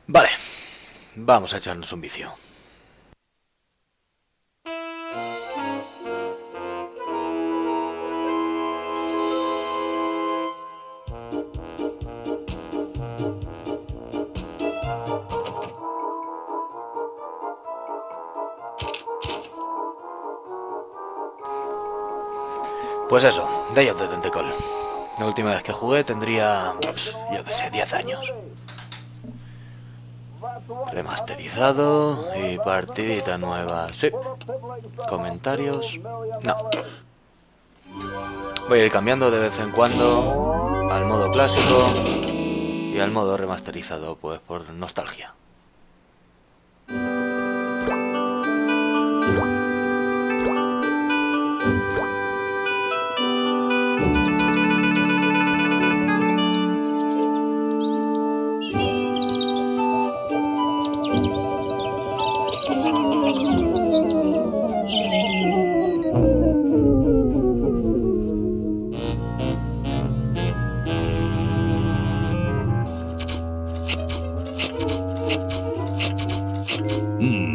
Vale, vamos a echarnos un vicio. Pues eso, Day of the Tentacle. La última vez que jugué tendría, pues, yo que sé, 10 años. Remasterizado y partidita nueva, sí. Comentarios, no. Voy a ir cambiando de vez en cuando al modo clásico y al modo remasterizado, pues por nostalgia.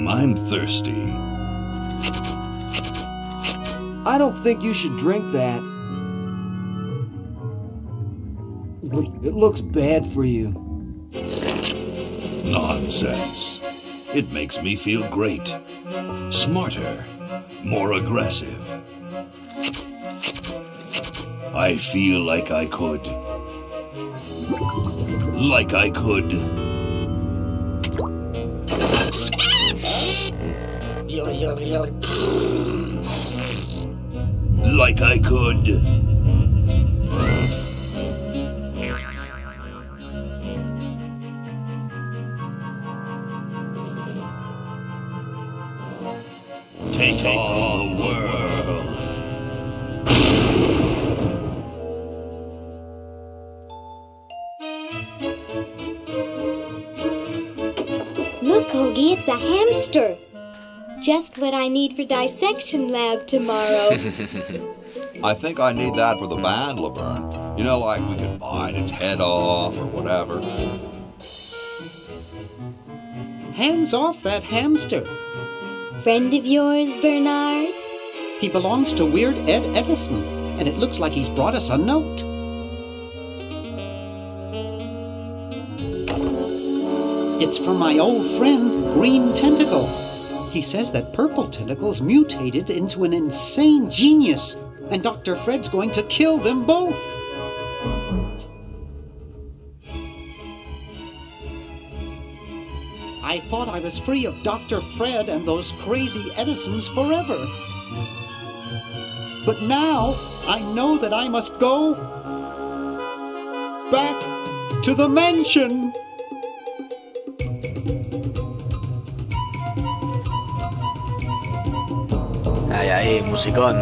I'm thirsty. I don't think you should drink that. It looks bad for you. Nonsense. It makes me feel great. Smarter. More aggressive. I feel like I could. Like I could. Like I could. Take on the world. Look, Hoagie, it's a hamster. Just what I need for dissection lab tomorrow. I think I need that for the band, Laverne. You know, like we could bite its head off or whatever. Hands off that hamster. Friend of yours, Bernard? He belongs to Weird Ed Edison, and it looks like he's brought us a note. It's from my old friend, Green Tentacle. He says that Purple Tentacle's mutated into an insane genius, and Dr. Fred's going to kill them both. I thought I was free of Dr. Fred and those crazy Edisons forever. But now, I know that I must go back to the mansion. Ay, ay, musicón.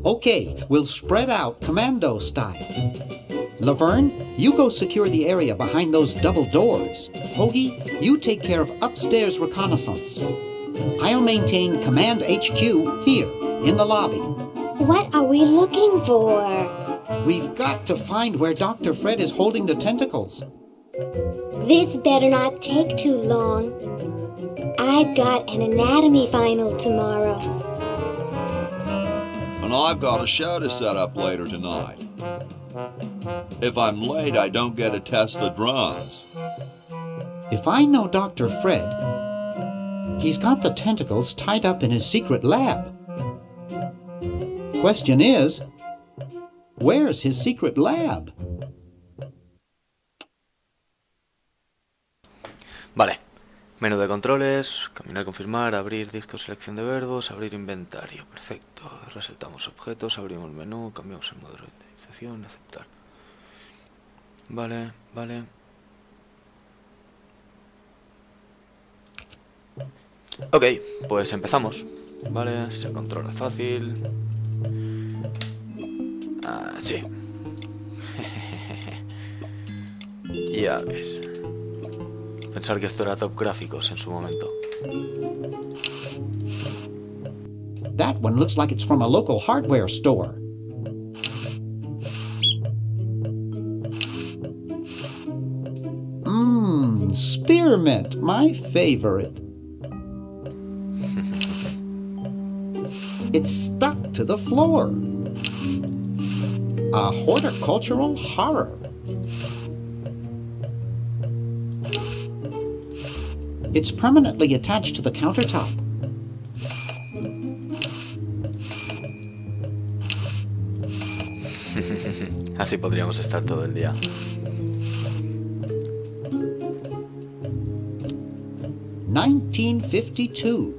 Okay, we'll spread out commando style. Laverne, you go secure the area behind those double doors. Hoagie, you take care of upstairs reconnaissance. I'll maintain Command HQ here, in the lobby. What are we looking for? We've got to find where Dr. Fred is holding the tentacles. This better not take too long. I've got an anatomy final tomorrow. And I've got a show to set up later tonight. If I'm late, I don't get to test the drones. If I know Dr. Fred, he's got the tentacles tied up in his secret lab. Question is, where's his secret lab? Vale. Menú de controles, caminar, confirmar, abrir disco, selección de verbos, abrir inventario. Perfecto. Resaltamos objetos, abrimos menú, cambiamos el modo de renderización, aceptar. Vale, vale. Ok, pues empezamos. Vale, se controla fácil. Ah, sí. Ya ves. Pensar que esto era top gráficos en su momento. That one looks like it's from a local hardware store. Spearmint, my favorite. It's stuck to the floor. A horticultural horror. It's permanently attached to the countertop. Así podríamos estar todo el día. $19.52.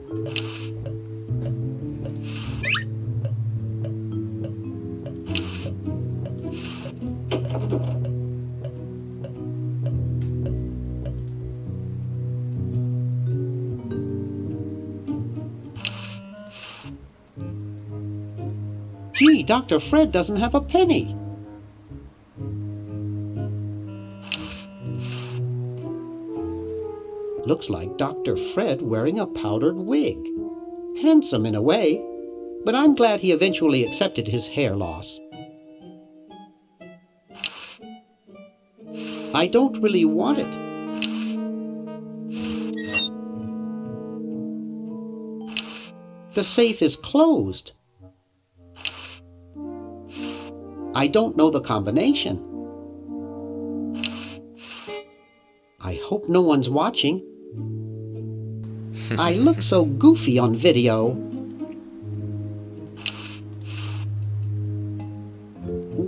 Gee, Dr. Fred doesn't have a penny. Looks like Dr. Fred wearing a powdered wig. Handsome in a way, but I'm glad he eventually accepted his hair loss. I don't really want it. The safe is closed. I don't know the combination. I hope no one's watching. I look so goofy on video.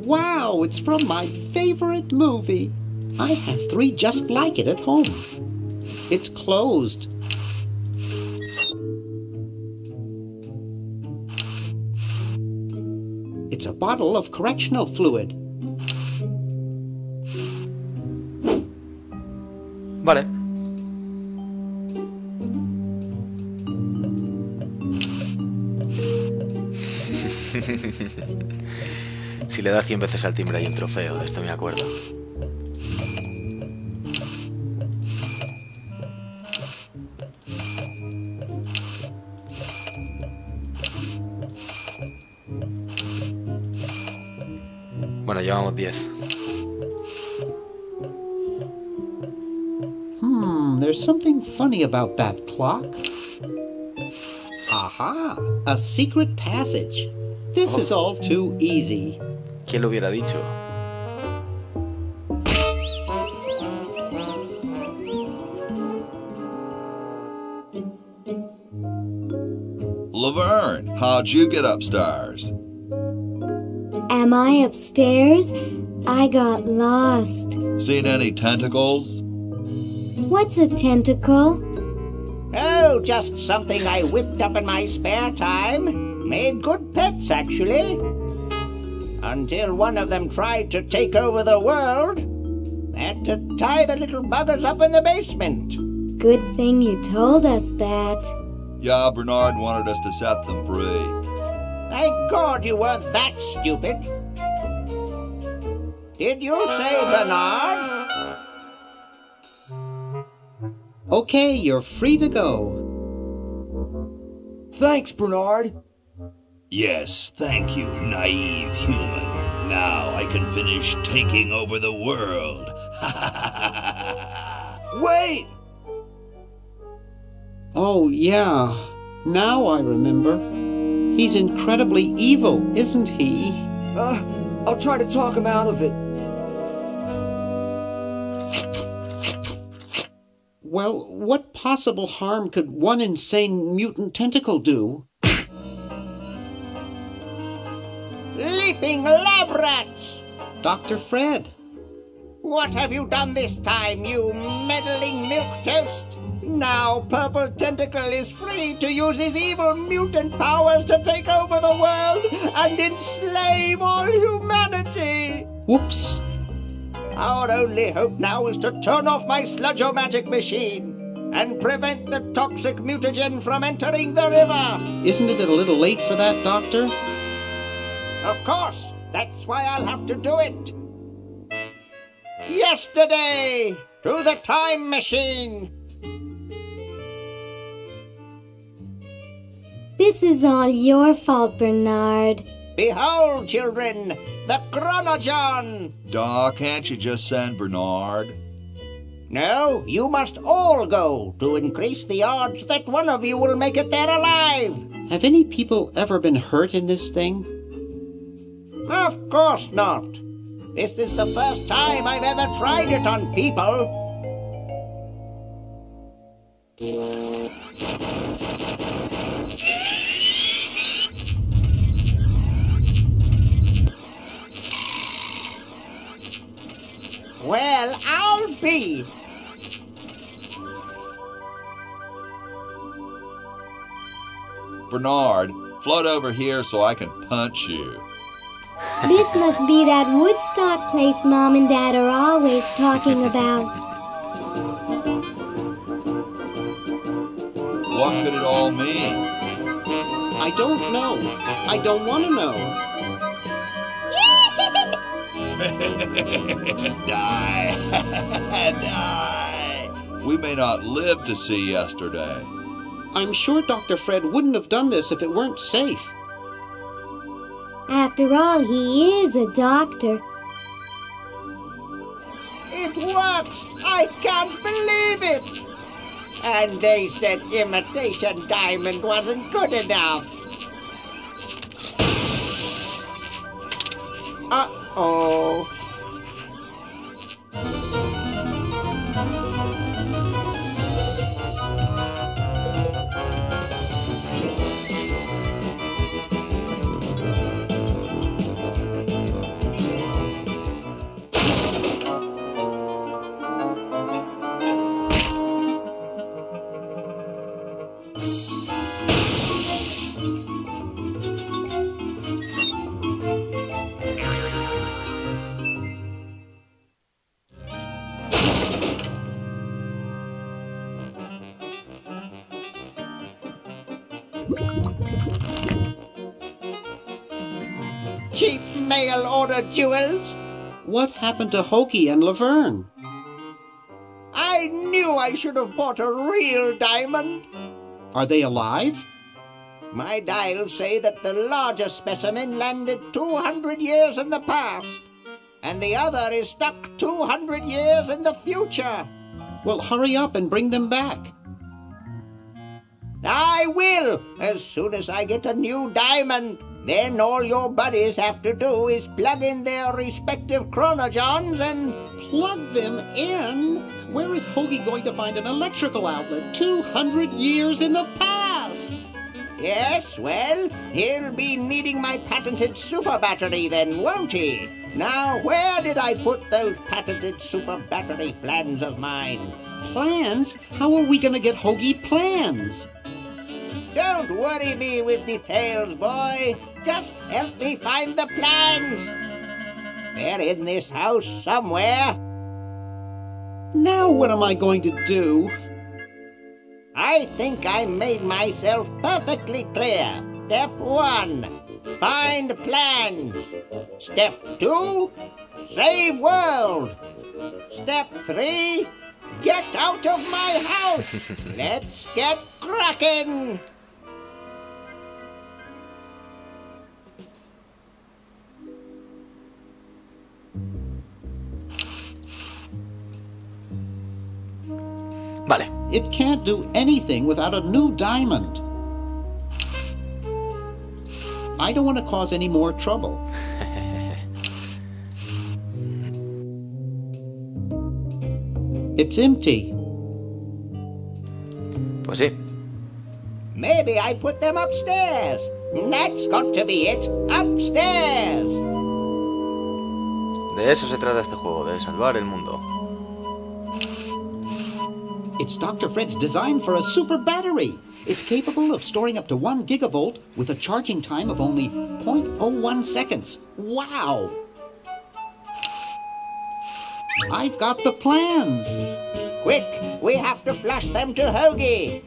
Wow, it's from my favorite movie. I have 3 just like it at home. It's closed. It's a bottle of correctional fluid. Vale. Si le das 100 veces al timbre hay un trofeo, de esto me acuerdo. Bueno, llevamos 10. There's something funny about that clock. Aha! A secret passage. This is all too easy. ¿Quién lo hubiera dicho? Laverne, how'd you get upstairs? Am I upstairs? I got lost. Seen any tentacles? What's a tentacle? Oh, just something I whipped up in my spare time. Made good pets, actually. Until one of them tried to take over the world. Had to tie the little buggers up in the basement. Good thing you told us that. Yeah, Bernard wanted us to set them free. Thank God you weren't that stupid. Did you say Bernard? Okay, you're free to go. Thanks, Bernard. Yes, thank you, naive human. Now I can finish taking over the world. Wait! Oh, yeah. Now I remember. He's incredibly evil, isn't he? I'll try to talk him out of it. Well, what possible harm could one insane mutant tentacle do? Leaping lab rats! Dr. Fred. What have you done this time, you meddling milquetoast? Now Purple Tentacle is free to use his evil mutant powers to take over the world and enslave all humanity! Whoops. Our only hope now is to turn off my sludge-o-magic machine and prevent the toxic mutagen from entering the river! Isn't it a little late for that, Doctor? Of course! That's why I'll have to do it! Yesterday! To the time machine! This is all your fault, Bernard. Behold, children, the Chronogon! Can't you just send Bernard? No, you must all go to increase the odds that one of you will make it there alive. Have any people ever been hurt in this thing? Of course not. This is the first time I've ever tried it on people. Well, I'll be. Bernard, float over here so I can punch you. This must be that Woodstock place Mom and Dad are always talking about. What could it all mean? I don't know. I don't want to know. Die. Die. We may not live to see yesterday. I'm sure Dr. Fred wouldn't have done this if it weren't safe. After all, he is a doctor. It works! I can't believe it! And they said imitation diamond wasn't good enough. Uh-oh. Cheap mail-order jewels? What happened to Hoagie and Laverne? I knew I should have bought a real diamond. Are they alive? My dials say that the larger specimen landed 200 years in the past, and the other is stuck 200 years in the future. Well, hurry up and bring them back. I will, as soon as I get a new diamond. Then all your buddies have to do is plug in their respective chronogons and... Plug them in? Where is Hoagie going to find an electrical outlet 200 years in the past? Yes, well, he'll be needing my patented super battery then, won't he? Now, where did I put those patented super battery plans of mine? Plans? How are we going to get Hoagie plans? Don't worry me with details, boy. Just help me find the plans. They're in this house somewhere. Now what am I going to do? I think I made myself perfectly clear. Step 1. find plans. Step 2, save world. Step 3, get out of my house. Let's get cracking. Vale. It can't do anything without a new diamond. I don't want to cause any more trouble. It's empty. Pues sí. Maybe I put them upstairs. That's got to be it. Upstairs. De eso se trata este juego, de salvar el mundo. It's Dr. Fred's design for a super battery. It's capable of storing up to 1 gigavolt with a charging time of only 0.01 seconds. Wow! I've got the plans. Quick, we have to flash them to Hoagie.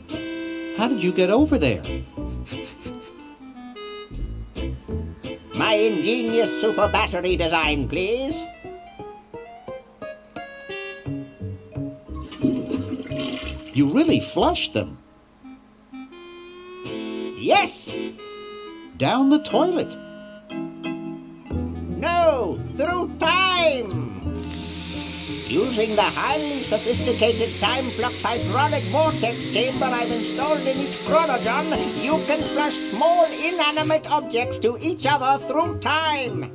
How did you get over there? My ingenious super battery design, please. You really flushed them. Yes. Down the toilet. No, through time. Using the highly sophisticated time flux hydraulic vortex chamber I've installed in each chronogon, you can flush small inanimate objects to each other through time.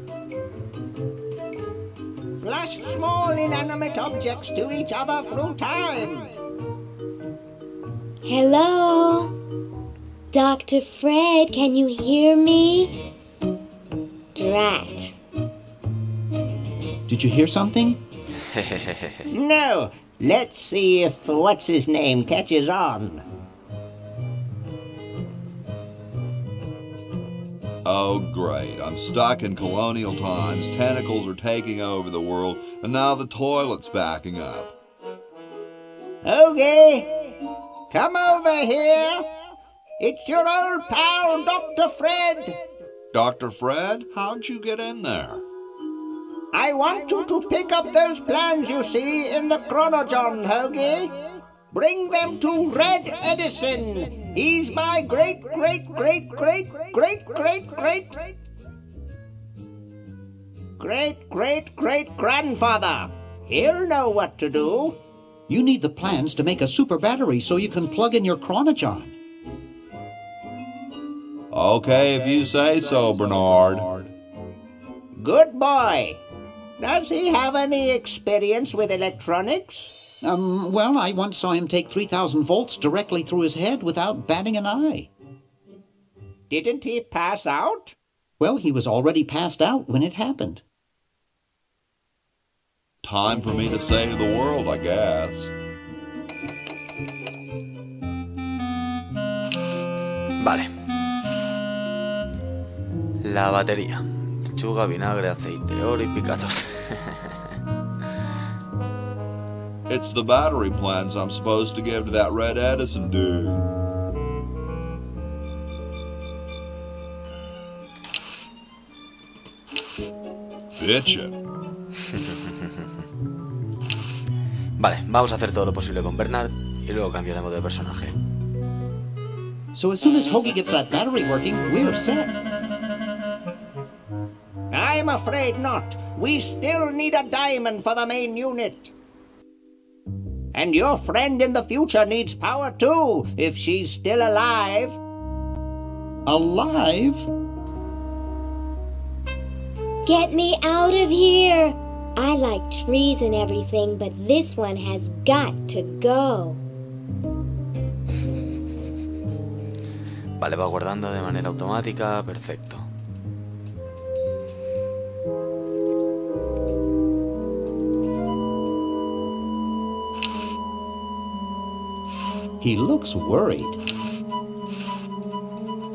Flush small inanimate objects to each other through time. Hello? Dr. Fred, can you hear me? Drat. Did you hear something? No. Let's see if what's-his-name catches on. Oh, great. I'm stuck in colonial times. Tentacles are taking over the world, and now the toilet's backing up. Okay. Come over here. It's your old pal, Dr. Fred. Dr. Fred, how'd you get in there? I want you to pick up those plans you see in the chronogon, Hoagie. Bring them to Red Edison. He's my great-great-great-great-great-great-great-grandfather. He'll know what to do. You need the plans to make a super battery so you can plug in your chronogon. Okay, if you say so, Bernard. Good boy. Does he have any experience with electronics? Well, I once saw him take 3,000 volts directly through his head without batting an eye. Didn't he pass out? Well, he was already passed out when it happened. Time for me to save the world, I guess. Vale. La batería. Lechuga, vinagre, aceite, oro y picados. It's the battery plans I'm supposed to give to that Red Edison dude. Bitchin'. Vale, vamos a hacer todo lo posible con Bernard y luego cambiaremos de personaje. So as soon as Hoagie gets that battery working, we're set. I'm afraid not. We still need a diamond for the main unit. And your friend in the future needs power too, if she's still alive. Alive? Get me out of here! I like trees and everything, but this one has got to go. Vale, va guardando de manera automática, perfecto. He looks worried.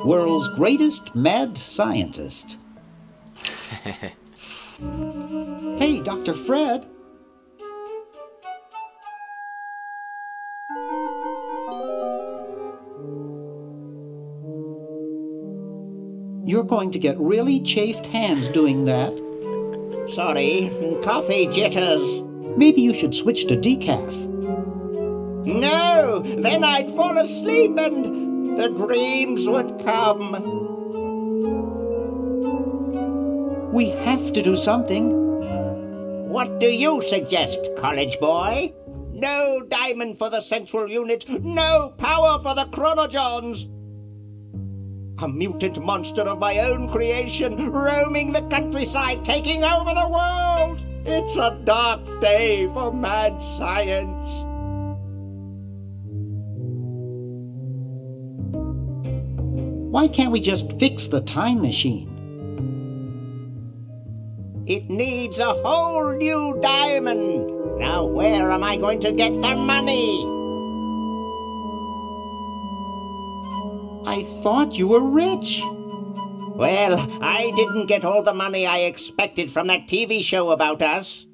World's greatest mad scientist. Hey, Dr. Fred. You're going to get really chafed hands doing that. Sorry, coffee jitters. Maybe you should switch to decaf. No, then I'd fall asleep and the dreams would come. We have to do something. What do you suggest, college boy? No diamond for the central unit, no power for the chronojons. A mutant monster of my own creation, roaming the countryside, taking over the world. It's a dark day for mad science. Why can't we just fix the time machine? It needs a whole new diamond. Now where am I going to get the money? I thought you were rich. Well, I didn't get all the money I expected from that TV show about us.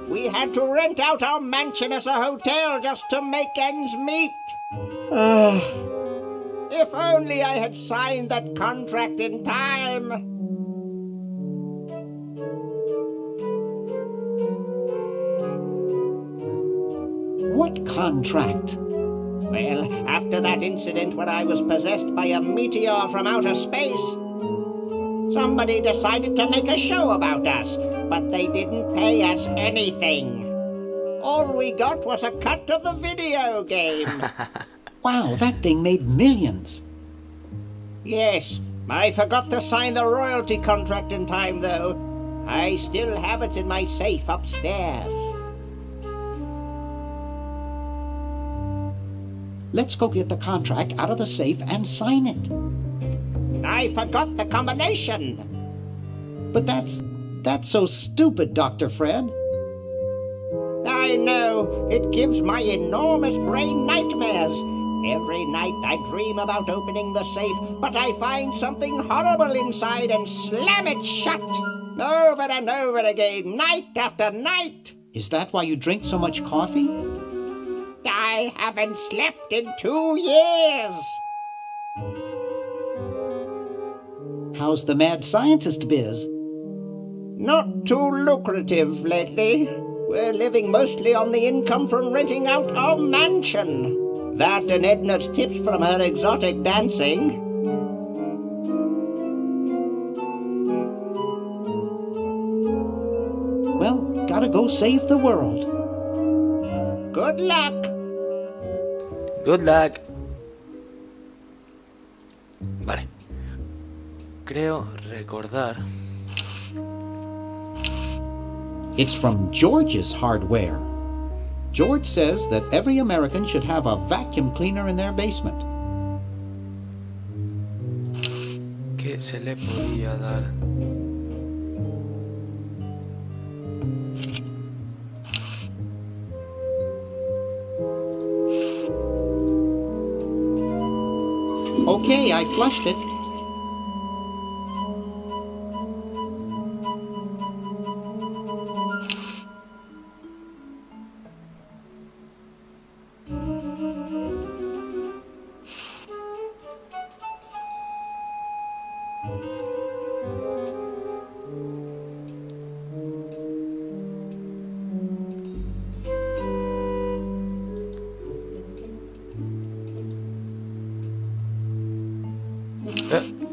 We had to rent out our mansion as a hotel just to make ends meet. If only I had signed that contract in time. What contract? Well, after that incident when I was possessed by a meteor from outer space, somebody decided to make a show about us, but they didn't pay us anything. All we got was a cut of the video game. Wow, that thing made millions. Yes, I forgot to sign the royalty contract in time, though. I still have it in my safe upstairs. Let's go get the contract out of the safe and sign it. I forgot the combination. But that's so stupid, Dr. Fred. I know. It gives my enormous brain nightmares. Every night I dream about opening the safe, but I find something horrible inside and slam it shut. Over and over again, night after night. Is that why you drink so much coffee? I haven't slept in 2 years. How's the mad scientist biz? Not too lucrative lately. We're living mostly on the income from renting out our mansion. That and Edna's tips from her exotic dancing. Well, gotta go save the world. Good luck. Good luck. Vale. Creo recordar. It's from George's Hardware. George says that every American should have a vacuum cleaner in their basement. ¿Qué se le podía dar? Okay, I flushed it.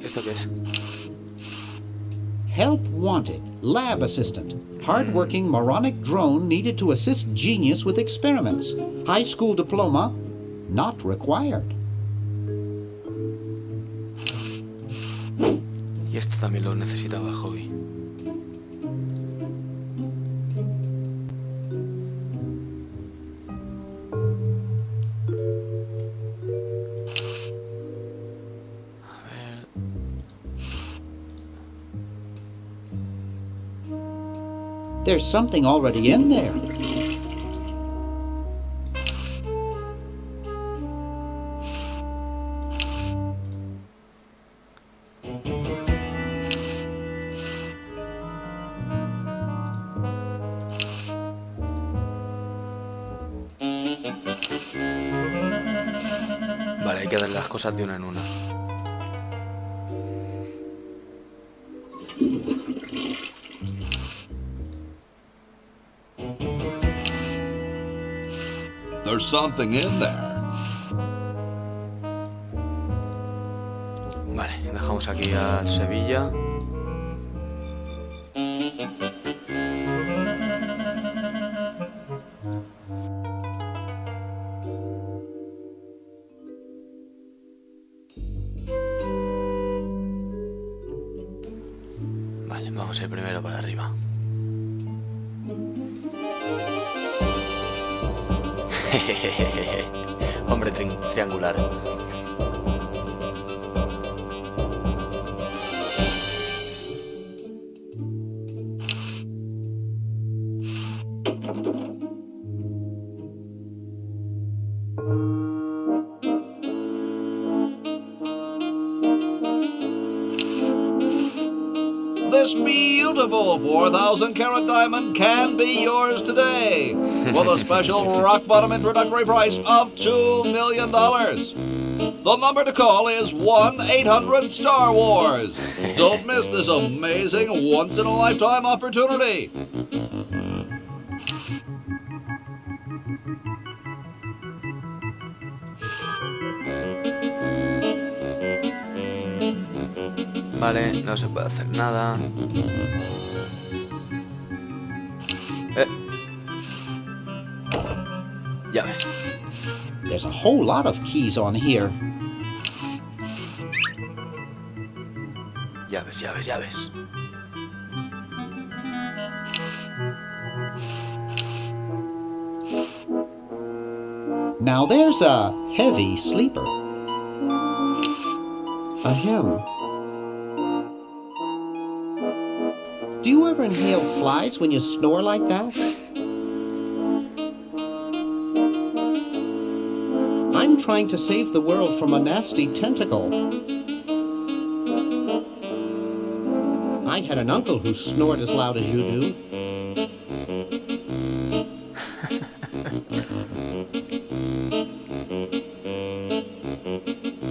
¿Esto qué es? Help wanted. Lab assistant. Hardworking moronic drone needed to assist genius with experiments. High school diploma not required. Y esto también lo necesitaba Hobby. There's something already in there. Vale, hay que dar las cosas de una en una. There's something in there. Vale, dejamos aquí a Sevilla. Vale, vamos a ir primero para arriba. Hombre triangular. This beautiful 4,000-carat diamond can be yours today with a special rock-bottom introductory price of $2 million. The number to call is 1-800-STAR-WARS. Don't miss this amazing once-in-a-lifetime opportunity. Vale, no se puede hacer nada. Ya ves. There's a whole lot of keys on here. Ya ves, ya ves, ya ves. Now there's a heavy sleeper. Ahem. Do you ever inhale flies when you snore like that? I'm trying to save the world from a nasty tentacle. I had an uncle who snored as loud as you do.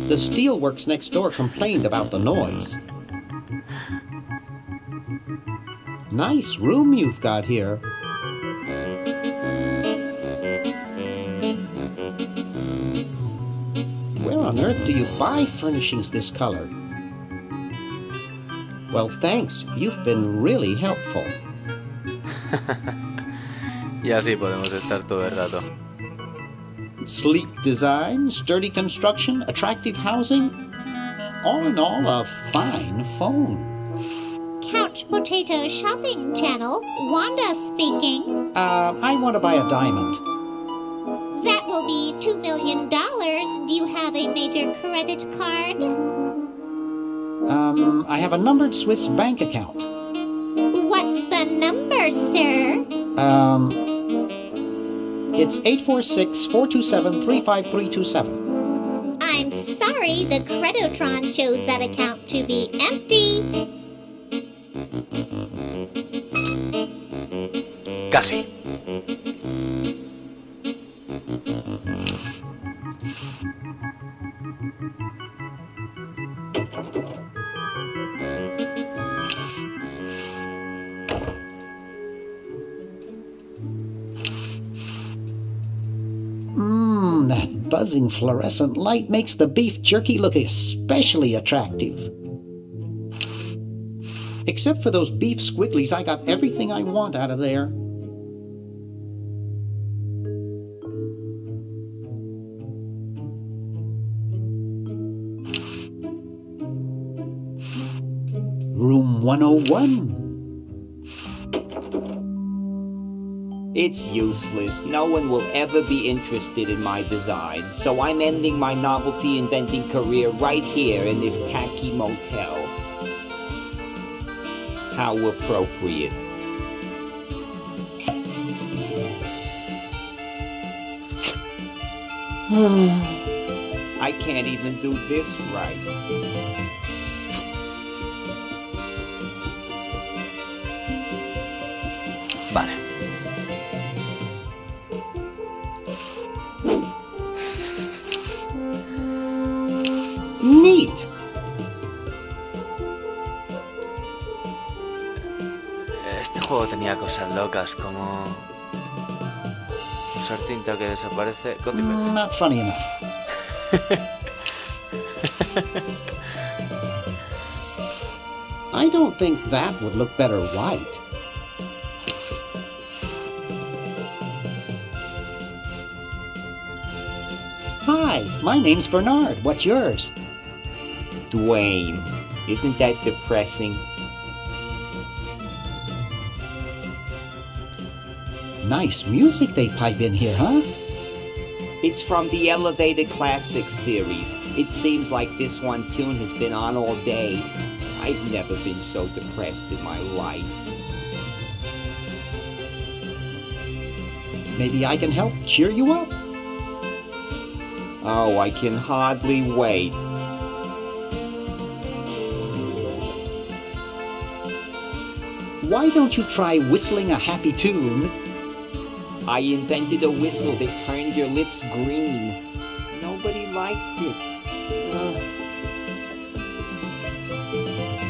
The steelworks next door complained about the noise. Nice room you've got here. Where on earth do you buy furnishings this color? Well, thanks. You've been really helpful. Y así podemos estar todo el rato. Sleek design, sturdy construction, attractive housing. All in all, a fine phone. Couch Potato Shopping Channel, Wanda speaking. I want to buy a diamond. That will be $2 million. Do you have a major credit card? I have a numbered Swiss bank account. What's the number, sir? It's 846-427-35327. I'm sorry, the Creditron shows that account to be empty. Casi. That buzzing fluorescent light makes the beef jerky look especially attractive. Except for those beef squigglies, I got everything I want out of there. Room 101. It's useless. No one will ever be interested in my design, so I'm ending my novelty inventing career right here in this tacky motel. How appropriate. I can't even do this right. Vale. Neat. Este juego tenía cosas locas como usar tinta que desaparece con dimensión. Not funny enough. I don't think that would look better white. Hi, my name's Bernard. What's yours? Dwayne, isn't that depressing? Nice music they pipe in here, huh? It's from the Elevated Classics series. It seems like this one tune has been on all day. I've never been so depressed in my life. Maybe I can help cheer you up. Oh, I can hardly wait. Why don't you try whistling a happy tune? I invented a whistle that turned your lips green. Nobody liked it.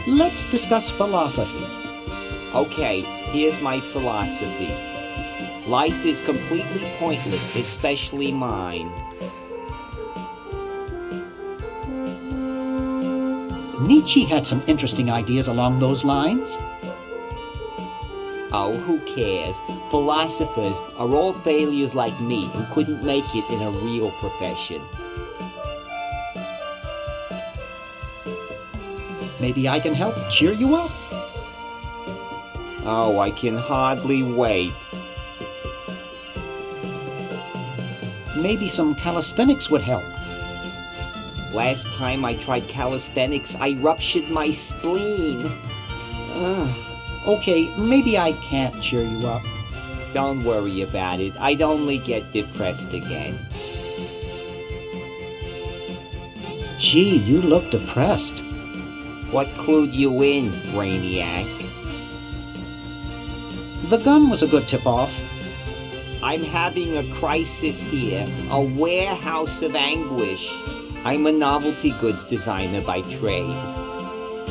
Let's discuss philosophy. Okay, here's my philosophy. Life is completely pointless, especially mine. Nietzsche had some interesting ideas along those lines. Oh, who cares? Philosophers are all failures like me who couldn't make it in a real profession. Maybe I can help cheer you up. Oh, I can hardly wait. Maybe some calisthenics would help. Last time I tried calisthenics, I ruptured my spleen. Ugh. Okay, maybe I can't cheer you up. Don't worry about it. I'd only get depressed again. Gee, you look depressed. What clued you in, Brainiac? The gun was a good tip-off. I'm having a crisis here, a warehouse of anguish. I'm a novelty goods designer by trade.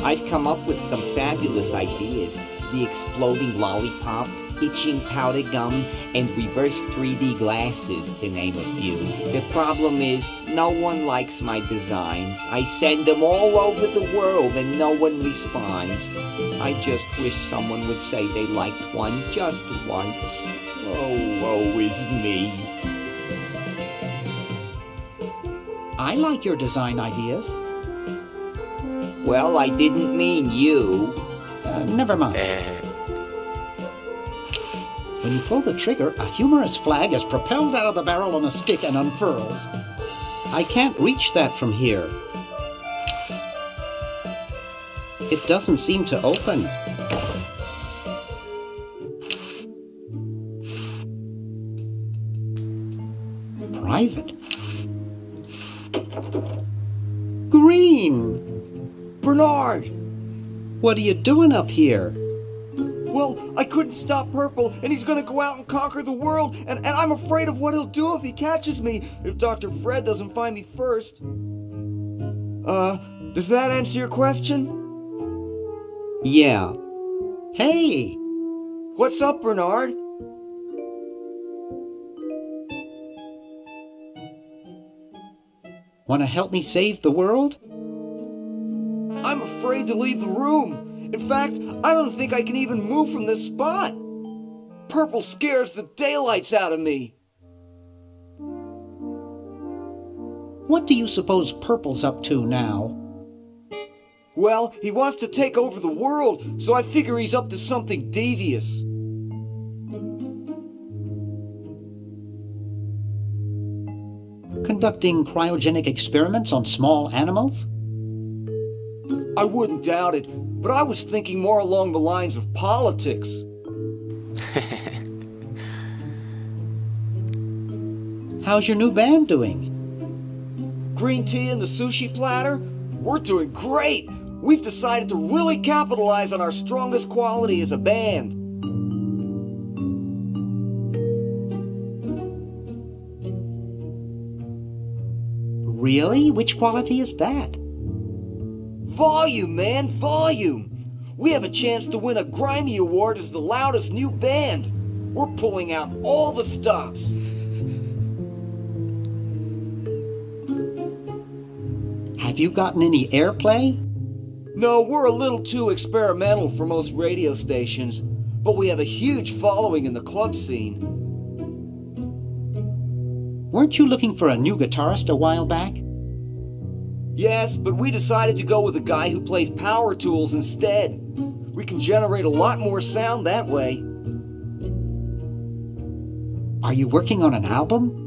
I've come up with some fabulous ideas. The exploding lollipop, itching powder gum, and reverse 3D glasses, to name a few. The problem is, no one likes my designs. I send them all over the world and no one responds. I just wish someone would say they liked one just once. Oh, woe is me. I like your design ideas. Well, I didn't mean you. Never mind. When you pull the trigger, a humorous flag is propelled out of the barrel on a stick and unfurls. I can't reach that from here. It doesn't seem to open. Private. Green! Bernard! What are you doing up here? Well, I couldn't stop Purple, and he's gonna go out and conquer the world, and I'm afraid of what he'll do if he catches me, if Dr. Fred doesn't find me first. Does that answer your question? Yeah. Hey! What's up, Bernard? Want to help me save the world? I'm afraid to leave the room. In fact, I don't think I can even move from this spot. Purple scares the daylights out of me. What do you suppose Purple's up to now? Well, he wants to take over the world, so I figure he's up to something devious. Conducting cryogenic experiments on small animals? I wouldn't doubt it, but I was thinking more along the lines of politics. How's your new band doing? Green tea and the sushi platter? We're doing great! We've decided to really capitalize on our strongest quality as a band. Really? Which quality is that? Volume, man, volume! we have a chance to win a Grimy Award as the loudest new band. We're pulling out all the stops. Have you gotten any airplay? No, we're a little too experimental for most radio stations, but we have a huge following in the club scene. Weren't you looking for a new guitarist a while back? Yes, but we decided to go with a guy who plays power tools instead. We can generate a lot more sound that way. Are you working on an album?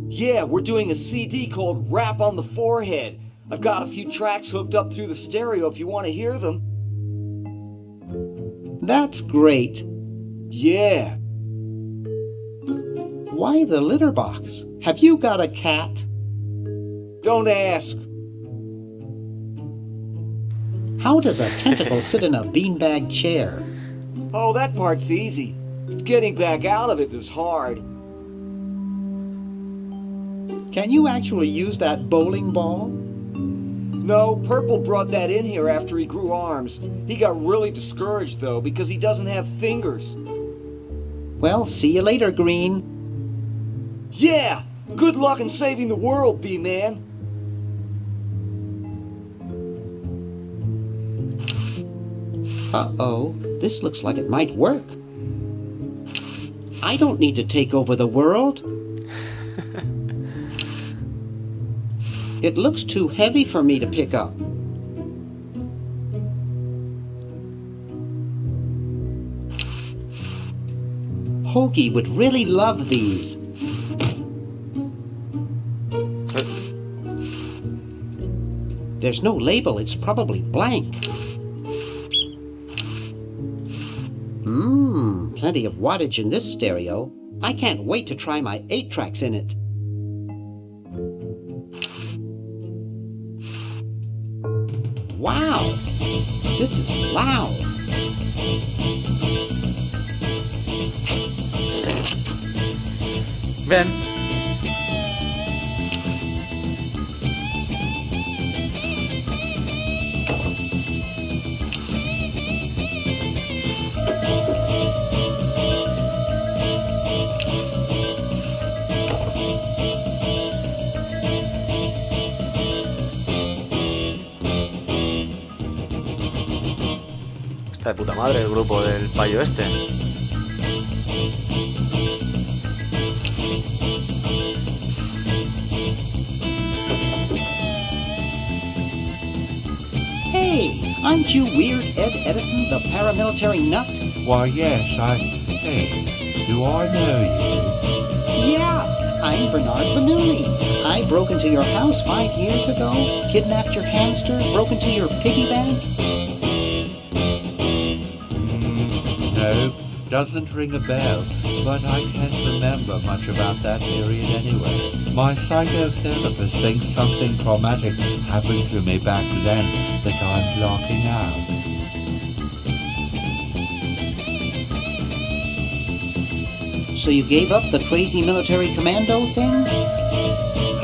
Yeah, we're doing a CD called Rap on the Forehead. I've got a few tracks hooked up through the stereo if you want to hear them. That's great. Yeah. Why the litter box? Have you got a cat? Don't ask. How does a tentacle sit in a beanbag chair? Oh, that part's easy. It's getting back out of it that's hard. Can you actually use that bowling ball? No, Purple brought that in here after he grew arms. He got really discouraged, though, because he doesn't have fingers. Well, see you later, Green. Yeah! Good luck in saving the world, B-Man. Uh-oh, this looks like it might work. I don't need to take over the world. It looks too heavy for me to pick up. Hoagie would really love these. There's no label, it's probably blank. Plenty of wattage in this stereo. I can't wait to try my 8 tracks in it. Wow! This is loud. Bien. Está de puta madre el grupo del payo este. Hey, aren't you Weird Ed Edison, the paramilitary nut? Why, yes, Hey, do I know you? Yeah, I'm Bernard Bernoulli. I broke into your house 5 years ago, kidnapped your hamster, broke into your piggy bank. No, doesn't ring a bell, but I can't remember much about that period anyway. My psychotherapist thinks something traumatic happened to me back then that I'm blocking out. So you gave up the crazy military commando thing?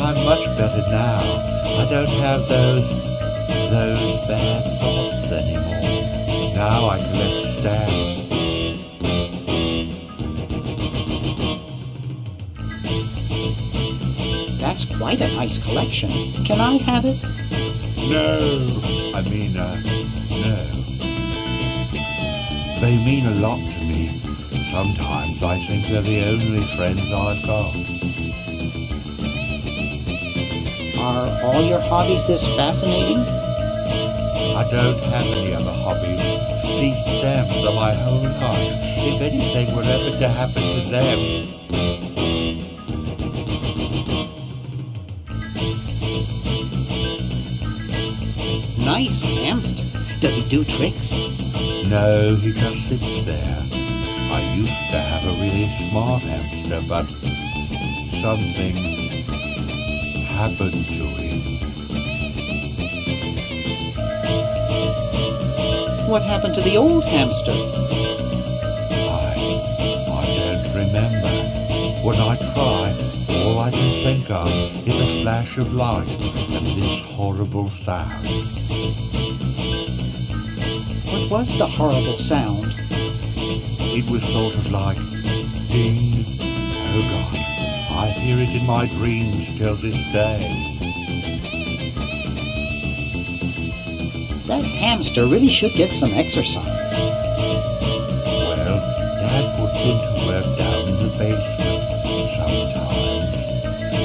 I'm much better now. I don't have those bad thoughts anymore. Now I collect stamps. That's quite a nice collection. Can I have it? No. I mean, no. They mean a lot to me. Sometimes I think they're the only friends I've got. Are all your hobbies this fascinating? I don't have any other hobbies. These stamps are my whole life. If anything were ever to happen to them... Nice hamster. Does he do tricks? No, he just sits there. I used to have a really smart hamster, but something happened to him. What happened to the old hamster? I don't remember. When I try, all I can think of is a flash of light and this horrible sound. What was the horrible sound? It was sort of like ding. Oh God, I hear it in my dreams till this day. That hamster really should get some exercise. Well, Dad puts him to work down in the basement sometimes.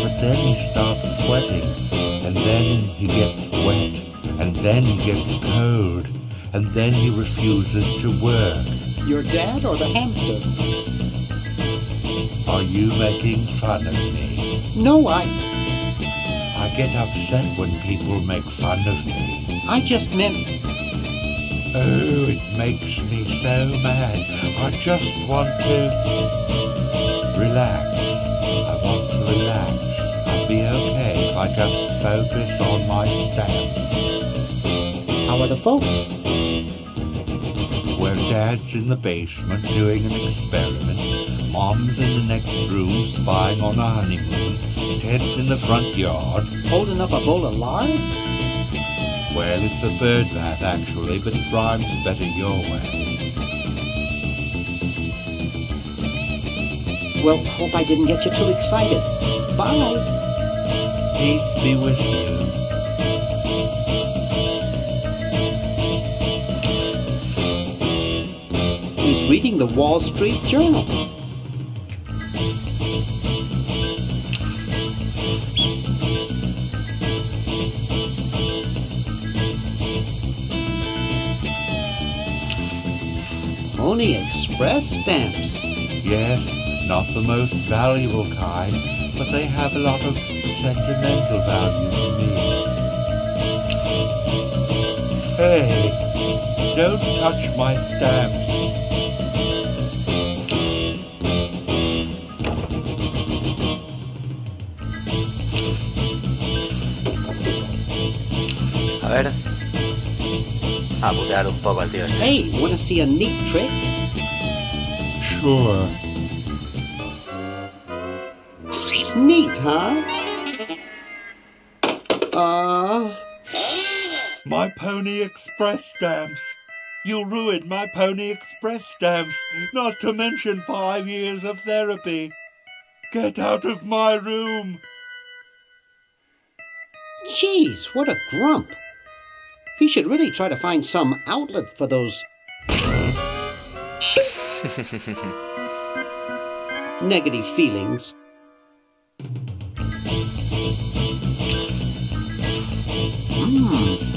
But then he starts sweating, and then he gets wet, and then he gets cold, and then he refuses to work. Your dad or the hamster? Are you making fun of me? No, I get upset when people make fun of me. I just meant... Oh, it makes me so mad. I just want to relax. I want to relax. I'll be okay if I just focus on my stamps. How are the folks? Where Dad's in the basement doing an experiment, Mom's in the next room spying on a honeymoon, Ted's in the front yard. Holding up a bowl of lard? Well, it's a bird bath, actually, but it rhymes better your way. Well, hope I didn't get you too excited. Bye. Peace be with you. He's reading the Wall Street Journal. Pony Express stamps. Yes, not the most valuable kind, but they have a lot of sentimental value to me. Hey, don't touch my stamps. A ver. A putear un poco al tío este. Hey, wanna see a neat trick? Sure. Neat, huh? My Pony Express stamps. You ruined my Pony Express stamps, not to mention 5 years of therapy. Get out of my room. Jeez, what a grump. He should really try to find some outlet for those negative feelings.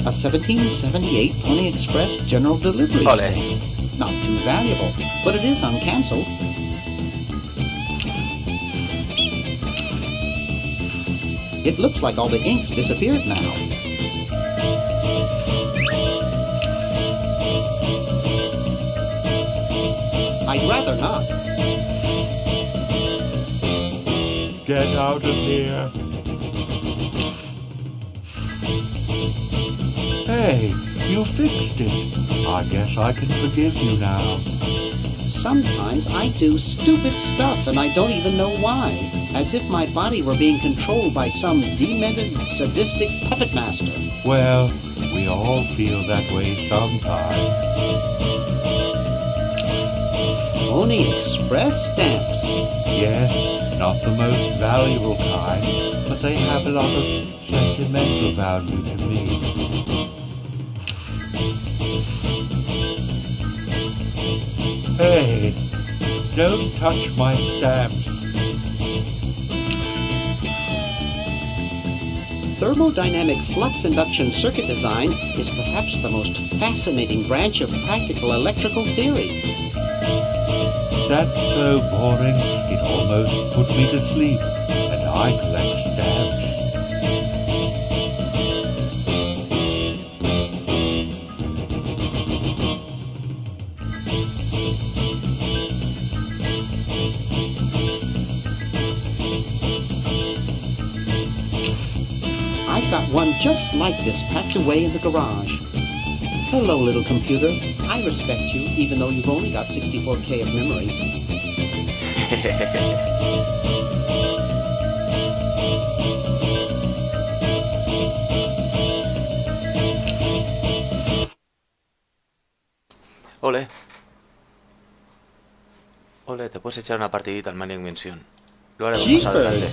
A 1778 Pony Express General Delivery stamp. Not too valuable, but it is uncancelled. It looks like all the ink's disappeared now. I'd rather not. Get out of here. Hey, you fixed it. I guess I can forgive you now. Sometimes I do stupid stuff and I don't even know why. As if my body were being controlled by some demented, sadistic puppet master. Well, we all feel that way sometimes. Pony Express stamps. Yes, not the most valuable kind, but they have a lot of sentimental value to me. Hey, don't touch my stamps. Thermodynamic flux induction circuit design is perhaps the most fascinating branch of practical electrical theory. That's so boring, it almost put me to sleep, and I collect stamps. I've got one just like this packed away in the garage. Hello, little computer. I respect you, even though you've only got 64K of memory. Ole. Ole, te puedes echar una partidita al Maniac Mansion. Lo haremos más adelante.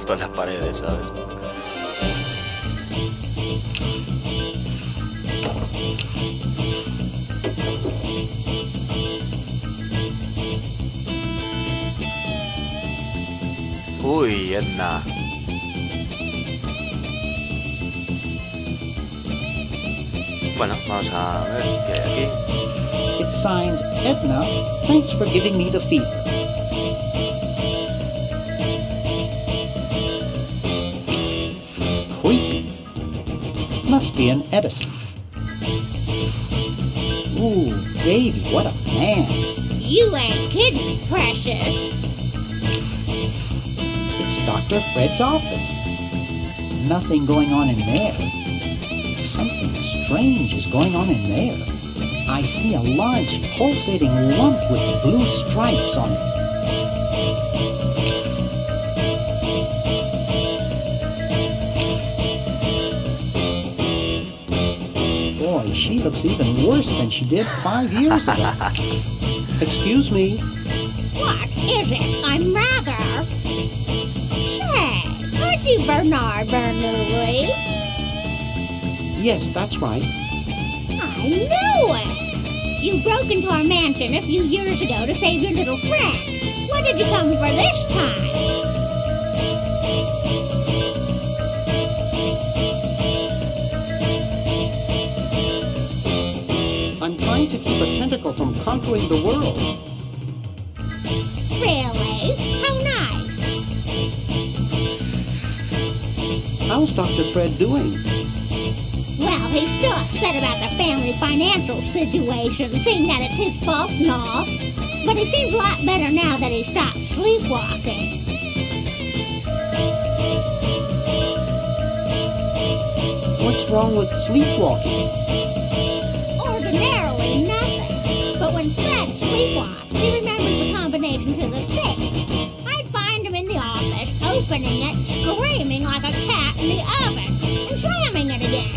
Con las paredes, ¿sabes? Uy, Edna. Bueno, vamos a ver qué hay aquí. It's signed, Edna, thanks for giving me the fever. Creepy. Must be an Edison. Ooh, baby, what a man. You ain't kidding, precious. It's Dr. Fred's office. Nothing going on in there. Something strange is going on in there. I see a large pulsating lump with blue stripes on it. Boy, she looks even worse than she did 5 years ago. Excuse me. What is it? I'm rather... Say, aren't you Bernard Bernoulli? Yes, that's right. I knew it! You broke into our mansion a few years ago to save your little friend. What did you come for this time? I'm trying to keep a tentacle from conquering the world. Really? How nice. How's Dr. Fred doing? Well, he's still upset about the family financial situation, seeing that it's his fault and all. But he seems a lot better now that he stopped sleepwalking. What's wrong with sleepwalking? Ordinarily nothing. But when Fred sleepwalks, he remembers the combination to the safe. I'd find him in the office, opening it, screaming like a cat in the oven, and slamming it again.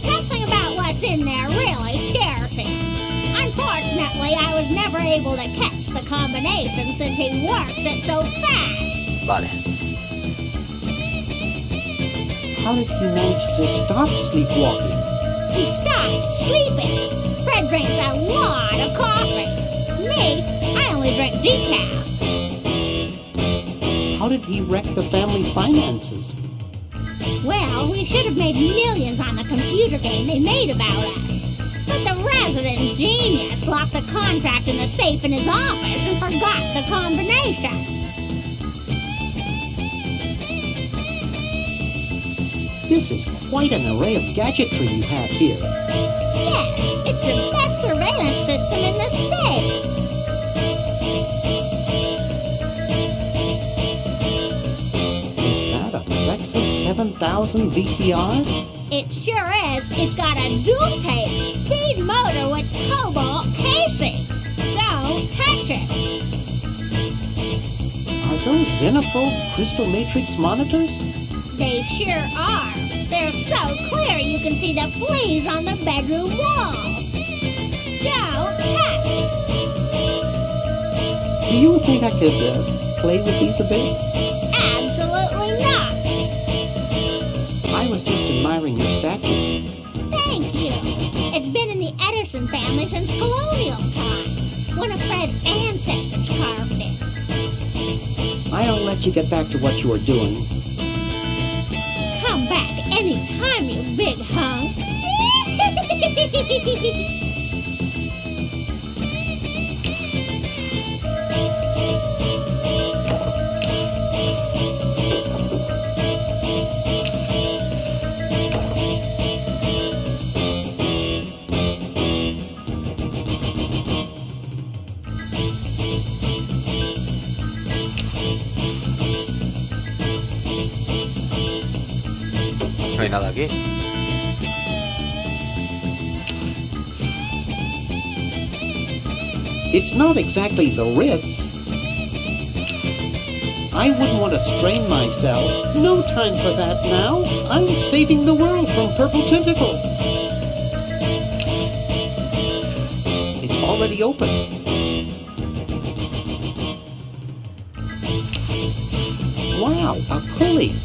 Something about what's in there really scares him. Unfortunately, I was never able to catch the combination since he works it so fast. Vale. How did he manage to stop sleepwalking? He stopped sleeping. Fred drinks a lot of coffee. Me, I only drink decaf. How did he wreck the family finances? Well, we should have made millions on the computer game they made about us. But the resident genius locked the contract in the safe in his office and forgot the combination. This is quite an array of gadgetry you have here. Yes, it's the best surveillance system in the state. Is that a Lexus 7000 VCR? It sure is. It's got a dual-tape speed motor with cobalt casing. Don't touch it. Are those Xenophobe crystal matrix monitors? They sure are. They're so clear you can see the fleas on the bedroom walls. Don't touch. Do you think I could play with these a bit? Absolutely not. I was just admiring your statue. Thank you. It's been in the Edison family since colonial times. One of Fred's ancestors carved it. I'll let you get back to what you were doing. Come back anytime, you big hunk. No hay nada aquí. It's not exactly the Ritz. I wouldn't want to strain myself. No time for that now. I'm saving the world from Purple Tentacle. It's already open. Wow, a pulley!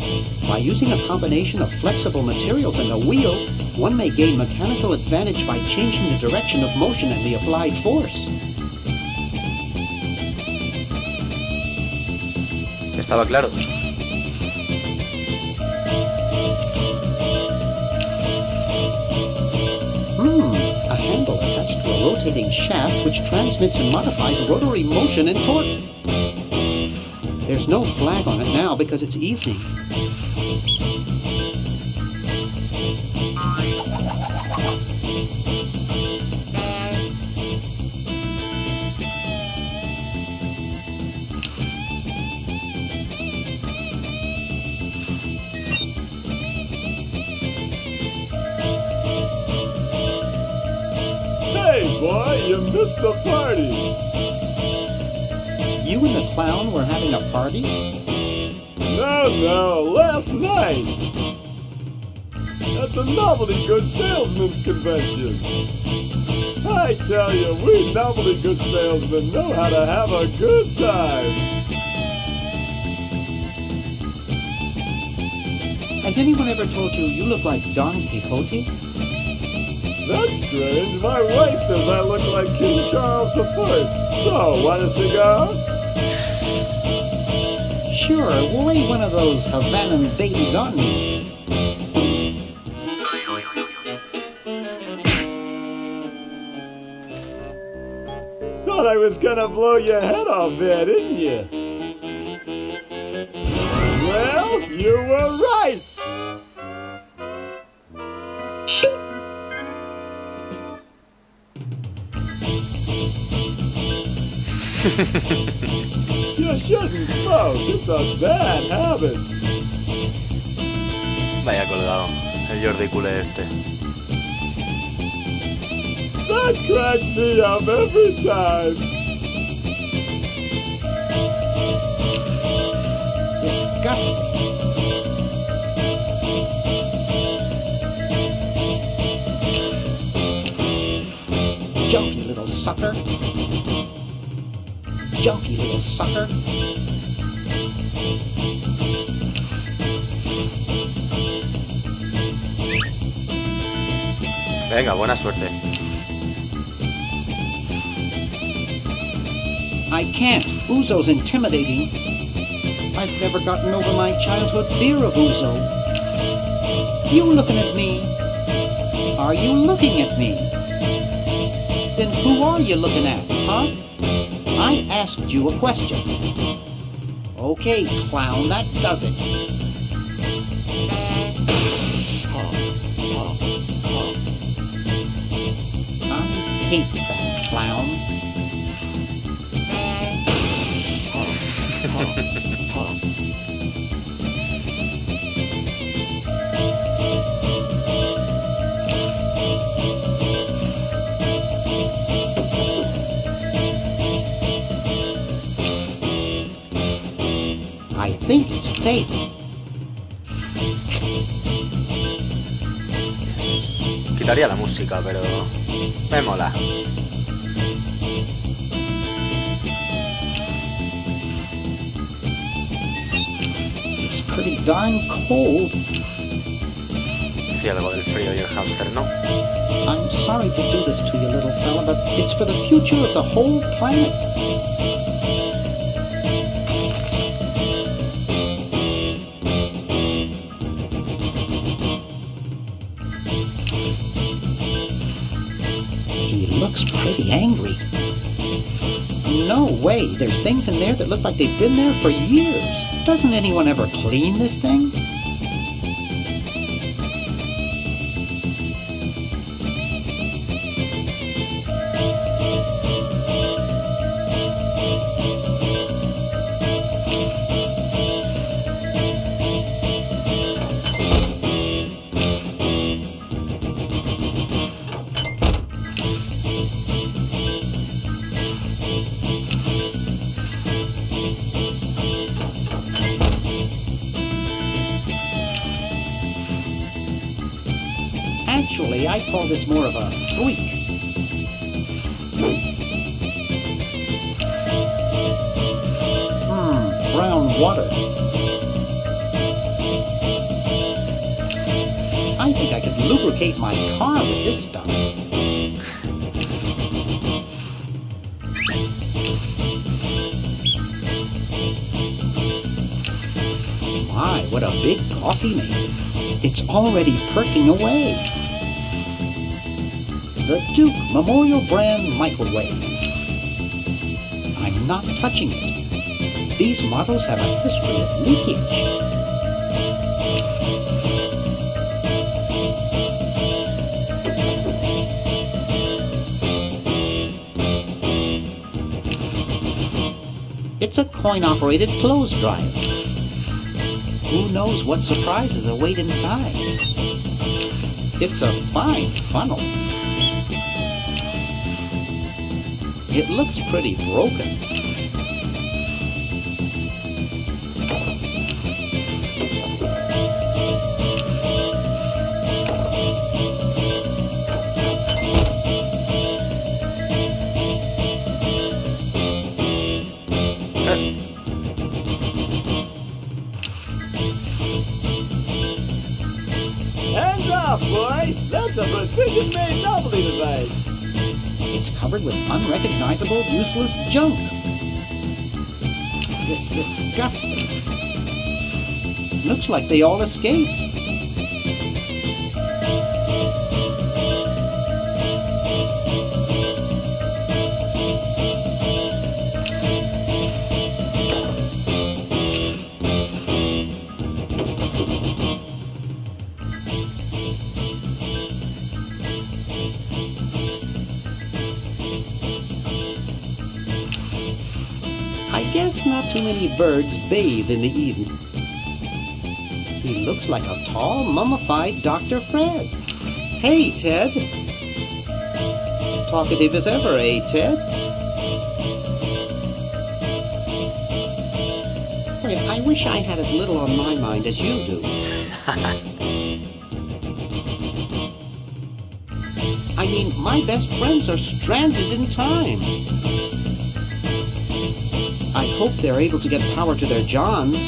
By using a combination of flexible materials and a wheel, one may gain mechanical advantage by changing the direction of motion and the applied force. Estaba claro. A handle attached to a rotating shaft which transmits and modifies rotary motion and torque. There's no flag on it now because it's evening. Hey, boy, you missed the party. You and the clown were having a party? No, last night. At the Novelty Goods Salesmen's Convention. I tell you, we Novelty Goods salesmen know how to have a good time. Has anyone ever told you you look like Don Quixote? That's strange. My wife says I look like King Charles I. So, want a cigar? Sure, lay one of those Havanan babies on me. Thought I was gonna blow your head off there, didn't you? Well, you were right! You shouldn't smoke, it's a bad habit. Vaya colgado, el Jordi culé este. That cracks me up every time. Disgusting. Junky little sucker. Junky little sucker. Venga, buena suerte. I can't. Uzo's intimidating. I've never gotten over my childhood fear of Uzo. You looking at me? Are you looking at me? Then who are you looking at, huh? I asked you a question. Okay, clown, that does it. I hate that clown. I think it's fake. Quitaría la música, pero me mola. It's pretty darn cold. Decía algo del frío y el hámster, ¿no? I'm sorry to do this to you, little fella, but it's for the future of the whole planet. He looks pretty angry. No way, there's things in there that look like they've been there for years. Doesn't anyone ever clean this thing? Actually, I call this more of a freak. Brown water. I think I could lubricate my car with this stuff. My, what a big coffee maker. It's already perking away. The Duke Memorial Brand Microwave. I'm not touching it. These models have a history of leakage. It's a coin-operated clothes dryer. Who knows what surprises await inside? It's a fine funnel. It looks pretty broken. Hands off, boy! That's a precision-made novelty device! It's covered with unrecognizable, useless junk. Disgusting. Looks like they all escaped. I guess not too many birds bathe in the evening. He looks like a tall, mummified Dr. Fred. Hey, Ted. Talkative as ever, eh, Ted? Boy, I wish I had as little on my mind as you do. I mean, my best friends are stranded in time. I hope they're able to get power to their Johns.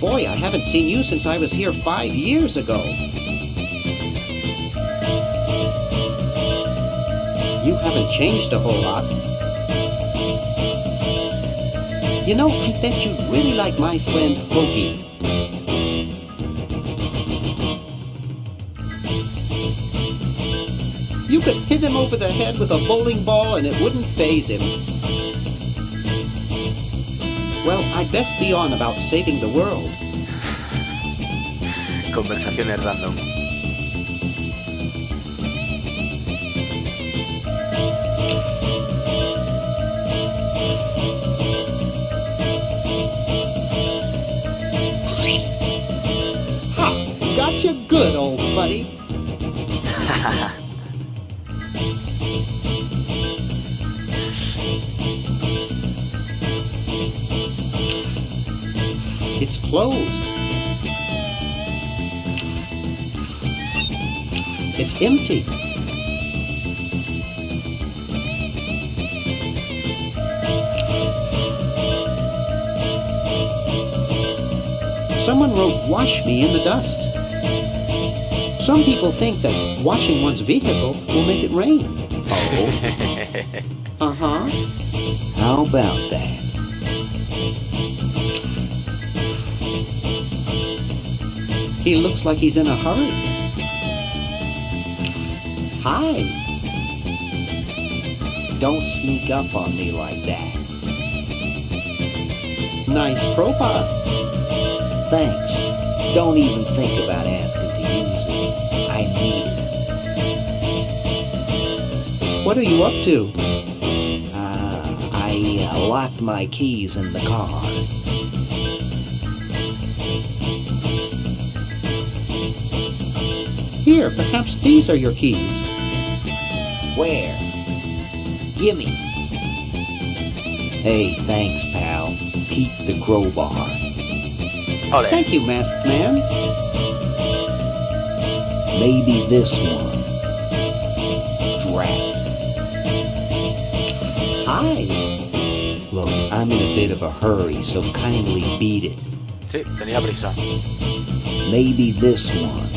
Boy, I haven't seen you since I was here 5 years ago. You haven't changed a whole lot. You know, I bet you'd really like my friend Hoagie. You could hit him over the head with a bowling ball and it wouldn't faze him. Well, I'd best be on about saving the world. Conversaciones random. Ha! Gotcha good, old buddy. It's closed. It's empty. Someone wrote, "Wash me" in the dust. Some people think that washing one's vehicle will make it rain. Oh? Uh-huh. How about that? He looks like he's in a hurry. Hi. Don't sneak up on me like that. Nice crowbar. Thanks. Don't even think about asking to use it. I need it. What are you up to? I locked my keys in the car. Here, perhaps these are your keys. Where? Gimme. Hey, thanks, pal. Keep the crowbar. Ole. Thank you, Masked Man. Maybe this one. Drat. Hi. Look, I'm in a bit of a hurry, so kindly beat it. Sí, tenía prisa. Maybe this one.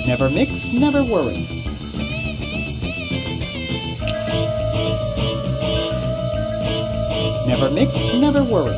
Never mix, never worry. Never mix, never worry.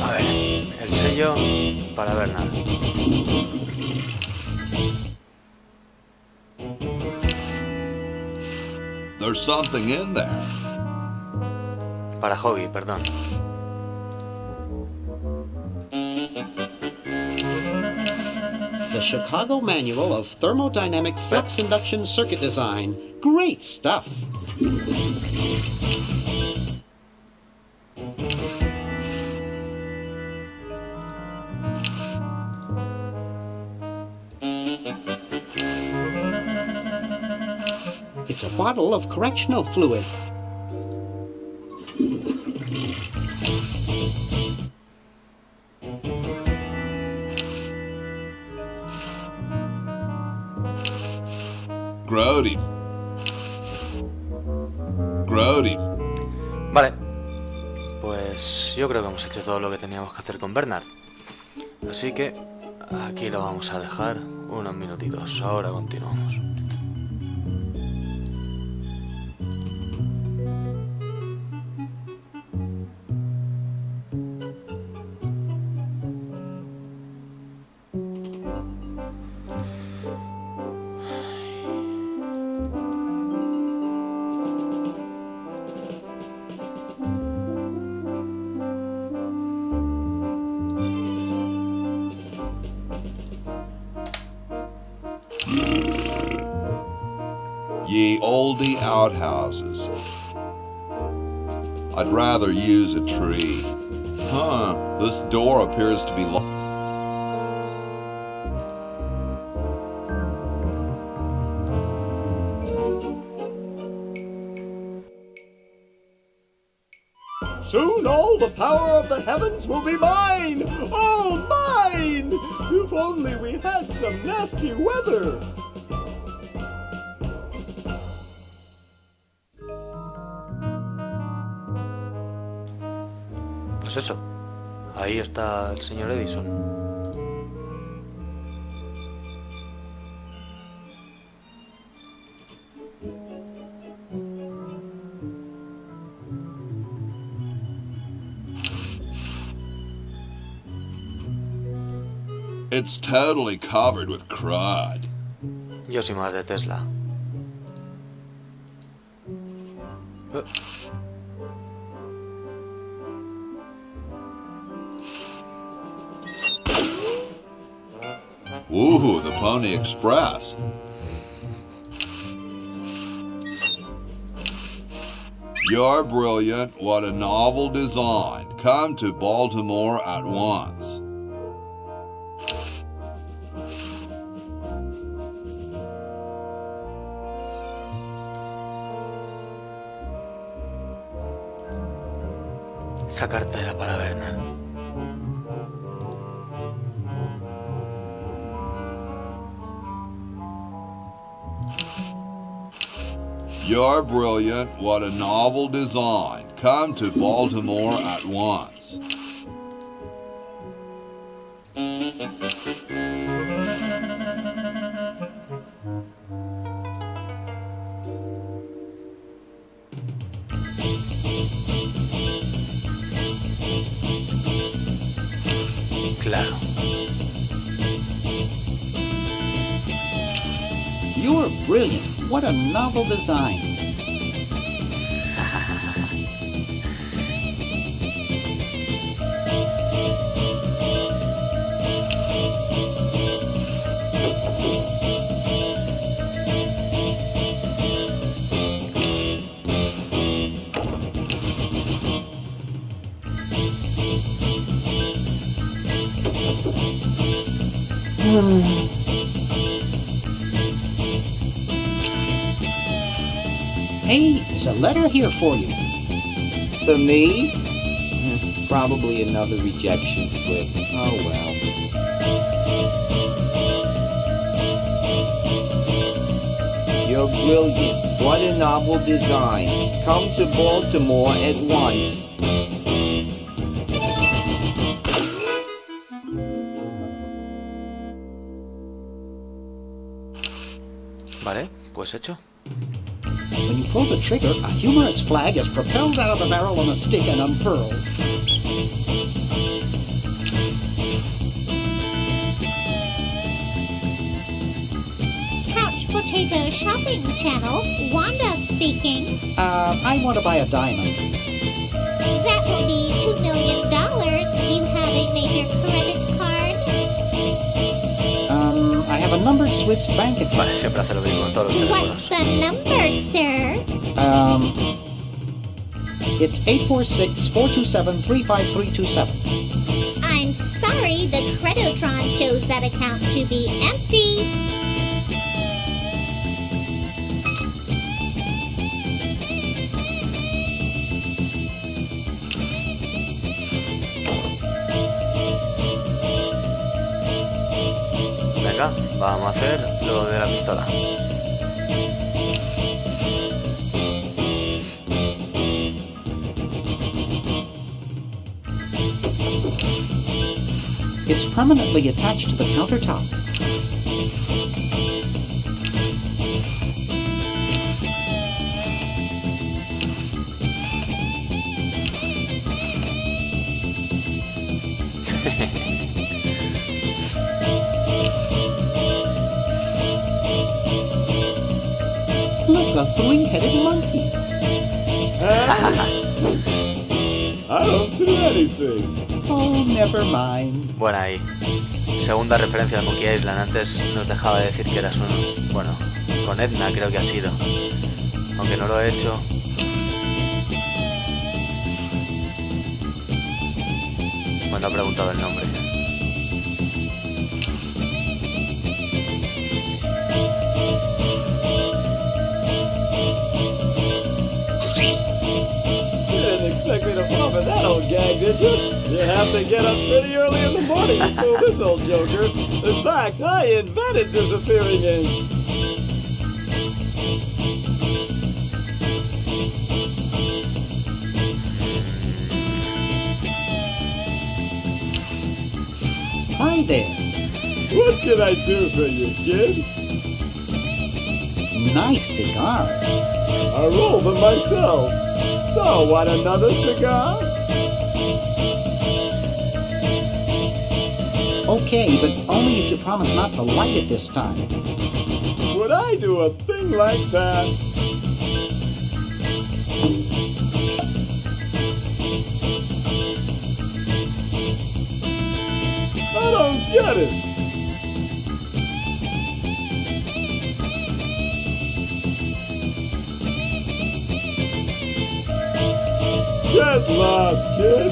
A ver, el sello para Bernard. There's something in there. Para Hobby, perdón. The Chicago Manual of Thermodynamic Flux Induction Circuit Design. Great stuff. It's a bottle of correctional fluid. Grody. Grody. Vale. Pues yo creo que hemos hecho todo lo que teníamos que hacer con Bernard. Así que aquí lo vamos a dejar unos minutitos. Ahora continuamos. Ye olde outhouses. I'd rather use a tree. Huh, this door appears to be locked. Soon all the power of the heavens will be mine! All mine! If only we had some nasty weather! Pues eso. Ahí está el señor Edison. It's totally covered with crud. Yo soy más de Tesla. Ooh, the Pony Express. You're brilliant. What a novel design. Come to Baltimore at once. Esa cartera para Bernal. You're brilliant. What a novel design. Come to Baltimore at once. Claro. You're brilliant. What a novel design. Hey, there's a letter here for you. For me? Probably another rejection slip. Oh well. You're brilliant. What a novel design. Come to Baltimore at once. Vale, pues hecho. When you pull the trigger, a humorous flag is propelled out of the barrel on a stick and unfurls. Couch Potato Shopping Channel, Wanda speaking. I want to buy a diamond. That will be $2 million. Do you have a major credit card? I have a numbered Swiss bank account. Vale, siempre hace lo mismo en todos los What's teléfonos. the number, sir? It's 846-427-35327. I'm sorry, the Creditron shows that account to be empty. Venga, vamos a hacer lo de la pistola. It's permanently attached to the countertop. Look, a three-headed monkey. I don't see anything. Oh, never mind. Bueno, ahí. Segunda referencia al Monkey Island. Antes nos dejaba de decir que eras uno. Bueno, con Edna creo que ha sido. Aunque no lo he hecho. Bueno, ha preguntado el nombre. You didn't expect me to fall for that old gag, did you? You have to get up pretty early in the morning to fool this old joker. In fact, I invented disappearing ink. Hi there. What can I do for you, kid? Nice cigars. I roll them myself. So, want another cigar? Okay, but only if you promise not to light it this time. Would I do a thing like that? I don't get it. Get lost, kid.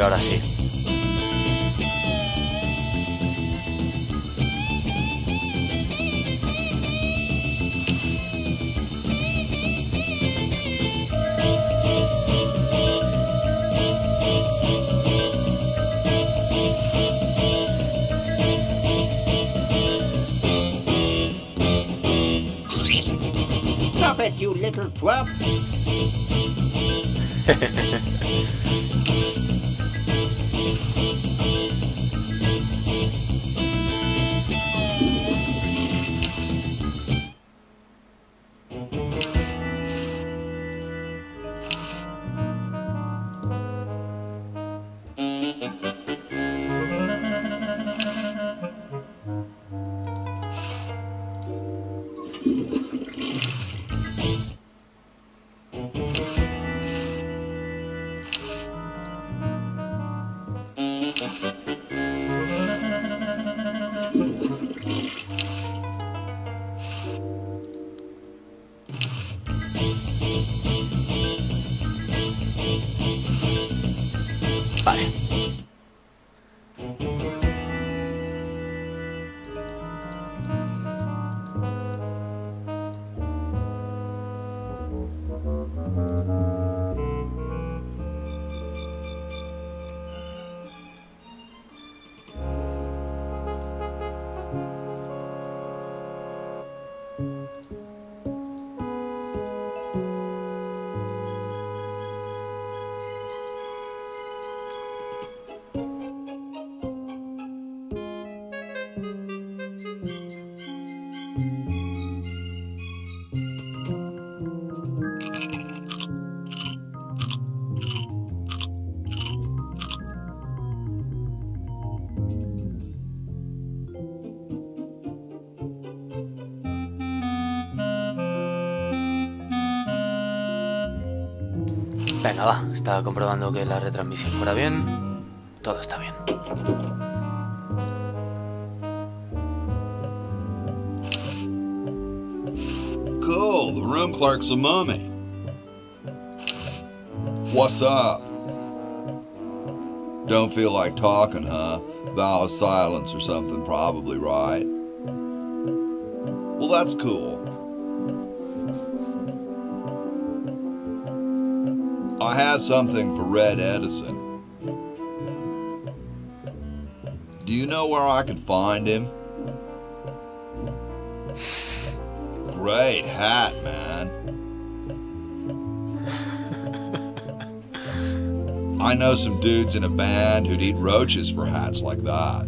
que ahora sí. Stop it, you little twerp! Vale. Venga, va. Estaba comprobando que la retransmisión fuera bien. Todo está bien. Cool, the room clerk's a mummy. What's up? Don't feel like talking, huh? Vow of silence or something, probably, right? Well, that's cool. I have something for Red Edison. Do you know where I could find him? Great hat, man. I know some dudes in a band who'd eat roaches for hats like that.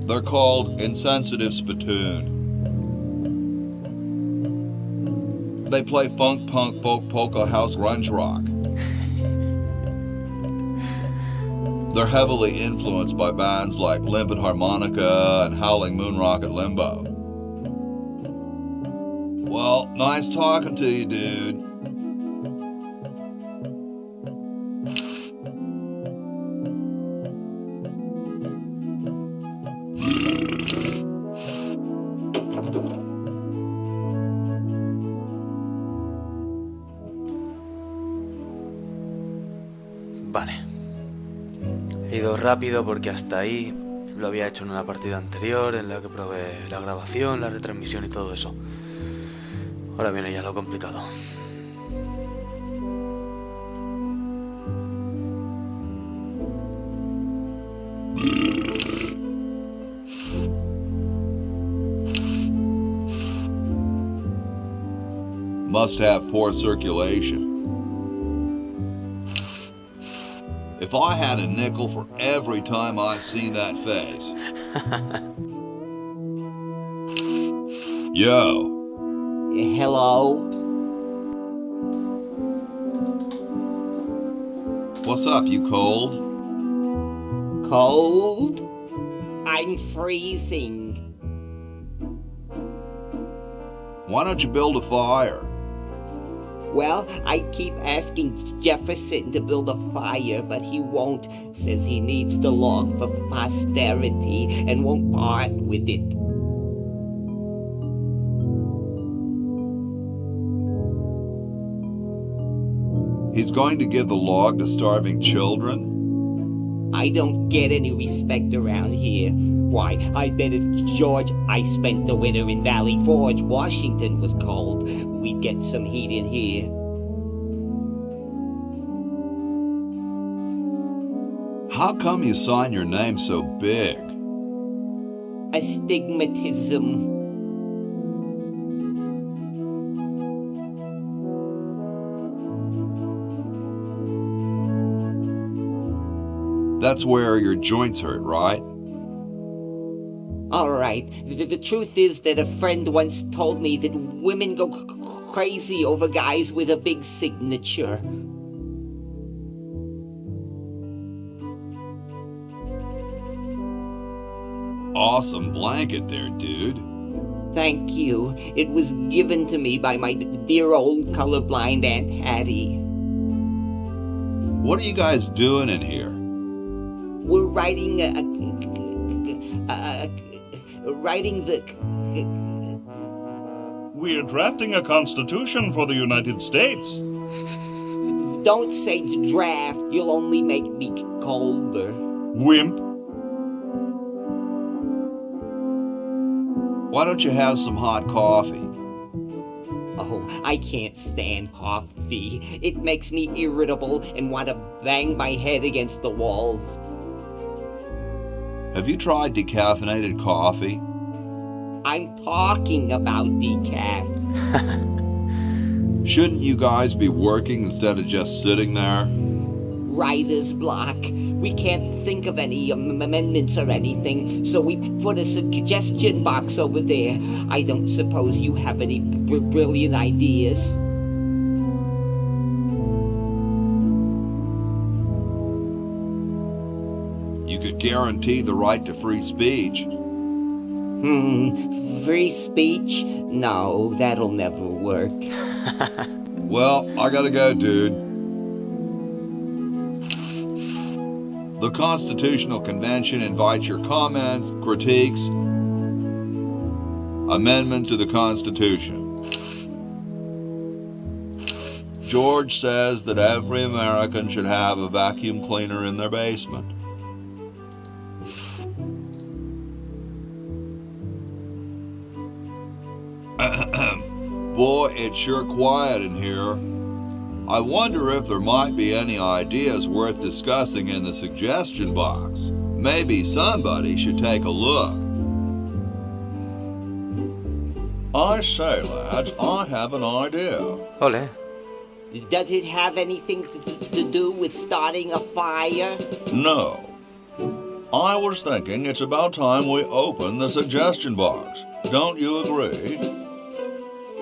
They're called Insensitive Spittoon. They play funk, punk, folk, polka, house, grunge rock. They're heavily influenced by bands like Limpid Harmonica and Howling Moonrock at Limbo. Well, nice talking to you, dude. Vale. He ido rápido porque hasta ahí lo había hecho en una partida anterior en la que probé la grabación, la retransmisión y todo eso. Ahora viene ya lo complicado. Must have poor circulation. If I had a nickel for every time I've seen that face. Yo. Hello? What's up, you cold? Cold? I'm freezing. Why don't you build a fire? Well, I keep asking Jefferson to build a fire, but he won't. Says he needs the log for posterity and won't part with it. He's going to give the log to starving children? I don't get any respect around here. Why, I bet if George I spent the winter in Valley Forge, Washington was cold, we'd get some heat in here. How come you sign your name so big? Astigmatism. That's where your joints hurt, right? All right. The truth is that a friend once told me that women go crazy over guys with a big signature. Awesome blanket there, dude. Thank you. It was given to me by my dear old colorblind Aunt Hattie. What are you guys doing in here? We're writing We're drafting a constitution for the United States. Don't say draft. You'll only make me colder. Wimp. Why don't you have some hot coffee? Oh, I can't stand coffee. It makes me irritable and want to bang my head against the walls. Have you tried decaffeinated coffee? I'm talking about decaf. Shouldn't you guys be working instead of just sitting there? Writer's block. We can't think of any amendments or anything, so we put a suggestion box over there. I don't suppose you have any brilliant ideas? You could guarantee the right to free speech. Free speech? No, that'll never work. Well, I gotta go, dude. The Constitutional Convention invites your comments, critiques, amendments to the Constitution. George says that every American should have a vacuum cleaner in their basement. Boy, it's sure quiet in here. I wonder if there might be any ideas worth discussing in the suggestion box. Maybe somebody should take a look. I say, lads, I have an idea. Ole. Does it have anything to do with starting a fire? No. I was thinking it's about time we open the suggestion box. Don't you agree?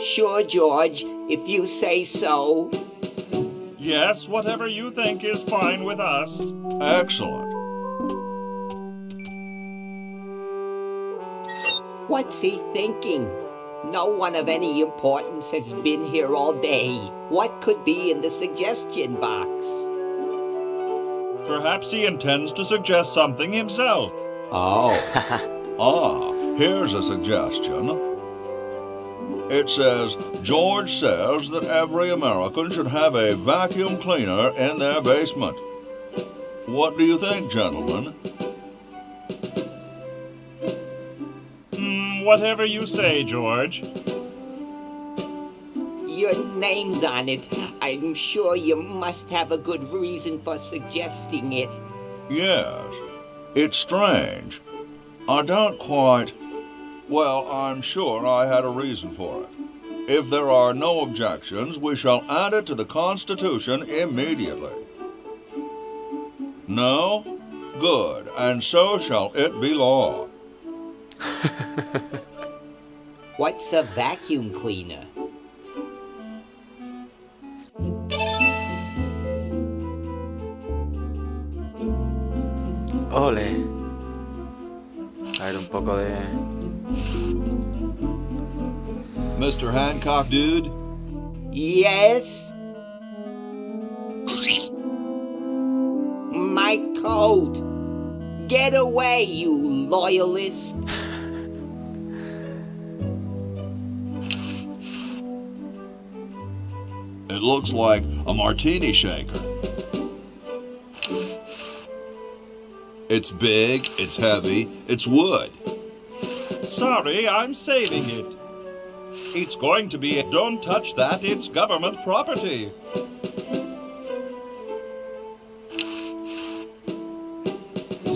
Sure, George, if you say so. Yes, whatever you think is fine with us. Excellent. What's he thinking? No one of any importance has been here all day. What could be in the suggestion box? Perhaps he intends to suggest something himself. Oh. Here's a suggestion. It says, George says that every American should have a vacuum cleaner in their basement. What do you think, gentlemen? Whatever you say, George. Your name's on it. I'm sure you must have a good reason for suggesting it. Yes. It's strange. I don't quite... Well, I'm sure I had a reason for it. If there are no objections, we shall add it to the Constitution immediately. No? Good, and so shall it be law. What's a vacuum cleaner? Ole. A ver, un poco de... Mr. Hancock, dude? Yes? My coat! Get away, you loyalist! It looks like a martini shaker. It's big, it's heavy, it's wood. Sorry, I'm saving it. It's going to be a don't touch that, it's government property.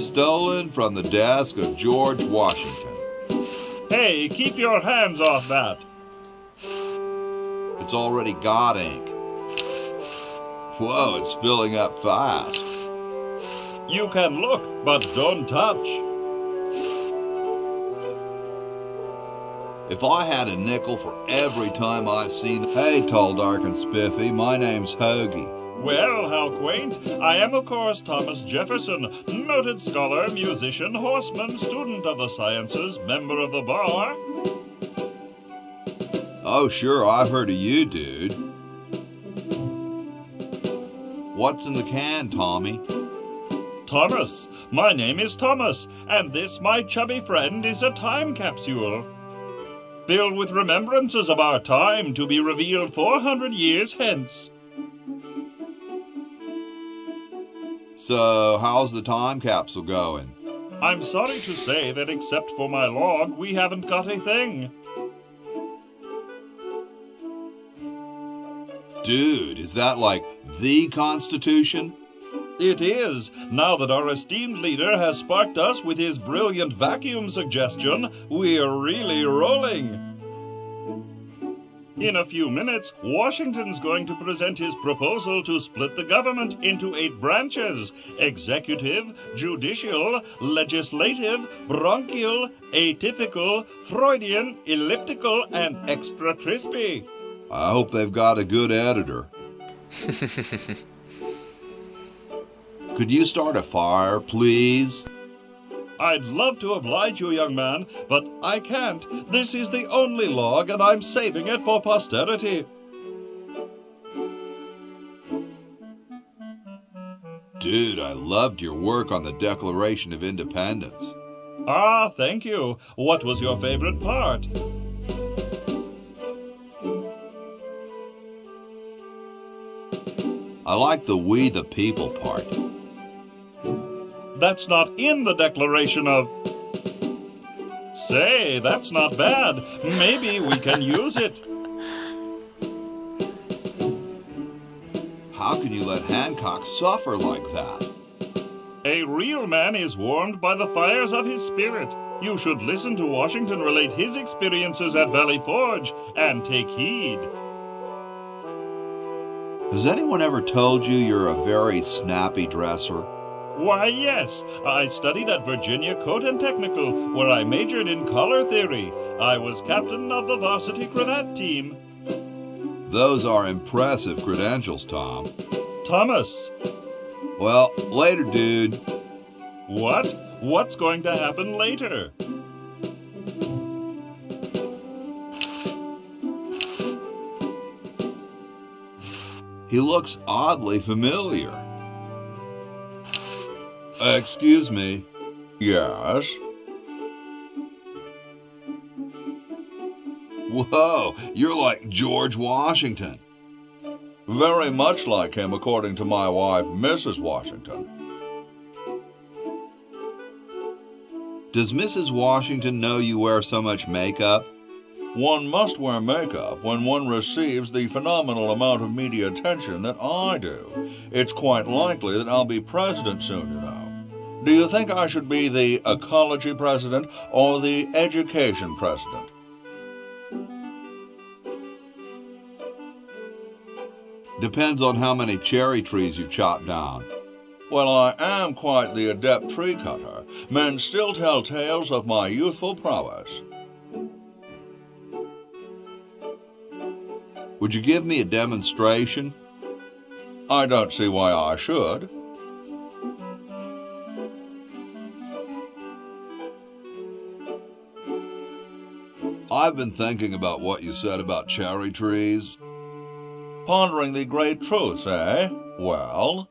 Stolen from the desk of George Washington. Hey, keep your hands off that. It's already got ink. Whoa, it's filling up fast. You can look, but don't touch. If I had a nickel for every time I've seen... Hey, tall, dark, and spiffy, my name's Hoagie. Well, how quaint. I am, of course, Thomas Jefferson, noted scholar, musician, horseman, student of the sciences, member of the bar. Oh, sure, I've heard of you, dude. What's in the can, Tommy? Thomas. My name is Thomas, and this, my chubby friend, is a time capsule. Filled with remembrances of our time to be revealed 400 years hence. So, how's the time capsule going? I'm sorry to say that except for my log, we haven't got a thing. Dude, is that like the Constitution? It is, now that our esteemed leader has sparked us with his brilliant vacuum suggestion, we're really rolling. In a few minutes, Washington's going to present his proposal to split the government into 8 branches: executive, judicial, legislative, bronchial, atypical, Freudian, elliptical, and extra crispy. I hope they've got a good editor. Could you start a fire, please? I'd love to oblige you, young man, but I can't. This is the only log, and I'm saving it for posterity. Dude, I loved your work on the Declaration of Independence. Ah, thank you. What was your favorite part? I like the "we the people" part. That's not in the Declaration of... Say, that's not bad. Maybe we can use it. How can you let Hancock suffer like that? A real man is warmed by the fires of his spirit. You should listen to Washington relate his experiences at Valley Forge and take heed. Has anyone ever told you you're a very snappy dresser? Why, yes. I studied at Virginia Coat and Technical, where I majored in color theory. I was captain of the varsity cravat team. Those are impressive credentials, Tom. Thomas. Well, later, dude. What? What's going to happen later? He looks oddly familiar. Excuse me. Yes? Whoa, you're like George Washington. Very much like him, according to my wife, Mrs. Washington. Does Mrs. Washington know you wear so much makeup? One must wear makeup when one receives the phenomenal amount of media attention that I do. It's quite likely that I'll be president soon, you know. Do you think I should be the ecology president or the education president? Depends on how many cherry trees you've chopped down. Well, I am quite the adept tree cutter. Men still tell tales of my youthful prowess. Would you give me a demonstration? I don't see why I should. I've been thinking about what you said about cherry trees. Pondering the great truths, eh? Well?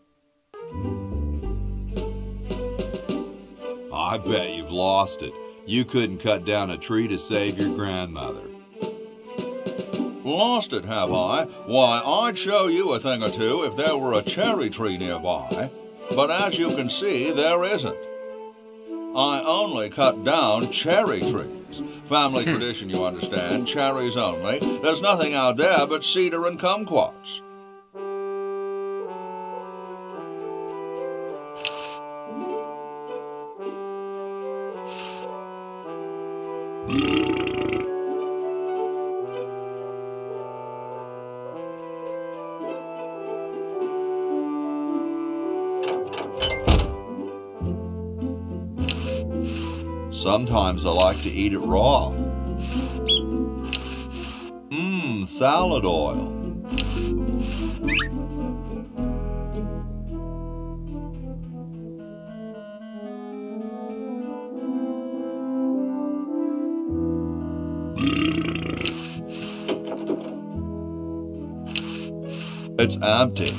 I bet you've lost it. You couldn't cut down a tree to save your grandmother. Lost it, have I? Why, I'd show you a thing or two if there were a cherry tree nearby. But as you can see, there isn't. I only cut down cherry trees. Family tradition, you understand. Cherries only. There's nothing out there but cedar and kumquats. Sometimes I like to eat it raw. Salad oil. It's empty.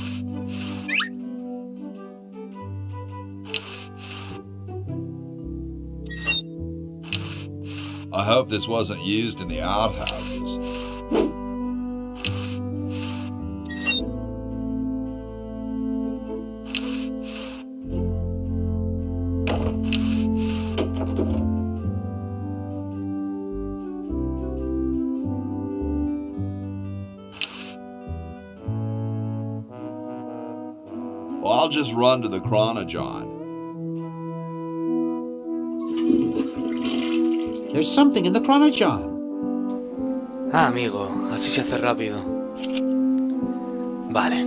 I hope this wasn't used in the outhouses. Well, I'll just run to the Chronojon. There's something in the Chronojon. Ah, amigo, así se hace rápido. Vale.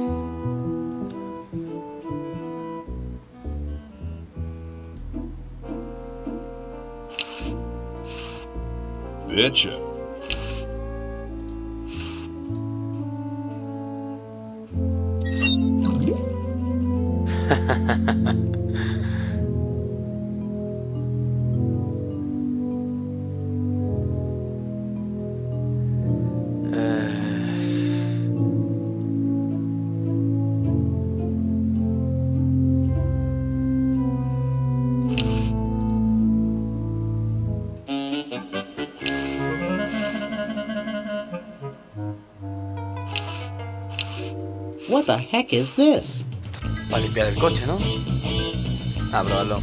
Bitchin'. What the heck is this? Para limpiar el coche, ¿no? Ah, probarlo.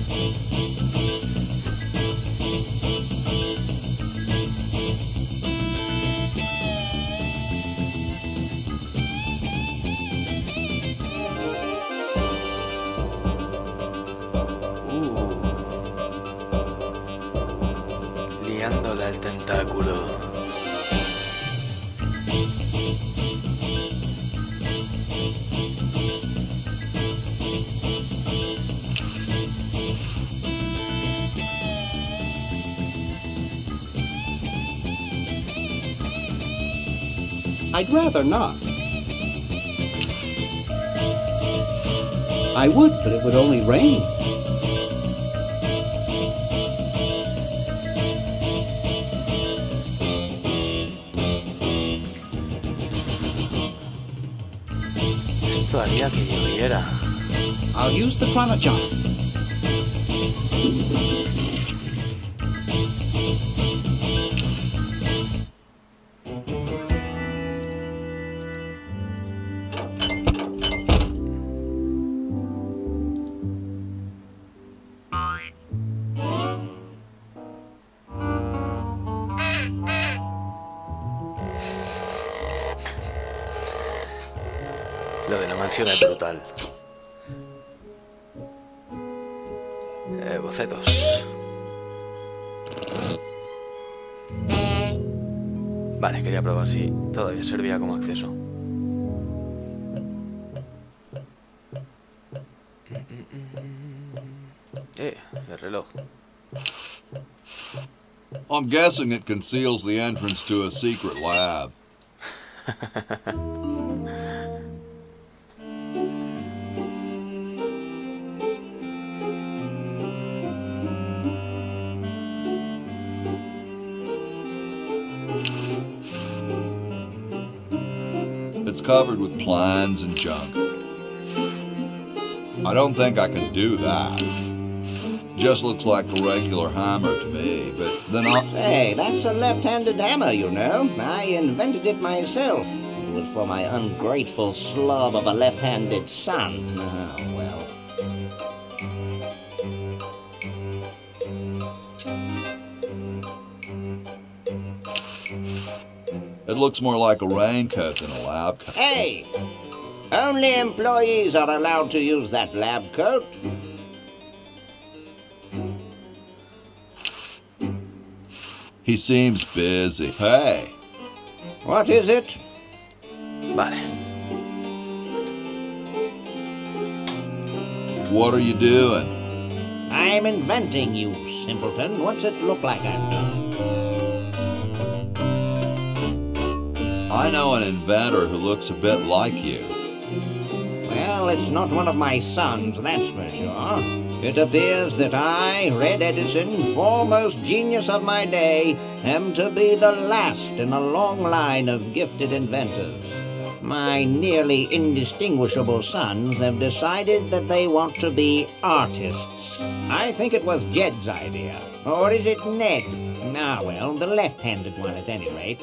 Liándola el tentáculo. I'd rather not. I would, but it would only rain. Esto haría que lloviera. I'll use the Chronojon. Lo de la mansión es brutal. Bocetos. Vale, quería probar si todavía servía como acceso. El reloj. I'm guessing it conceals the entrance to a secret lab. It's covered with plans and junk. I don't think I can do that. Just looks like a regular hammer to me, but then Hey, that's a left-handed hammer, you know. I invented it myself. It was for my ungrateful slob of a left-handed son. Oh, well. It looks more like a raincoat than a lab coat. Hey! Only employees are allowed to use that lab coat. He seems busy. Hey! What is it? Vale. What are you doing? I'm inventing, you simpleton. What's it look like I've done? I know an inventor who looks a bit like you. Well, it's not one of my sons, that's for sure. It appears that I, Red Edison, foremost genius of my day, am to be the last in a long line of gifted inventors. My nearly indistinguishable sons have decided that they want to be artists. I think it was Jed's idea. Or is it Ned? Ah, well, the left-handed one at any rate.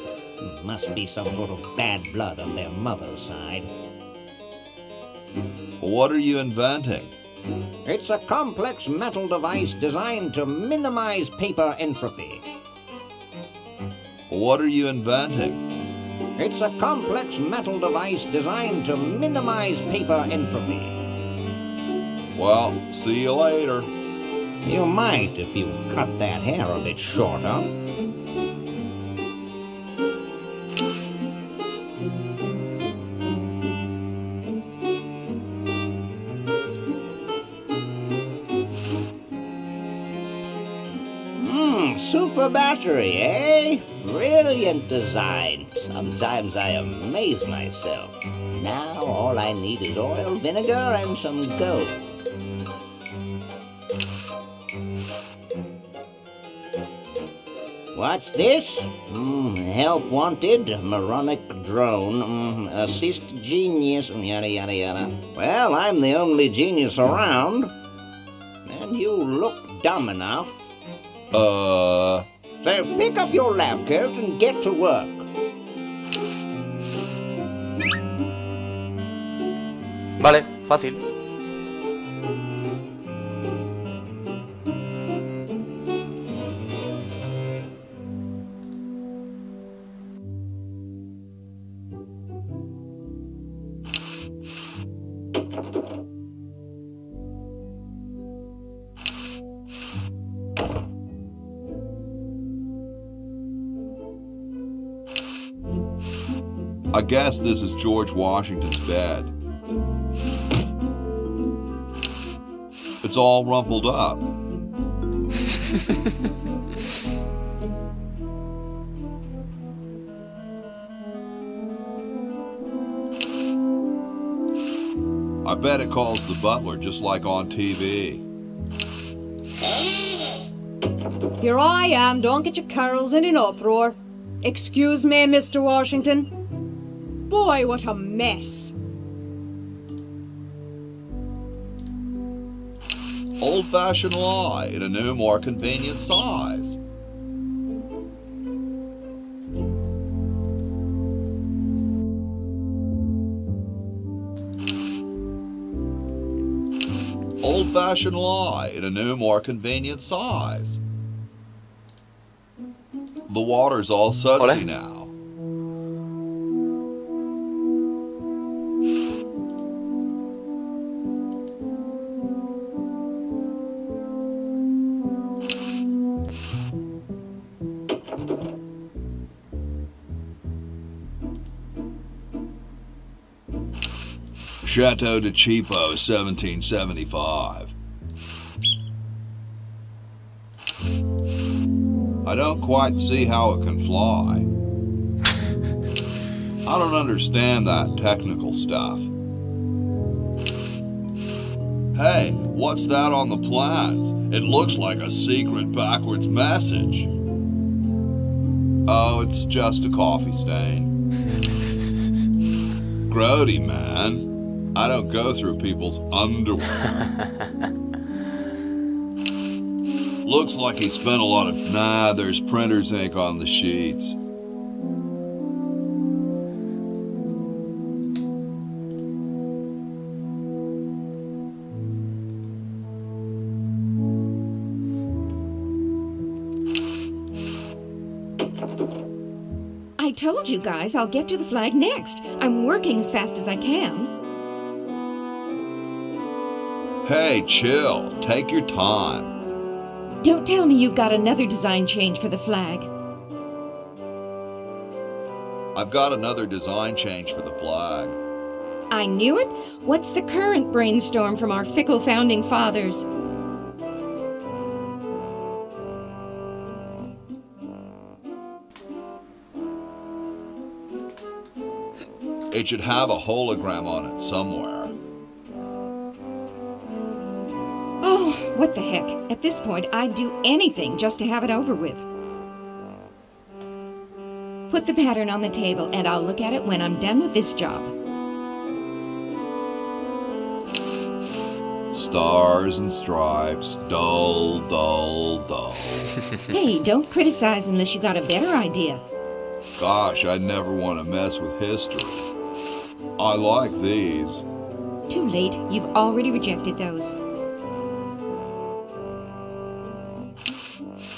Must be some sort of bad blood on their mother's side. What are you inventing? It's a complex metal device designed to minimize paper entropy. What are you inventing? It's a complex metal device designed to minimize paper entropy. Well, see you later. You might if you cut that hair a bit shorter. Super battery, eh? Brilliant design. Sometimes I amaze myself. Now all I need is oil, vinegar, and some gold. What's this? Help wanted, moronic drone, assist genius, yada yada yada. Well, I'm the only genius around. And you look dumb enough. So pick up your lab coat and get to work. Vale, fácil. I guess this is George Washington's bed. It's all rumpled up. I bet it calls the butler just like on TV. Here I am, don't get your curls in an uproar. Excuse me, Mr. Washington. Boy, what a mess. Old-fashioned lie in a new, more convenient size. Old-fashioned lie in a new, more convenient size. The water's all sudsy now. Chateau de Cheapo, 1775. I don't quite see how it can fly. I don't understand that technical stuff. Hey, what's that on the plans? It looks like a secret backwards message. Oh, it's just a coffee stain. Grody, man. I don't go through people's underwear. Looks like he spent a lot of... Nah, there's printer's ink on the sheets. I told you guys I'll get to the flag next. I'm working as fast as I can. Hey, chill. Take your time. Don't tell me you've got another design change for the flag. I've got another design change for the flag. I knew it. What's the current brainstorm from our fickle founding fathers? It should have a hologram on it somewhere. Oh, what the heck. At this point, I'd do anything just to have it over with. Put the pattern on the table and I'll look at it when I'm done with this job. Stars and stripes, dull, dull, dull. Hey, don't criticize unless you got a better idea. Gosh, I'd never want to mess with history. I like these. Too late. You've already rejected those.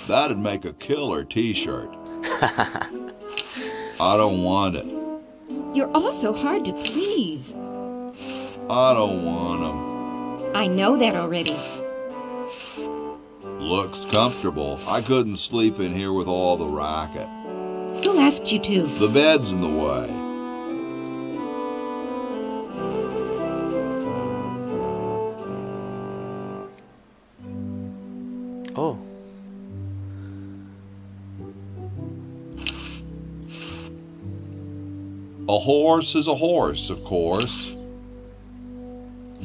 That'd make a killer t-shirt. I don't want it. You're all so hard to please. I don't want them. I know that already. Looks comfortable. I couldn't sleep in here with all the racket. Who asked you to? The bed's in the way. Oh. A horse is a horse, of course.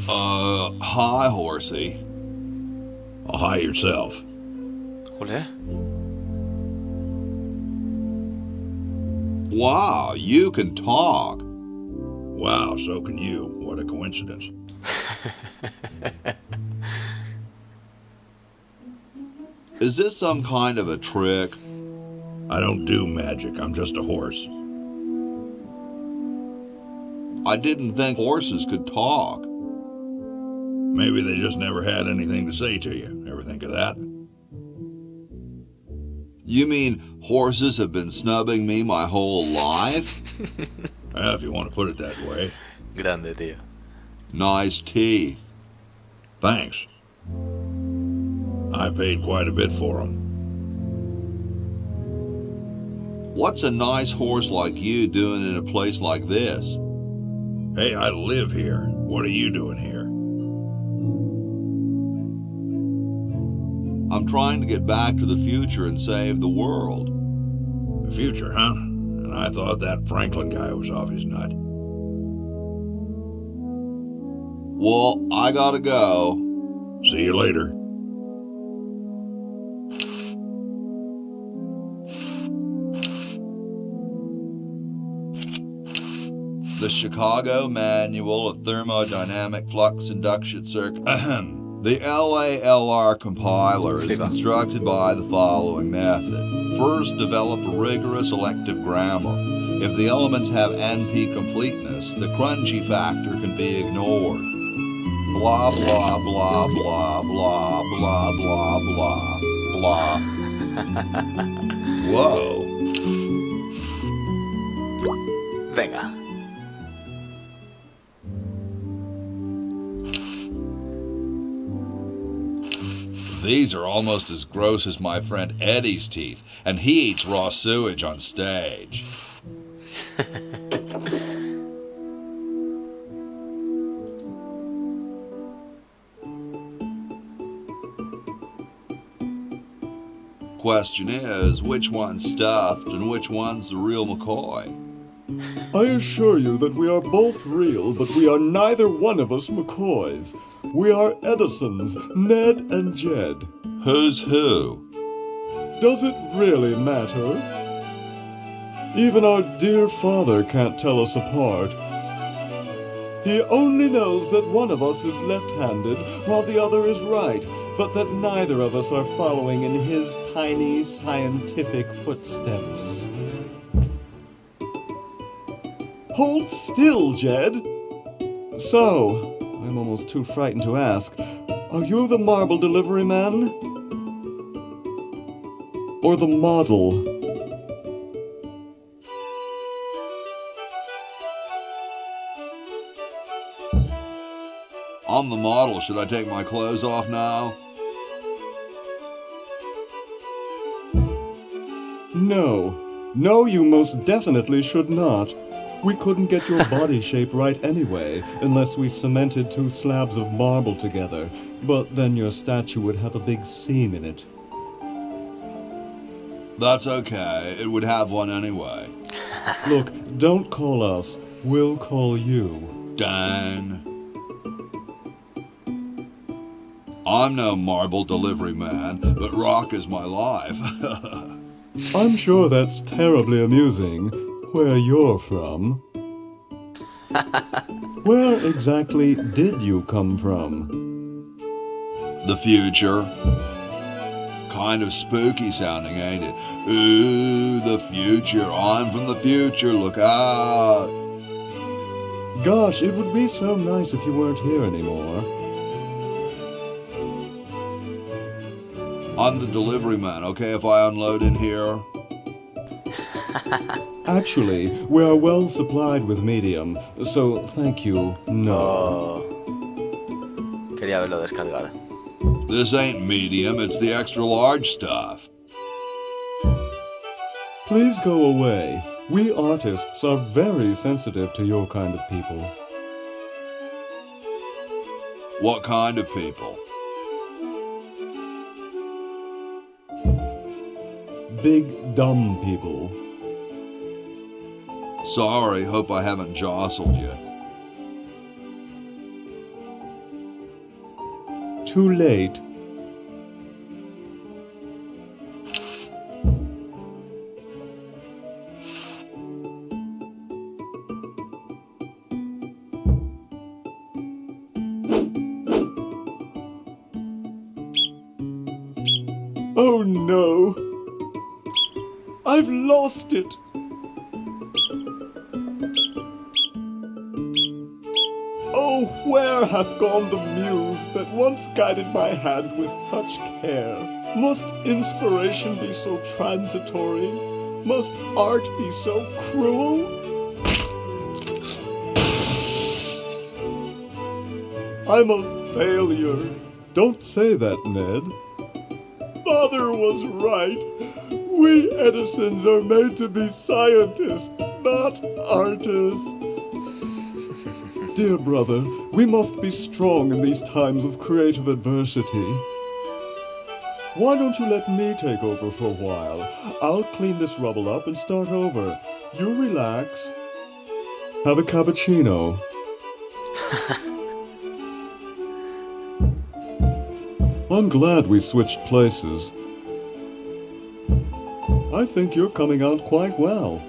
Hi, horsey. Oh, hi yourself. Ole? Wow, you can talk. Wow, so can you. What a coincidence. Is this some kind of a trick? I don't do magic. I'm just a horse. I didn't think horses could talk. Maybe they just never had anything to say to you. Ever think of that? You mean horses have been snubbing me my whole life? Well, if you want to put it that way. Grande, tío. Nice teeth. Thanks. I paid quite a bit for them. What's a nice horse like you doing in a place like this? Hey, I live here. What are you doing here? I'm trying to get back to the future and save the world. The future, huh? And I thought that Franklin guy was off his nut. Well, I gotta go. See you later. The Chicago Manual of Thermodynamic Flux Induction Circuit. The LALR compiler is constructed by the following method. First, develop a rigorous elective grammar. If the elements have NP completeness, the crunchy factor can be ignored. Blah, blah, blah, blah, blah, blah, blah, blah, blah. Whoa. Venga. These are almost as gross as my friend Eddie's teeth, and he eats raw sewage on stage. Question is, which one's stuffed and which one's the real McCoy? I assure you that we are both real, but we are neither one of us McCoys. We are Edisons, Ned and Jed. Who's who? Does it really matter? Even our dear father can't tell us apart. He only knows that one of us is left-handed while the other is right, but that neither of us are following in his tiny scientific footsteps. Hold still, Jed. So, I'm almost too frightened to ask, are you the marble delivery man? Or the model? I'm the model. Should I take my clothes off now? No. No, you most definitely should not. We couldn't get your body shape right anyway, unless we cemented 2 slabs of marble together. But then your statue would have a big seam in it. That's okay. It would have one anyway. Look, don't call us. We'll call you. Dang. I'm no marble delivery man, but rock is my life. I'm sure that's terribly amusing, where you're from. Where exactly did you come from? The future. Kind of spooky sounding, ain't it? Ooh, the future. I'm from the future. Look out. Gosh, it would be so nice if you weren't here anymore. I'm the delivery man, okay, if I unload in here? Actually, we are well supplied with medium, so thank you, no. Oh. Quería verlo descargar. This ain't medium, it's the extra large stuff. Please go away. We artists are very sensitive to your kind of people. What kind of people? Big, dumb people. Sorry, hope I haven't jostled you. Too late. Oh no! I've lost it! Oh, where hath gone the muse that once guided my hand with such care? Must inspiration be so transitory? Must art be so cruel? I'm a failure. Don't say that, Ned. Father was right. We Edisons are made to be scientists, not artists. Dear brother, we must be strong in these times of creative adversity. Why don't you let me take over for a while? I'll clean this rubble up and start over. You relax. Have a cappuccino. I'm glad we switched places. I think you're coming out quite well.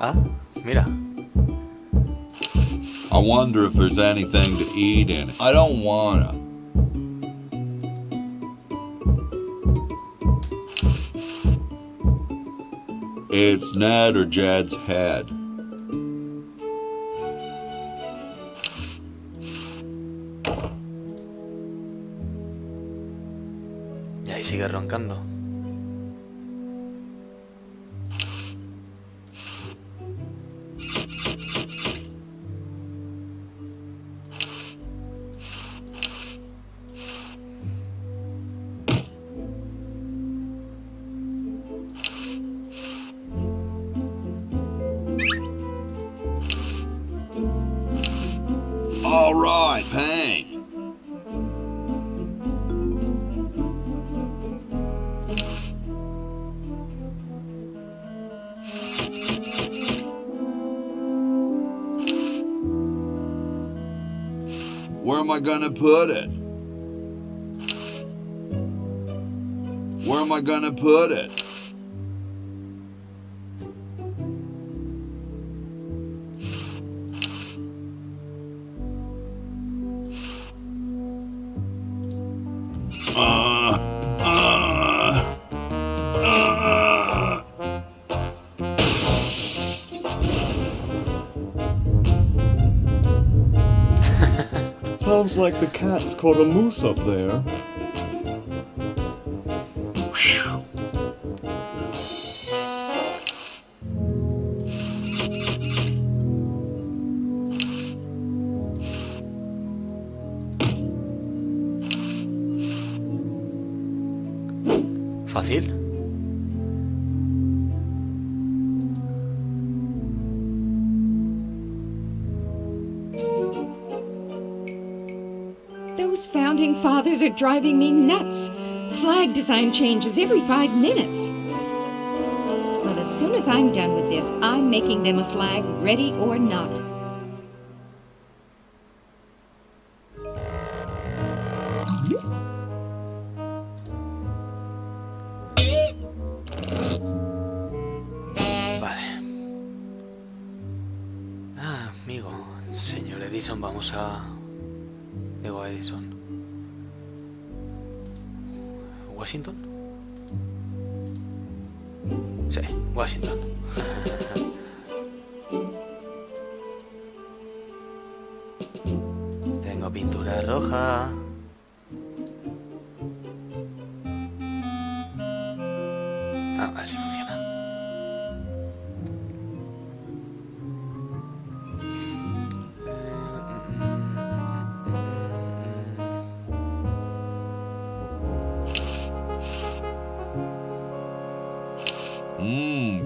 Ah, mira. I wonder if there's anything to eat in it. I don't wanna. It's Ned or Jed's head. Y ahí sigue roncando. All right, paint. Where am I gonna put it? Where am I gonna put it? Sounds like the cat's caught a moose up there. Fácil. Those founding fathers are driving me nuts. Flag design changes every 5 minutes. But as soon as I'm done with this, I'm making them a flag, ready or not. Amigo, señor Edison, vamos a... Digo Edison. ¿Washington? Sí, Washington. Tengo pintura roja. A ver si funciona.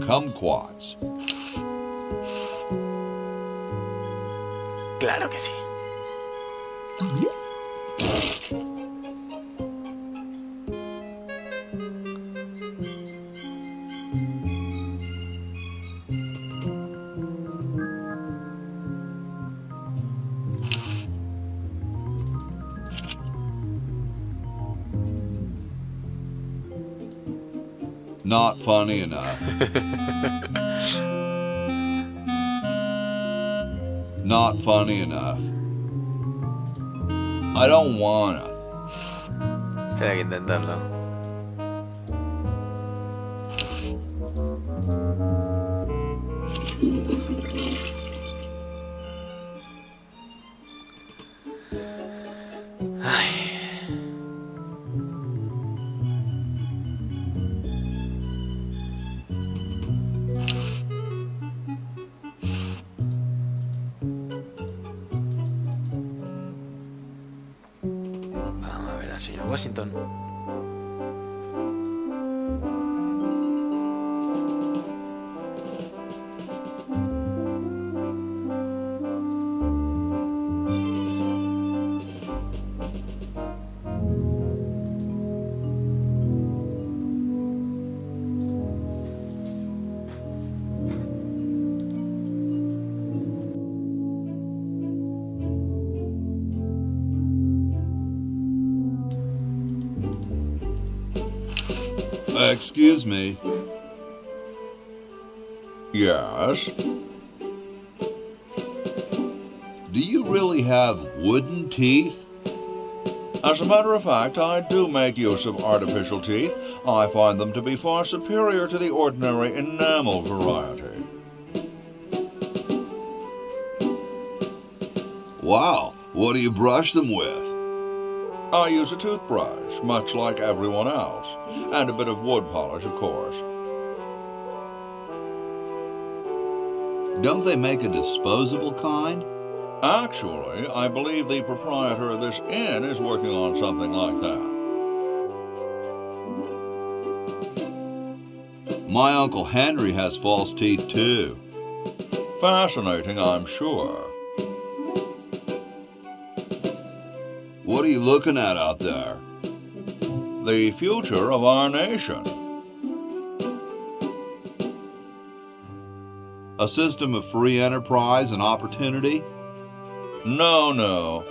Kumquats. Claro que sí. Not funny enough. Not funny enough. I don't wanna. Tengo que intentarlo. Ay. Señor Washington. Excuse me. Yes? Do you really have wooden teeth? As a matter of fact, I do make use of artificial teeth. I find them to be far superior to the ordinary enamel variety. Wow, what do you brush them with? I use a toothbrush, much like everyone else, and a bit of wood polish, of course. Don't they make a disposable kind? Actually, I believe the proprietor of this inn is working on something like that. My Uncle Henry has false teeth, too. Fascinating, I'm sure. What are you looking at out there? The future of our nation. A system of free enterprise and opportunity? No.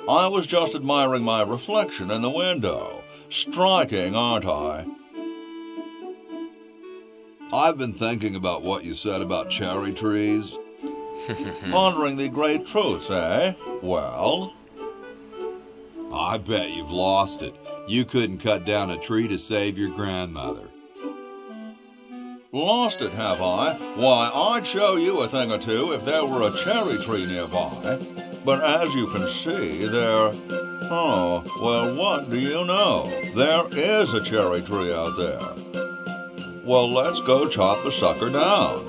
I was just admiring my reflection in the window. Striking, aren't I? I've been thinking about what you said about cherry trees. Pondering the great truths, eh? Well? I bet you've lost it. You couldn't cut down a tree to save your grandmother. Lost it, have I? Why, I'd show you a thing or two if there were a cherry tree nearby. But as you can see, Oh, well, what do you know? There is a cherry tree out there. Well, let's go chop the sucker down.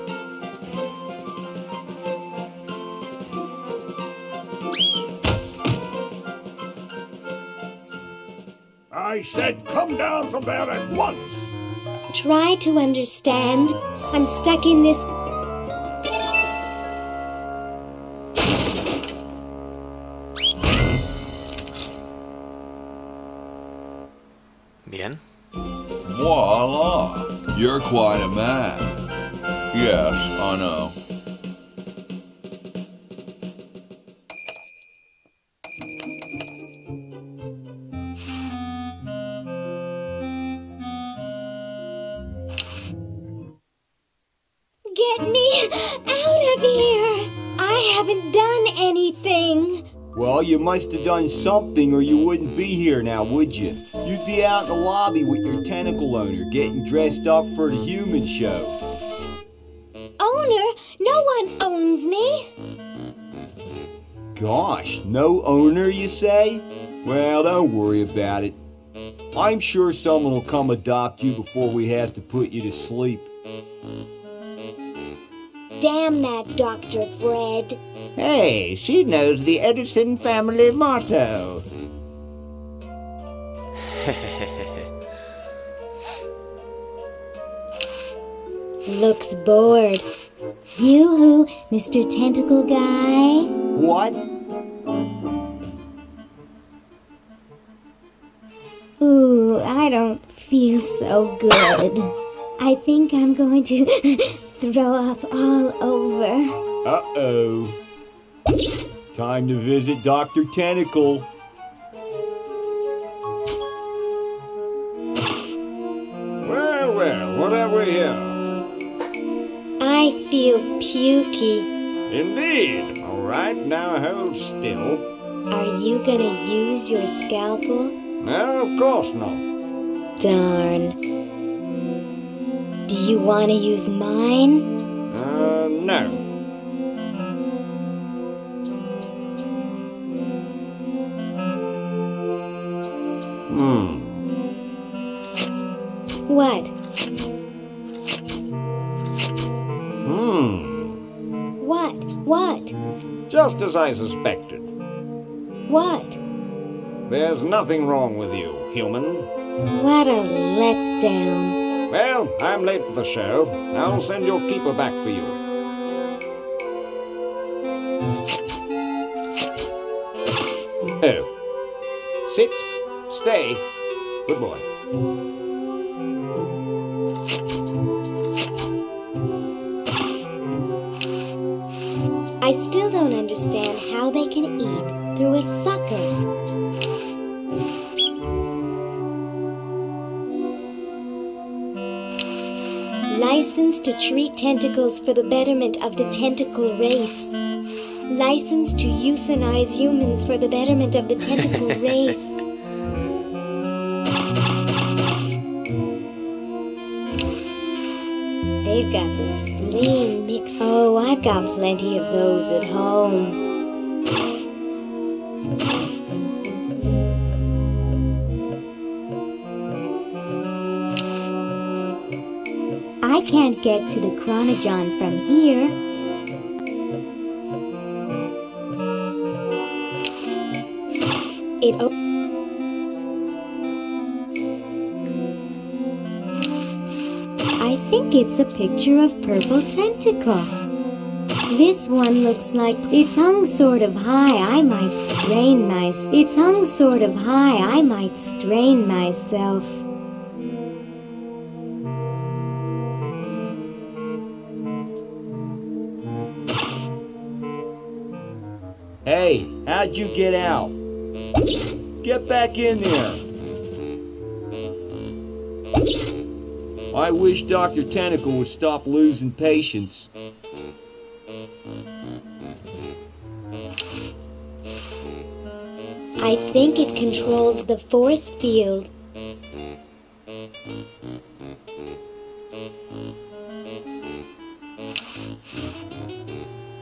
I said come down from there at once! Try to understand. I'm stuck in this... Bien. Voila! You're quite a man. Yes, I know. Get me out of here! I haven't done anything. Well, you must have done something or you wouldn't be here now, would you? You'd be out in the lobby with your tentacle owner getting dressed up for the human show. Owner? No one owns me. Gosh, no owner, you say? Well, don't worry about it. I'm sure someone will come adopt you before we have to put you to sleep. Damn that Dr. Fred. Hey, she knows the Edison family motto. Looks bored. Yoo-hoo, Mr. Tentacle Guy. What? Ooh, I don't feel so good. I think I'm going to throw up all over. Uh-oh. Time to visit Dr. Tentacle. Well, what have we here? I feel pukey. Indeed. All right, now hold still. Are you gonna use your scalpel? No, of course not. Darn. Do you want to use mine? No. What? What? Just as I suspected. What? There's nothing wrong with you, human. What a letdown. Well, I'm late for the show. I'll send your keeper back for you. Oh. Sit. Stay. Good boy. I still don't understand how they can eat through a sucker. License to treat tentacles for the betterment of the tentacle race. License to euthanize humans for the betterment of the tentacle race. They've got the spleen mixed. Oh, I've got plenty of those at home. I can't get to the chronogon from here. I think it's a picture of Purple Tentacle. This one looks like it's hung sort of high. I might strain myself. It's hung sort of high. I might strain myself. Hey, how'd you get out? Get back in there. I wish Dr. Tentacle would stop losing patience. I think it controls the force field.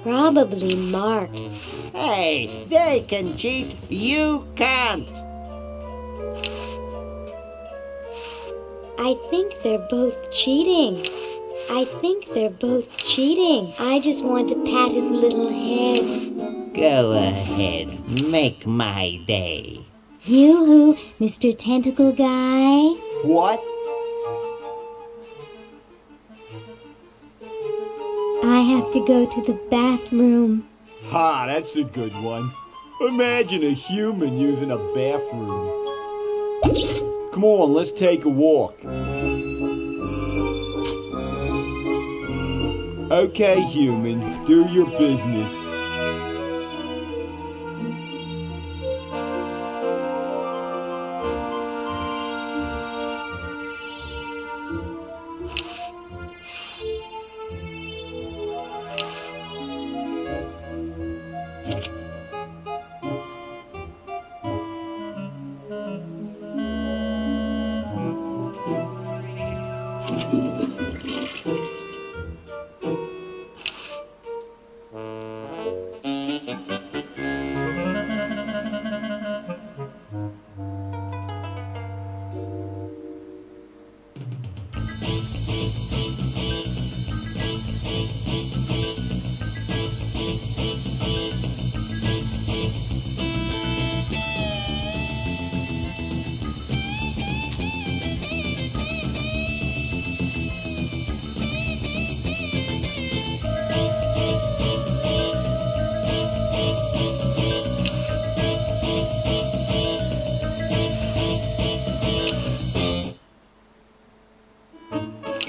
Probably marked. Hey, they can cheat, you can't. I think they're both cheating. I just want to pat his little head. Go ahead, make my day. Yoo-hoo, Mr. Tentacle Guy. What? I have to go to the bathroom. Ha, that's a good one. Imagine a human using a bathroom. Come on, let's take a walk. Okay, human, do your business.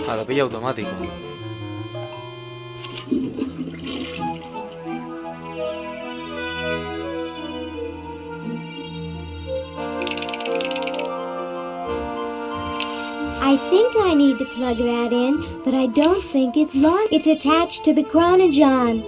A lo pilla automático. I think I need to plug that in, but I don't think it's long. It's attached to the chronogon.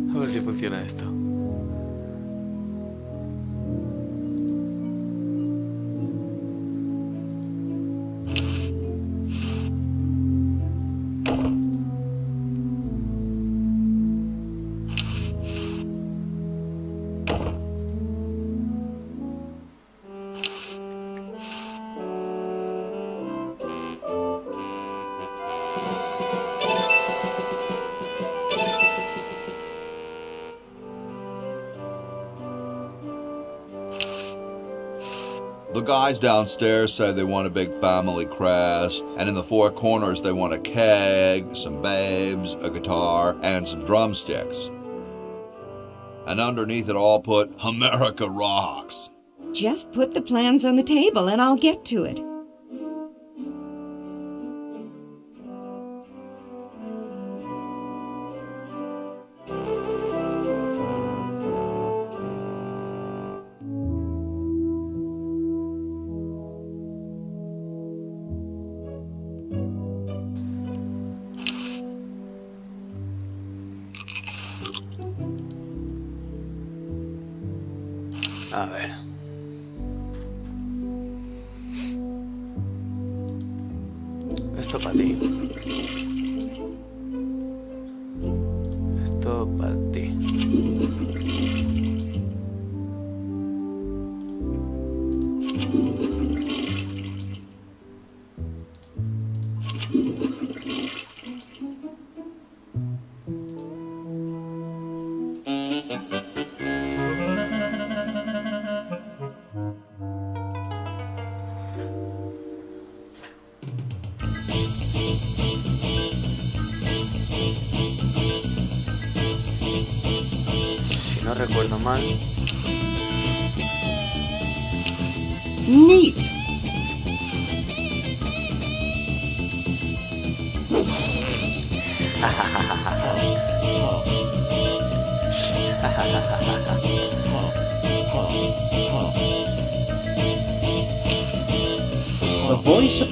A ver si funciona esto. The guys downstairs say they want a big family crest, and in the four corners they want a keg, some babes, a guitar, and some drumsticks. And underneath it all put, America rocks. Just put the plans on the table and I'll get to it. A ver. Esto para ti. Esto para ti. recuerdo mal. Neat. The voice of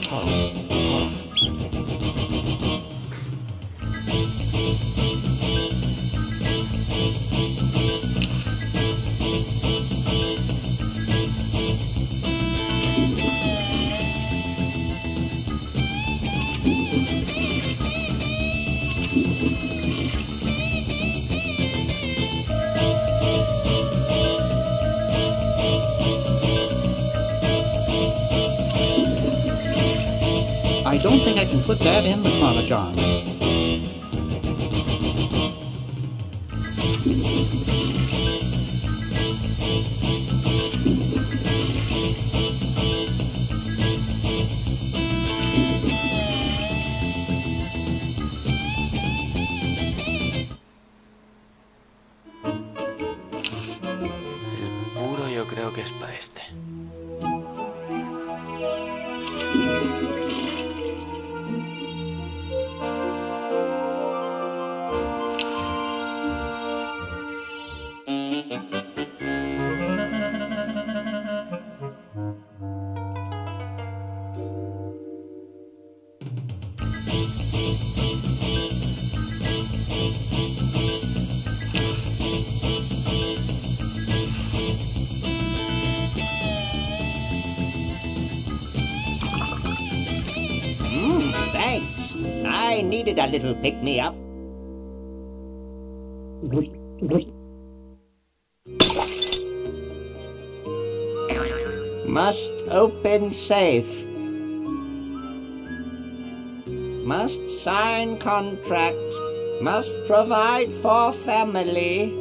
I don't think I can put that in the Chronojohn. El puro yo creo que es para este. Thanks. I needed a little pick-me-up. Must open safe. Must sign contract. Must provide for family.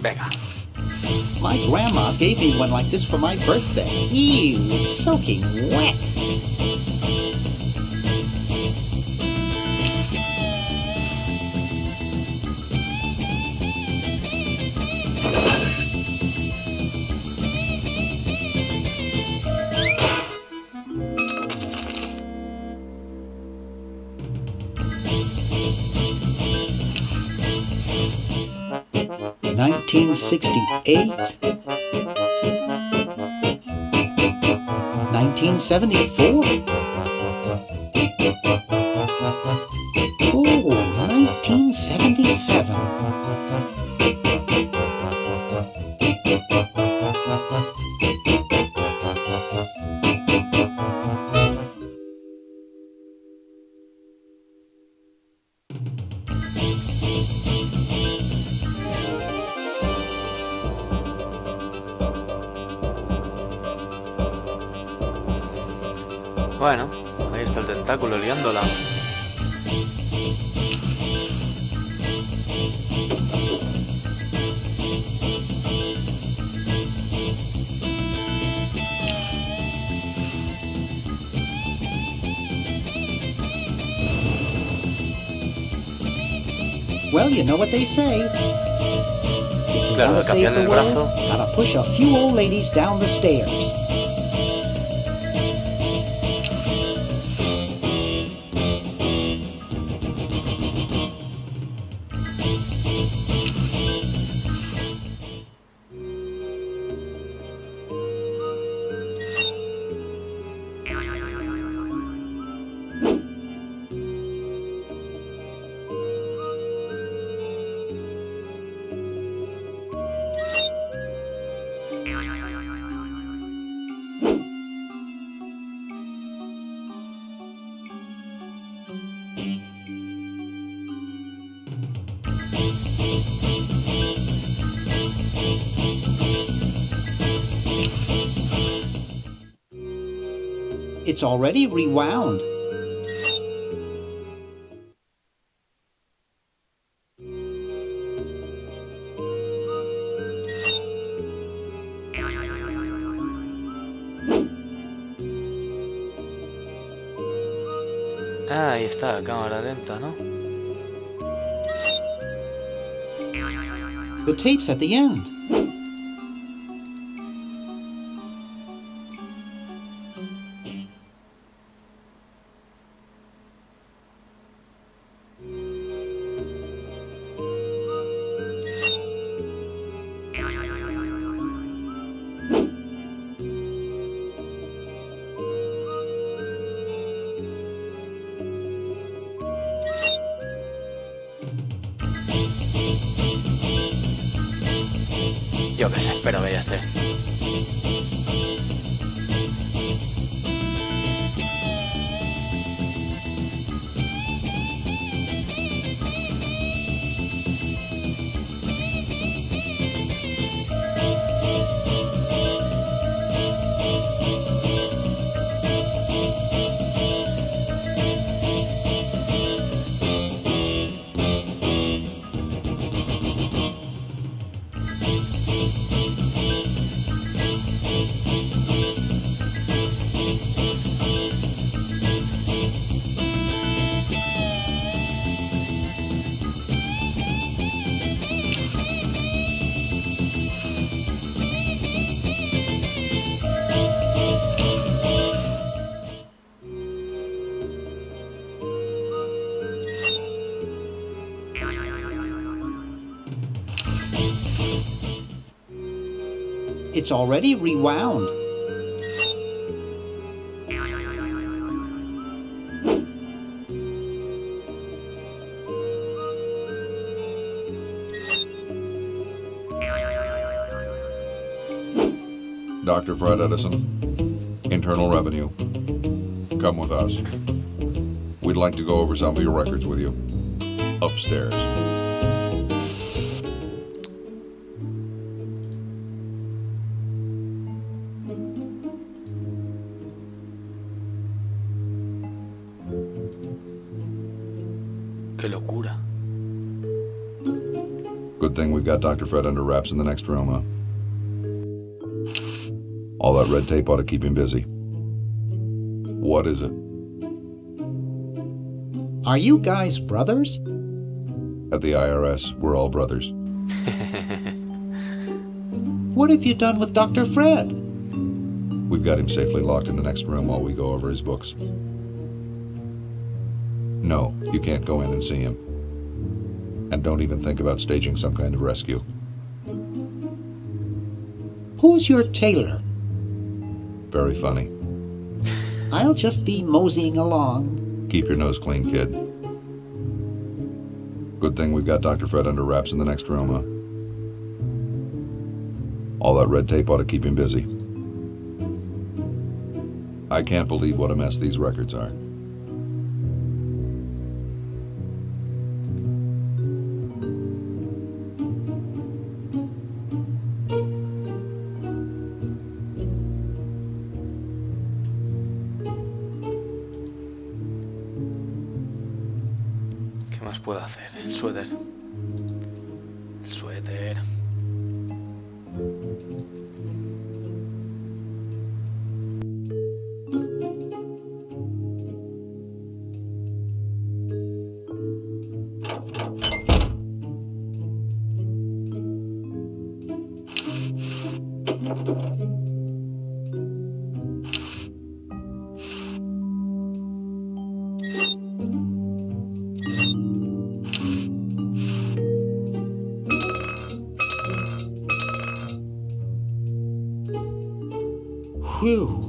Venga. My grandma gave me one like this for my birthday. Ew, it's soaking wet. $1968, 1974. Oh, 1977. Bueno, ahí está el tentáculo liándola. Well, you know what they say. If you Claro, wanna de cambiar save the el world, brazo. gotta push a few old ladies down the stairs. It's already rewound. Ah, ahí está, cámara lenta, ¿no? The tape's at the end. Yo qué sé, espero que ya esté. It's already rewound. Dr. Fred Edison, Internal Revenue. Come with us. We'd like to go over some of your records with you. Upstairs. Qué locura. Good thing we've got Dr. Fred under wraps in the next room, huh? All that red tape ought to keep him busy. What is it? Are you guys brothers? At the IRS, we're all brothers. What have you done with Dr. Fred? We've got him safely locked in the next room while we go over his books. No, you can't go in and see him. And don't even think about staging some kind of rescue. Who's your tailor? Very funny. I'll just be moseying along. Keep your nose clean, kid. Good thing we've got Dr. Fred under wraps in the next room, huh? All that red tape ought to keep him busy. I can't believe what a mess these records are. ¿Qué más puedo hacer? El suéter. El suéter. Whew.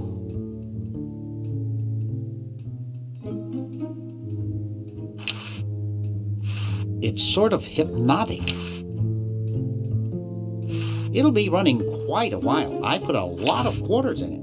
It's sort of hypnotic. It'll be running quite a while. I put a lot of quarters in it.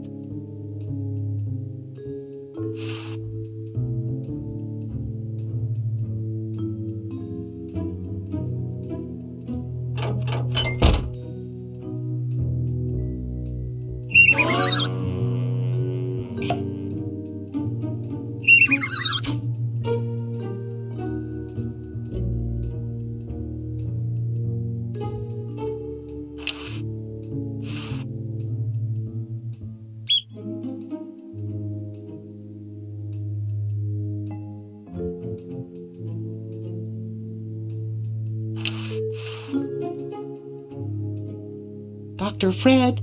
Dr. Fred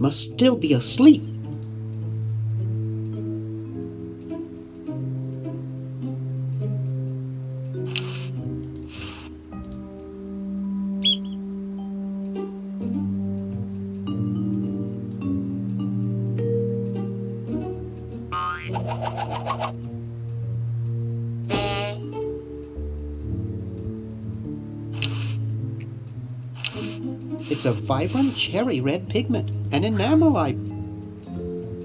must still be asleep. It's a vibrant cherry red pigment, an enamel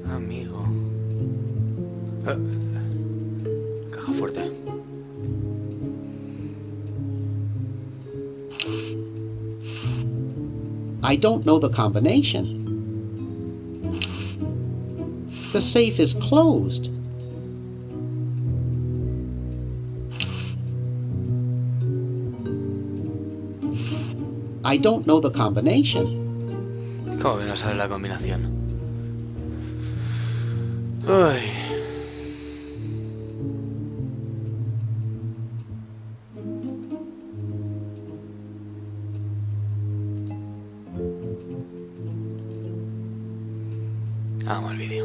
Amigo. Caja fuerte. I don't know the combination. The safe is closed. I don't know the combination. ¿Cómo que no sabe la combinación? Ay. Vamos al vídeo.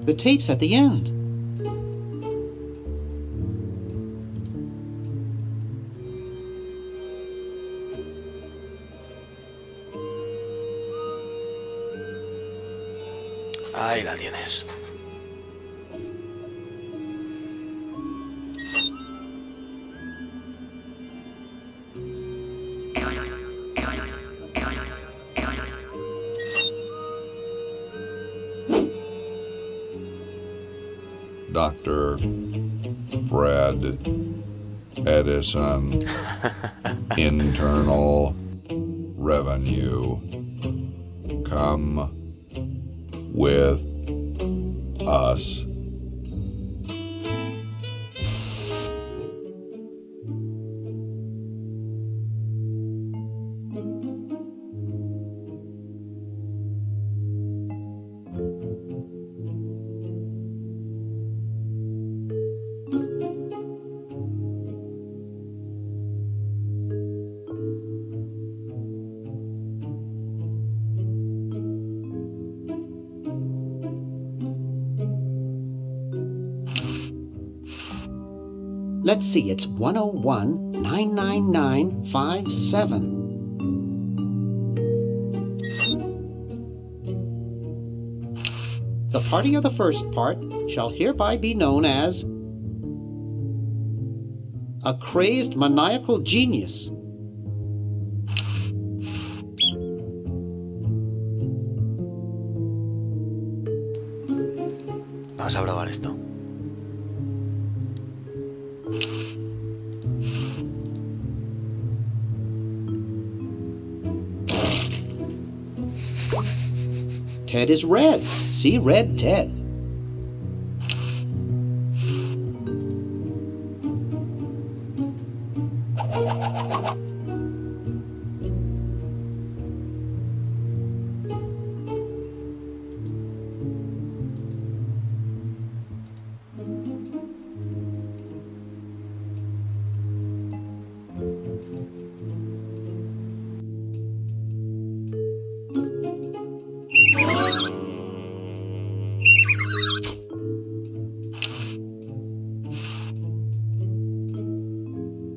The tape's at the end. Ahí la tienes. Dr. Fred Edison, internal revenue, come with us. Let's see, it's 101-999-57. The party of the first part shall hereby be known as a crazed maniacal genius. Vamos a probar esto. Ted is red. See red Ted.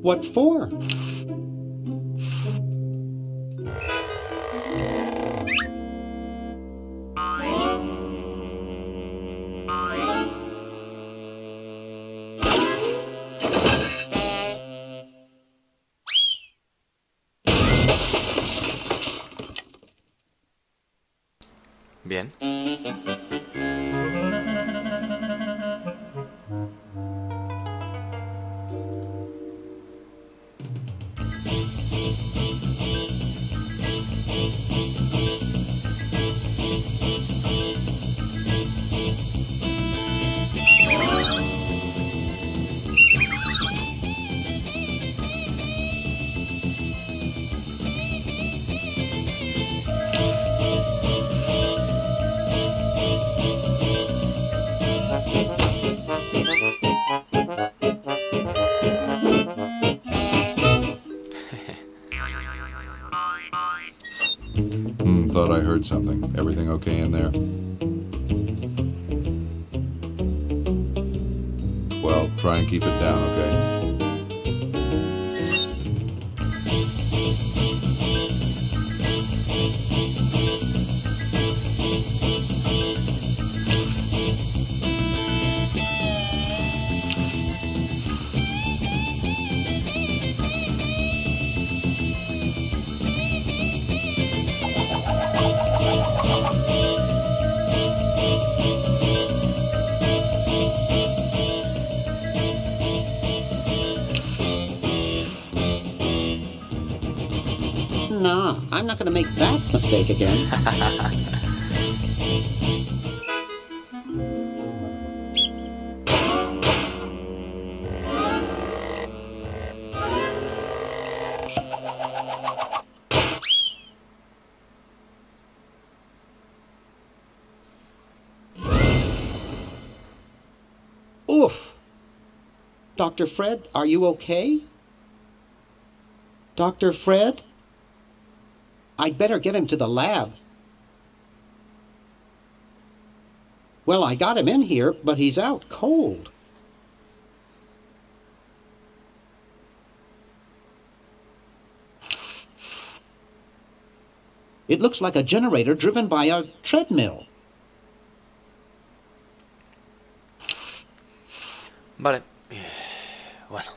What for? Bien. Thought I heard something. Everything okay in there? Well, try and keep it down, okay? Nah, I'm not gonna make that mistake again. Oof! Dr. Fred, are you okay? Dr. Fred? I'd better get him to the lab. Well, I got him in here, but he's out cold. It looks like a generator driven by a treadmill. Vale. Bueno.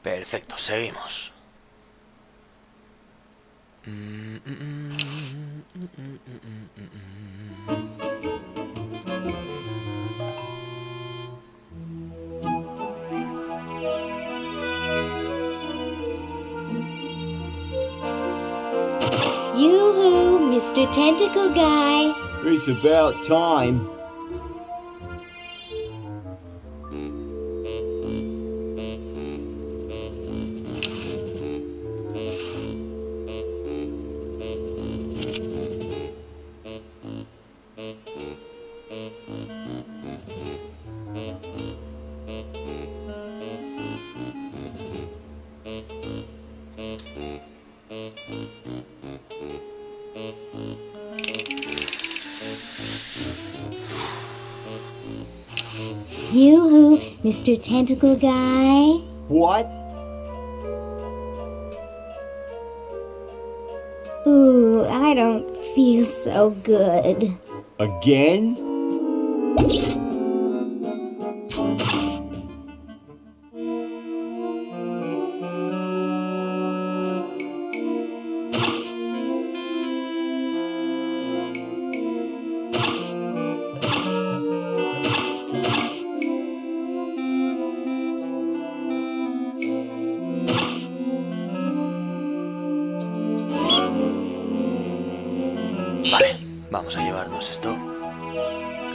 Perfecto, seguimos. Yoo-hoo, Mr. Tentacle Guy. It's about time. Yoo-hoo, Mr. Tentacle Guy. What? Ooh, I don't feel so good. Again? Vale, vamos a llevarnos esto.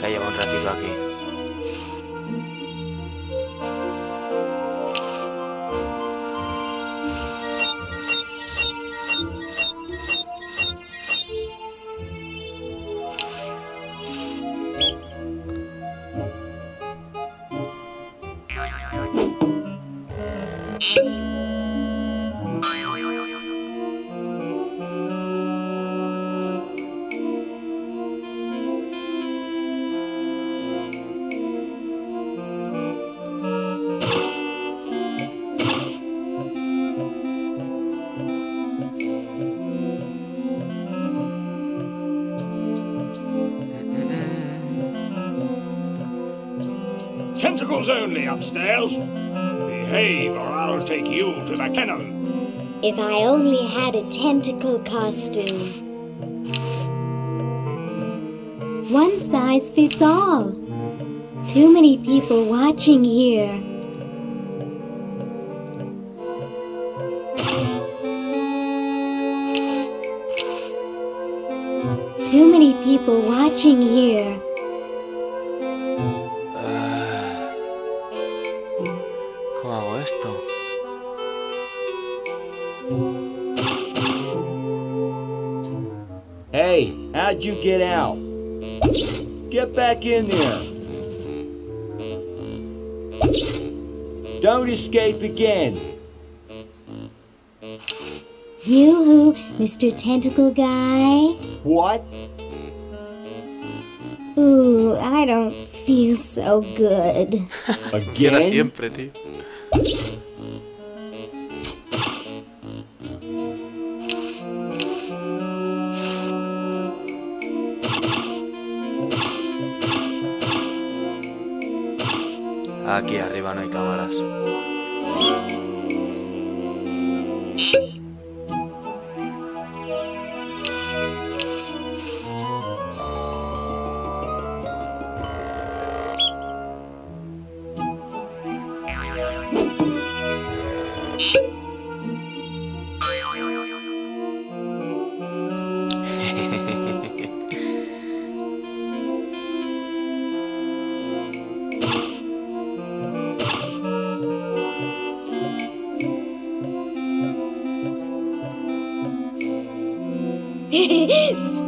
Que lleva un ratito aquí. tentacles only upstairs. Behave or I'll take you to the kennel. If I only had a tentacle costume. One size fits all. Too many people watching here. Too many people watching here. ¿Cómo hago esto? Hey, how'd you get out? Get back in there. Don't escape again. Yoo-hoo, Mr. Tentacle Guy. What? Ooh, I don't feel so good. Funciona siempre, tío. Aquí arriba no hay cámaras.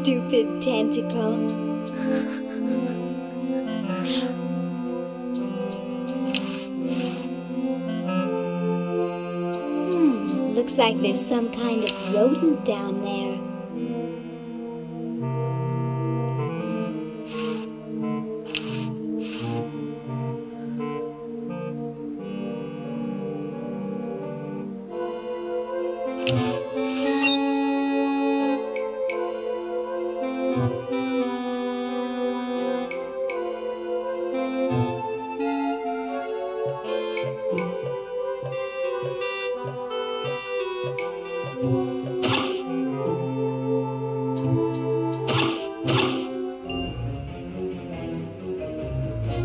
Stupid tentacle. Looks like there's some kind of rodent down there.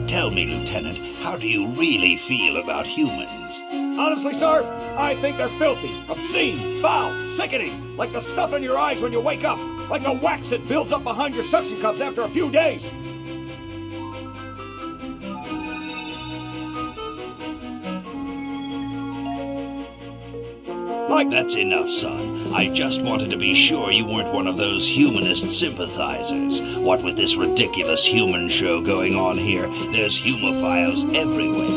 Tell me, Lieutenant, how do you really feel about humans? Honestly, sir, I think they're filthy, obscene, foul, sickening, like the stuff in your eyes when you wake up, like the wax that builds up behind your suction cups after a few days. That's enough, son. I just wanted to be sure you weren't one of those humanist sympathizers. What with this ridiculous human show going on here, there's humophiles everywhere.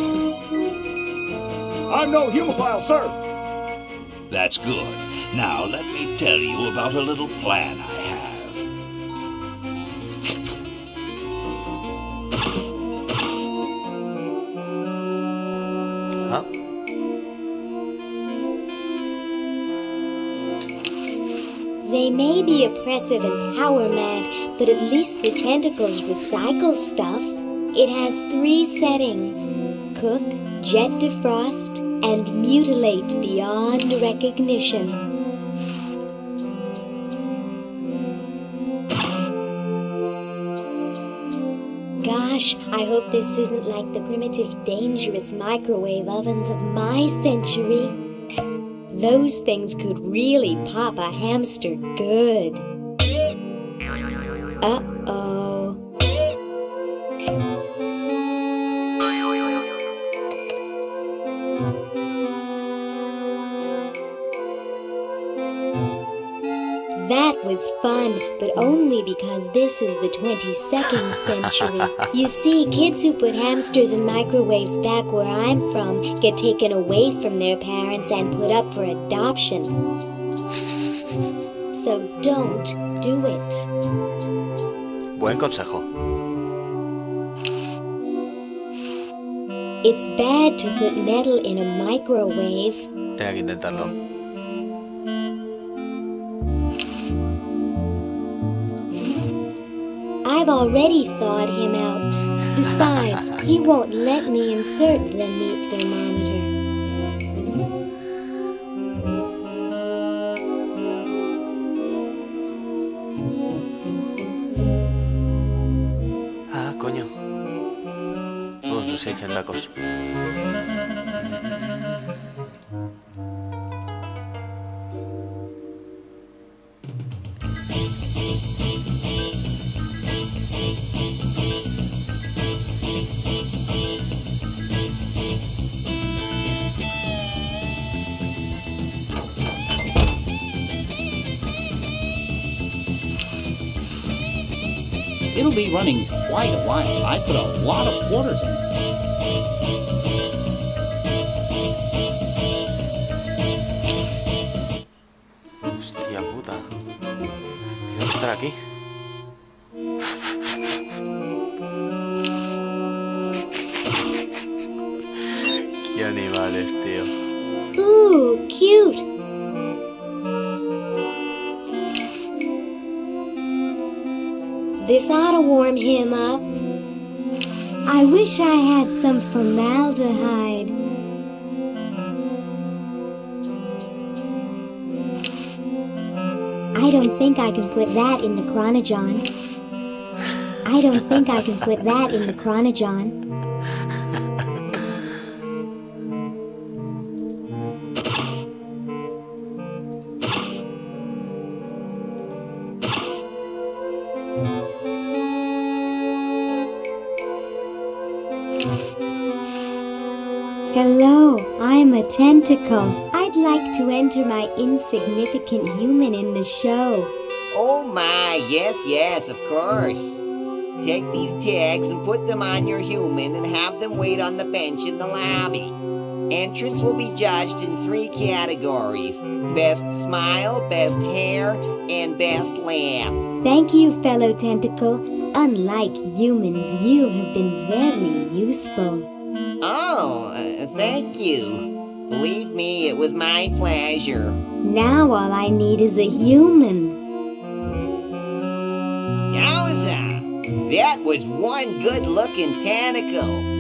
I'm no humophile, sir. That's good. Now let me tell you about a little plan I have. Huh? They may be oppressive and power mad, but at least the tentacles recycle stuff. It has 3 settings: cook, jet defrost, and mutilate beyond recognition. Gosh, I hope this isn't like the primitive, dangerous microwave ovens of my century. Those things could really pop a hamster good. Uh-oh. That was fun, but only because this is the 22nd century. You see, kids who put hamsters in microwaves back where I'm from get taken away from their parents and put up for adoption. So don't do it. Buen consejo. It's bad to put metal in a microwave. Tengo que intentarlo. I've already thawed him out. Besides, he won't let me insert the meat thermometer. Ah, coño. No se dicen tacos. It'll be running quite a while. I put a lot of quarters in it. Hostia puta. Tiene que estar aquí. Qué animales, tío. Ooh, cute. This ought to warm him up. I wish I had some formaldehyde. I don't think I can put that in the chronogon. I don't think I can put that in the chronogon. Hello, I'm a tentacle. I'd like to enter my insignificant human in the show. Oh my, yes, of course. Take these tags and put them on your human and have them wait on the bench in the lobby. Entrance will be judged in 3 categories: best smile, best hair, and best laugh. Thank you, fellow tentacle. Unlike humans, you have been very useful. Oh, thank you. Believe me, it was my pleasure. Now all I need is a human. Yowza! That was one good-looking tentacle.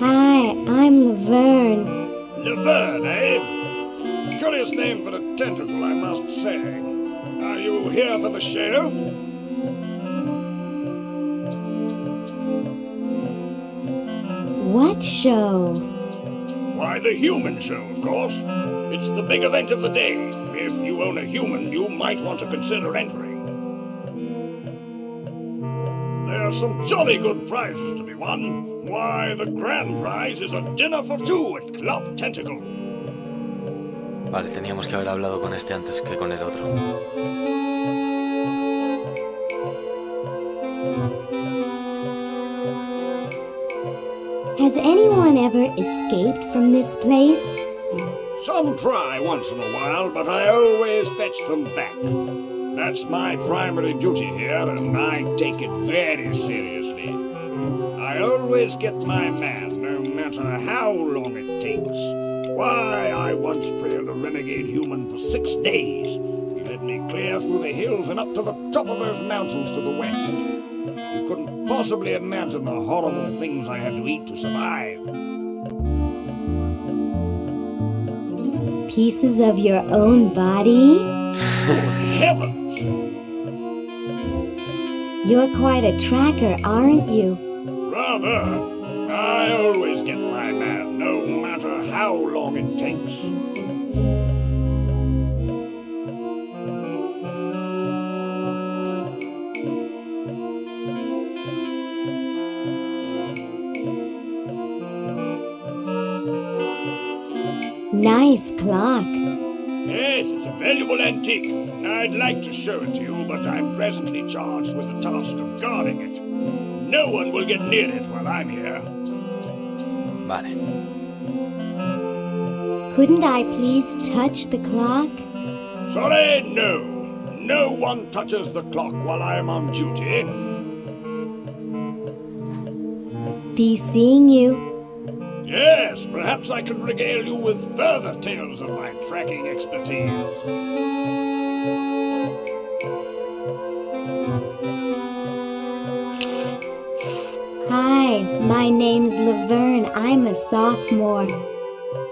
Hi, I'm Laverne. Laverne, eh? Curious name for a tentacle, I must say. Are you here for the show? What show? Why, the human show, of course. It's the big event of the day. If you own a human, you might want to consider entering. There are some jolly good prizes to be won. Why, the grand prize is a dinner for 2 at Club Tentacle. Vale, teníamos que haber hablado con este antes que con el otro. Has anyone ever escaped from this place? Some try once in a while, but I always fetch them back. That's my primary duty here, and I take it very seriously. I always get my man, no matter how long it takes. Why, I once trailed a renegade human for 6 days. He led me clear through the hills and up to the top of those mountains to the west. You couldn't possibly imagine the horrible things I had to eat to survive. Pieces of your own body? Heavens! You're quite a tracker, aren't you? Rather. I always get my man, no matter how long it takes. Nice clock. Yes, it's a valuable antique. I'd like to show it to you, but I'm presently charged with the task of guarding it. No one will get near it while I'm here. Vale. Couldn't I please touch the clock? Sorry, no. No one touches the clock while I'm on duty. be seeing you. Yes, perhaps I could regale you with further tales of my tracking expertise. Hi, my name's Laverne. I'm a sophomore.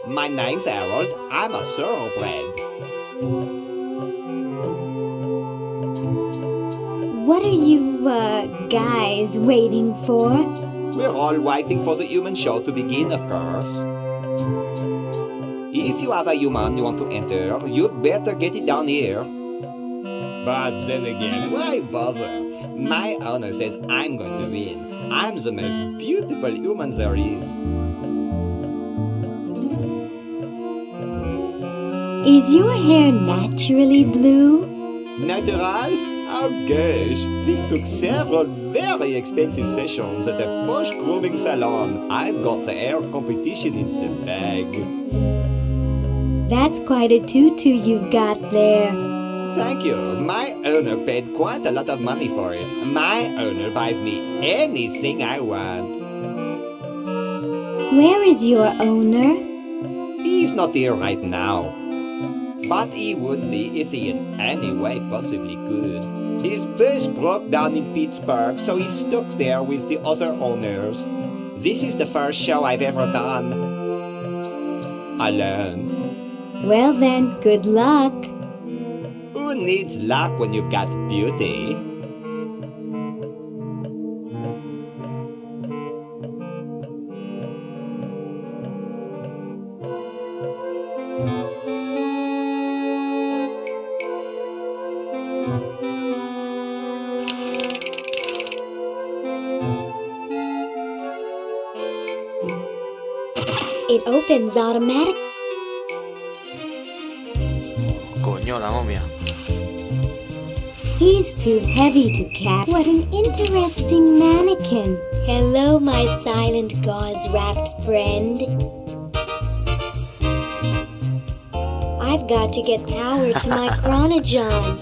My name's Harold. I'm a thoroughbred. What are you, guys waiting for? We're all waiting for the human show to begin, of course. If you have a human you want to enter, you'd better get it down here. But then again, why bother? My owner says I'm going to win. I'm the most beautiful human there is. Is your hair naturally blue? Natural? Oh gosh, this took several very expensive sessions at a posh grooming salon. I've got the hair competition in the bag. That's quite a tutu you've got there. Thank you. My owner paid quite a lot of money for it. My owner buys me anything I want. Where is your owner? He's not here right now. But he would be if he in any way possibly could. His bus broke down in Pittsburgh, so he's stuck there with the other owners. This is the first show I've ever done alone. Well then, good luck. Who needs luck when you've got beauty? It opens automatic. Coño, la momia. He's too heavy to catch. What an interesting mannequin. Hello, my silent gauze-wrapped friend. I've got to get power to my chronojohn.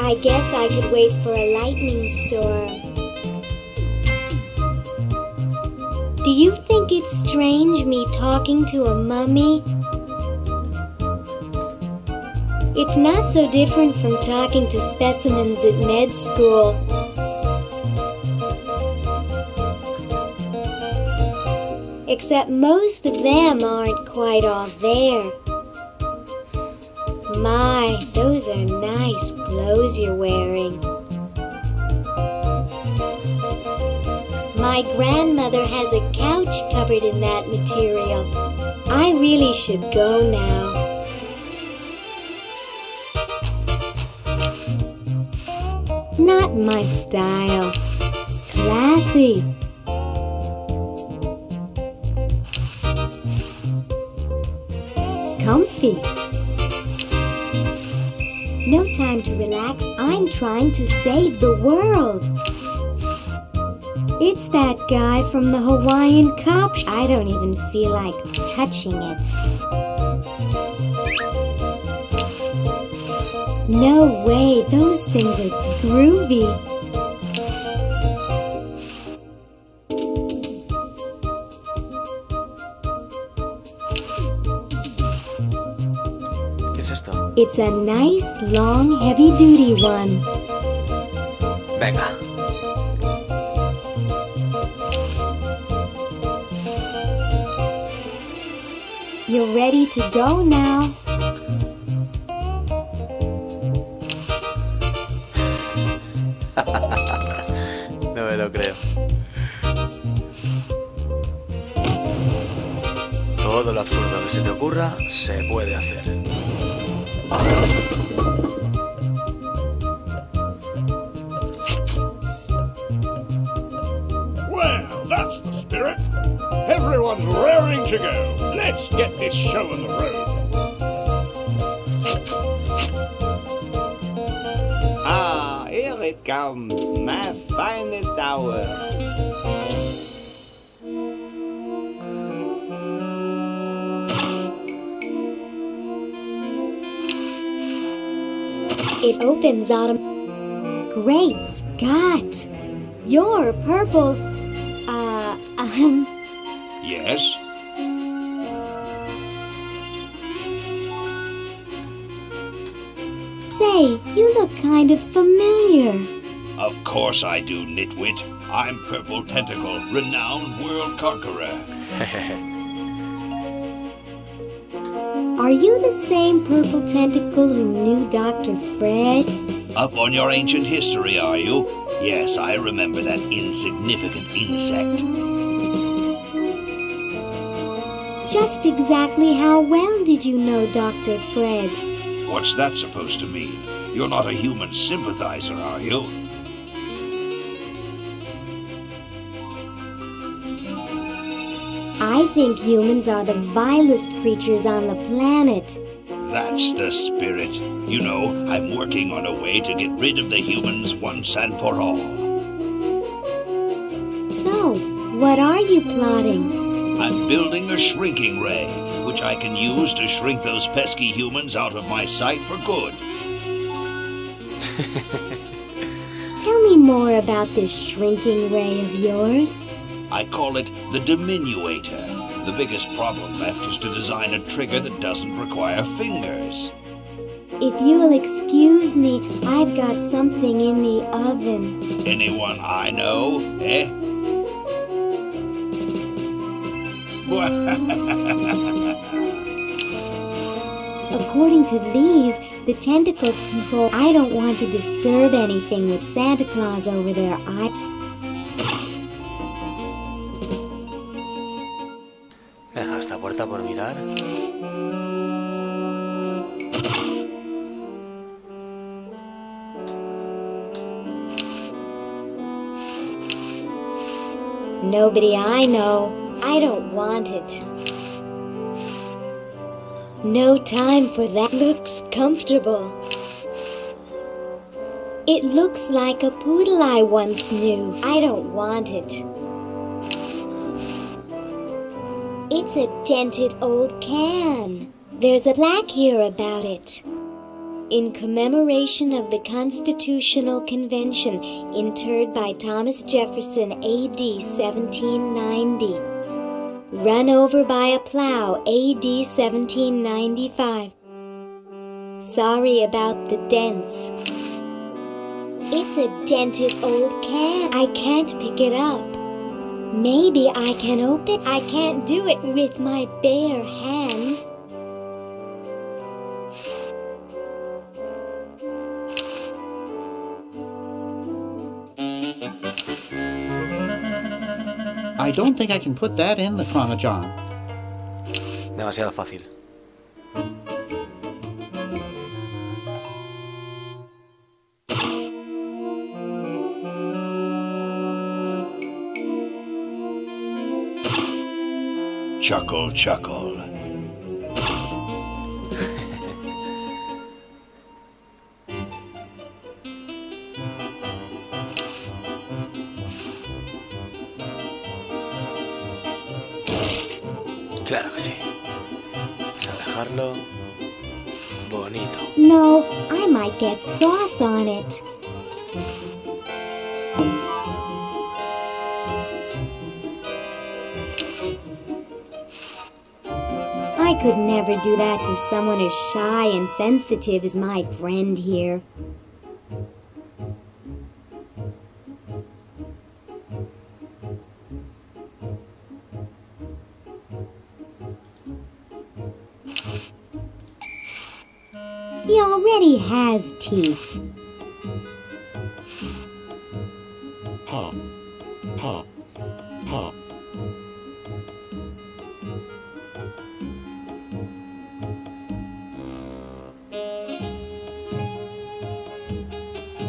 I guess I could wait for a lightning storm. Do you think it's strange me talking to a mummy? It's not so different from talking to specimens at med school. Except most of them aren't quite all there. My, those are nice clothes you're wearing. My grandmother has a couch covered in that material. I really should go now. Not my style. Classy. Comfy. No time to relax. I'm trying to save the world. It's that guy from the Hawaiian cop shop. I don't even feel like touching it. No way, those things are groovy. ¿Qué es esto? It's a nice, long, heavy-duty one. Venga. You're ready to go now. No me lo creo. Todo lo absurdo que se te ocurra se puede hacer. Well, that's the spirit. Everyone's raring to go. Let's get this show on the road. Ah, here it comes, my finest hour. It opens Great Scott! You're purple. Yes? Say, you look kind of familiar. Of course I do, nitwit. I'm Purple Tentacle, renowned world conqueror. Are you the same Purple Tentacle who knew Dr. Fred? Up on your ancient history, are you? Yes, I remember that insignificant insect. Just exactly how well did you know Dr. Fred? What's that supposed to mean? You're not a human sympathizer, are you? I think humans are the vilest creatures on the planet. That's the spirit. You know, I'm working on a way to get rid of the humans once and for all. So, what are you plotting? I'm building a shrinking ray, which I can use to shrink those pesky humans out of my sight for good. Tell me more about this shrinking ray of yours. I call it the diminuator. The biggest problem left is to design a trigger that doesn't require fingers. If you will excuse me, I've got something in the oven. Anyone I know, eh? According to these, the tentacles control. I don't want to disturb anything with Santa Claus over there. Deja esta puerta por mirar. Nobody I know. I don't want it. No time for that. Looks comfortable. It looks like a poodle I once knew. I don't want it. It's a dented old can. There's a plaque here about it. In commemoration of the Constitutional Convention, interred by Thomas Jefferson, A.D. 1790. Run over by a plow, A.D. 1795. Sorry about the dents. It's a dented old can. I can't pick it up. Maybe I can open. I can't do it with my bare hands. I don't think I can put that in the Chronojon. Demasiado fácil. Chuckle, chuckle. Claro que sí. Vamos a dejarlo bonito. No, I might get sauce on it. I could never do that to someone as shy and sensitive as my friend here. He already has teeth. Pop, pop, pop.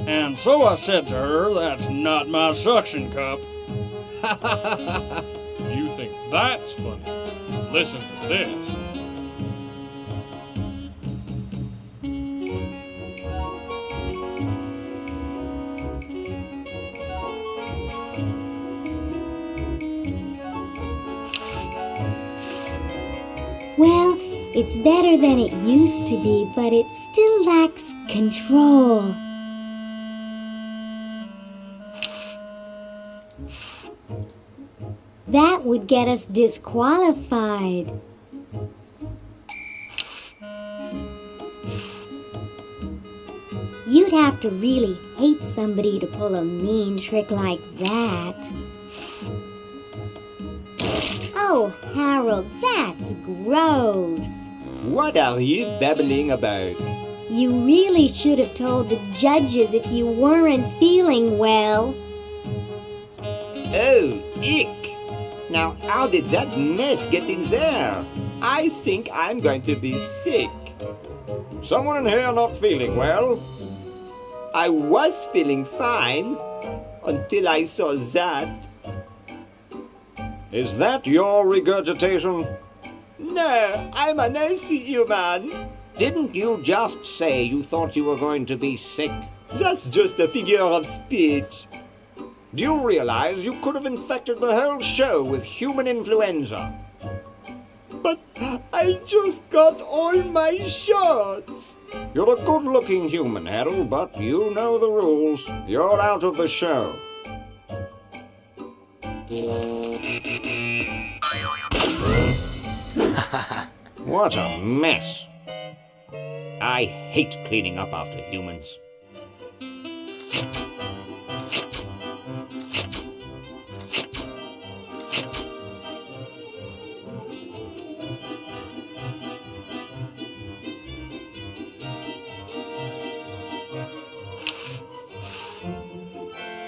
And so I said to her, that's not my suction cup. You think that's funny? Listen to this. Well, it's better than it used to be, but it still lacks control. That would get us disqualified. You'd have to really hate somebody to pull a mean trick like that. Oh, Harold, that's gross. What are you babbling about? You really should have told the judges if you weren't feeling well. Oh, ick! Now, how did that mess get in there? I think I'm going to be sick. Someone in here not feeling well? I was feeling fine until I saw that. Is that your regurgitation? No, I'm an healthy human. Didn't you just say you thought you were going to be sick? That's just a figure of speech. Do you realize you could have infected the whole show with human influenza? But I just got all my shots. You're a good-looking human, Harold, but you know the rules. You're out of the show. What a mess. I hate cleaning up after humans.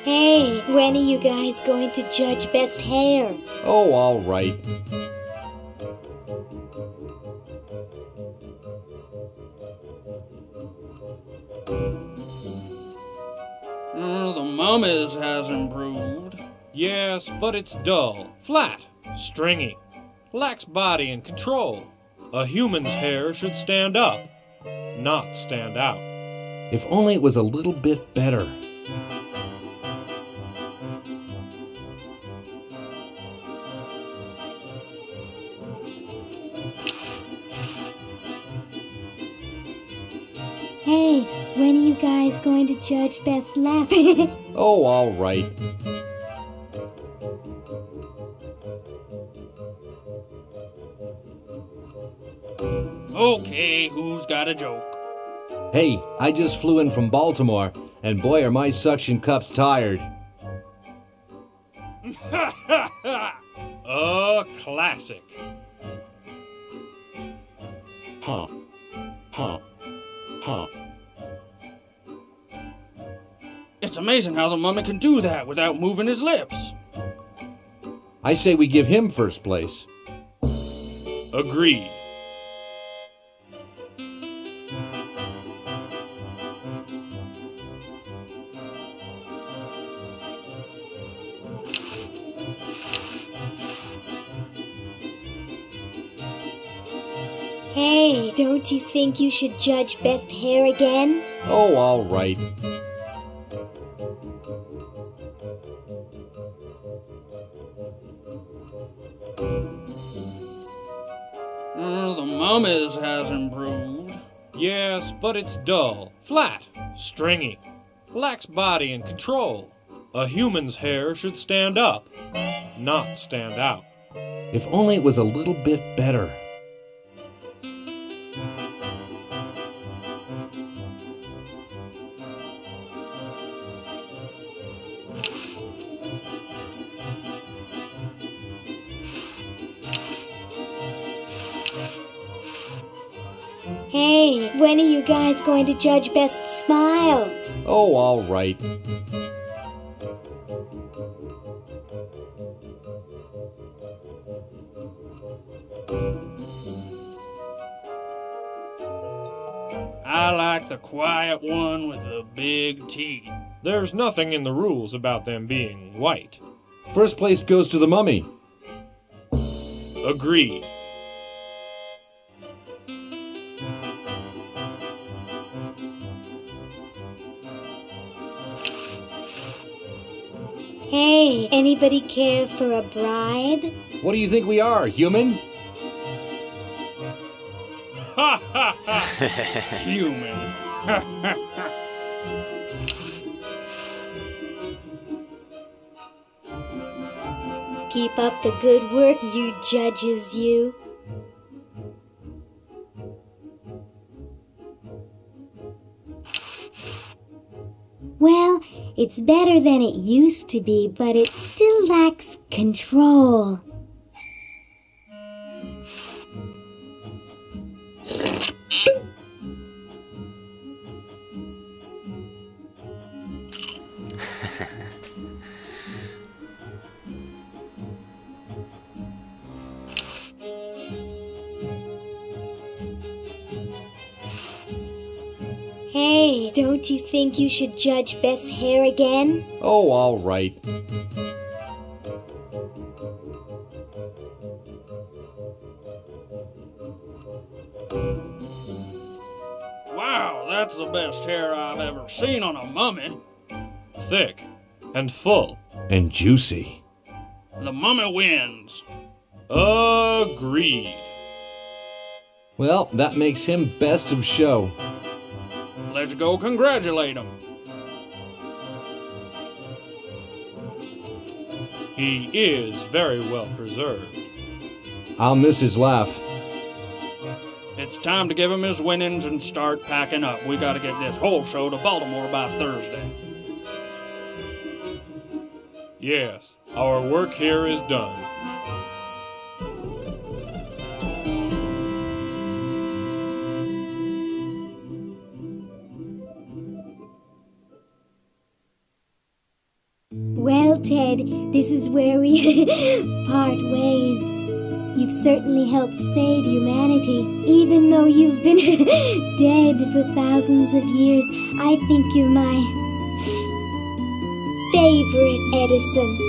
Hey, when are you guys going to judge best hair? Oh, all right. The mummies has improved. Yes, but it's dull, flat, stringy, lacks body and control. A human's hair should stand up, not stand out. If only it was a little bit better. Hey, when are you guys going to judge best laugh? Oh, all right. Okay, who's got a joke? Hey, I just flew in from Baltimore, and boy are my suction cups tired. A classic. Huh. Huh. Huh. It's amazing how the mummy can do that without moving his lips. I say we give him first place. Agreed. Hey, don't you think you should judge best hair again? Oh, all right. The mummies has improved. Yes, but it's dull, flat, stringy, lacks body and control. A human's hair should stand up, not stand out. If only it was a little bit better. Hey, when are you guys going to judge best smile? Oh, all right. I like the quiet one with the big teeth. There's nothing in the rules about them being white. First place goes to the mummy. Agreed. Hey, anybody care for a bribe? What do you think we are, human? Ha ha ha! Human. Ha ha ha! Keep up the good work, you judges, you. Well, it's better than it used to be, but it still lacks control. Hey, don't you think you should judge best hair again? Oh, all right. Wow, that's the best hair I've ever seen on a mummy. Thick and full. And juicy. The mummy wins. Agreed. Well, that makes him best of show. Let's go congratulate him. He is very well preserved. I'll miss his laugh. It's time to give him his winnings and start packing up. We gotta get this whole show to Baltimore by Thursday. Yes, our work here is done. Well, Ted, this is where we part ways. You've certainly helped save humanity. Even though you've been dead for thousands of years, I think you're my favorite Edison.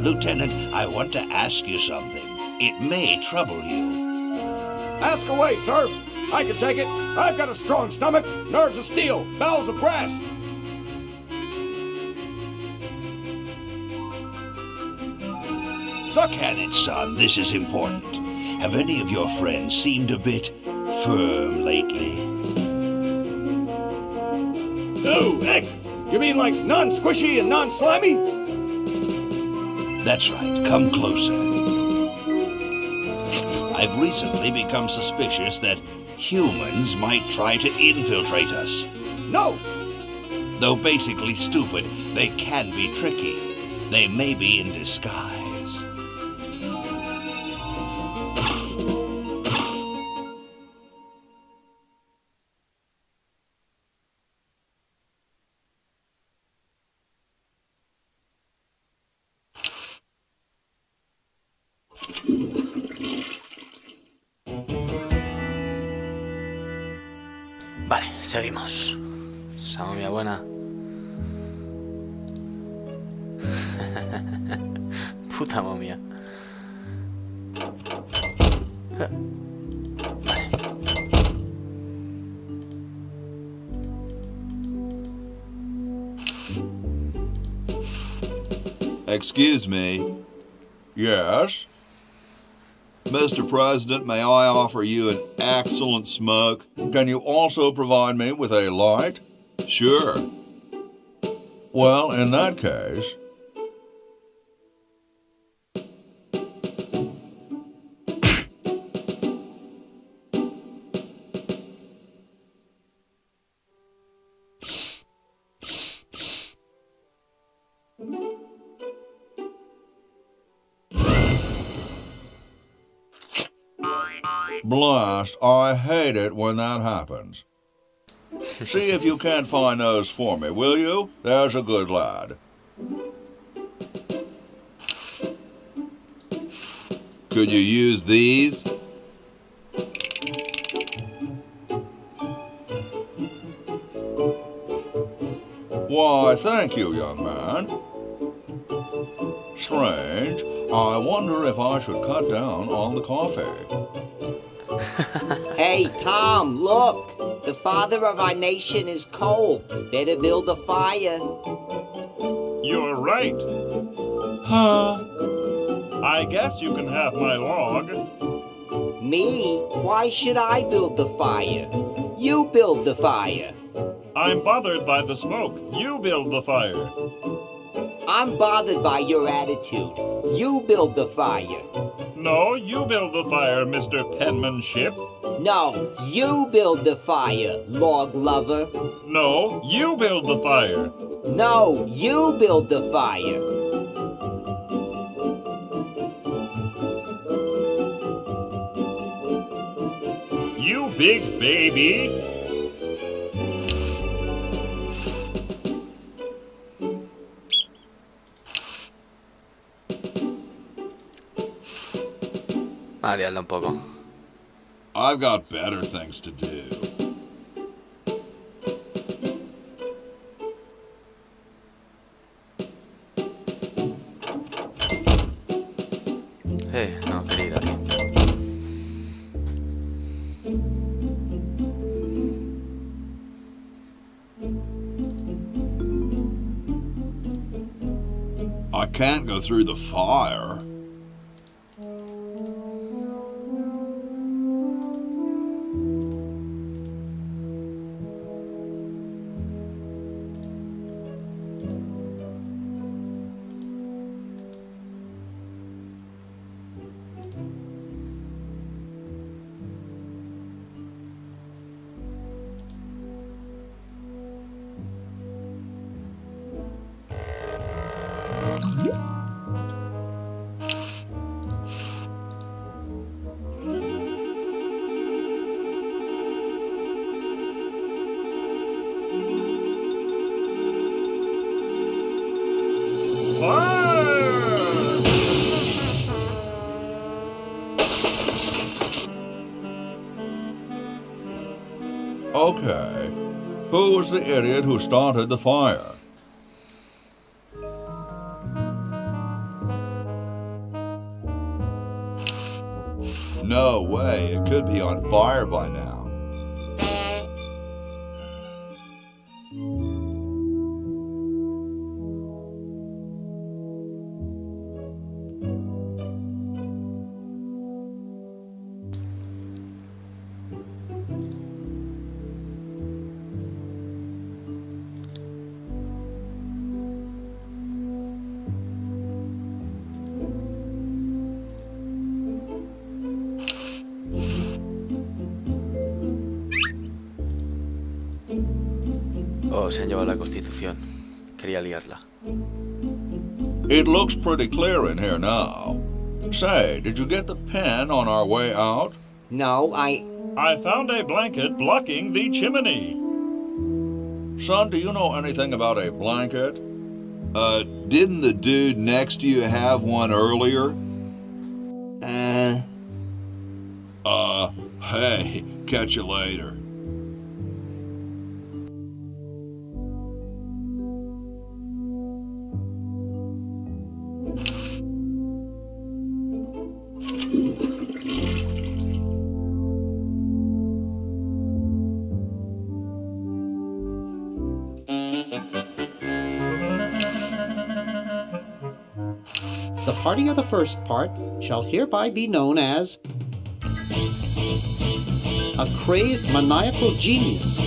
Lieutenant, I want to ask you something. It may trouble you. Ask away, sir. I can take it. I've got a strong stomach, nerves of steel, bowels of brass. Suck at it, son. This is important. Have any of your friends seemed a bit firm lately? Oh, heck! You mean like non-squishy and non-slimy? That's right. Come closer. I've recently become suspicious that humans might try to infiltrate us. No! Though basically stupid, they can be tricky. They may be in disguise. Vale, seguimos. Esa momia buena. Puta momia. Vale. Excuse me. Yes? Mr. President, may I offer you an excellent smoke? Can you also provide me with a light? Sure. Well, in that case... Blast, I hate it when that happens. See if you can't find those for me, will you? There's a good lad. Could you use these? Why, thank you, young man. Strange. I wonder if I should cut down on the coffee. Hey, Tom, look! The father of our nation is cold. Better build a fire. You're right. Huh? I guess you can have my log. Me? Why should I build the fire? You build the fire. I'm bothered by the smoke. You build the fire. I'm bothered by your attitude. You build the fire. No, you build the fire, Mr. Penmanship. No, you build the fire, log lover. No, you build the fire. No, you build the fire. You big baby. Marearla un poco. I've got better things to do. No, quería ir ahí. I can't go through the fire. Okay. Who was the idiot who started the fire? No way, it could be on fire by now. Oh, se han llevado la Constitución. Quería liarla. It looks pretty clear in here now. Say, did you get the pen on our way out? No, I found a blanket blocking the chimney. Son, do you know anything about a blanket? Didn't the dude next to you have one earlier? Hey, catch you later. The party of the first part shall hereby be known as a crazed maniacal genius.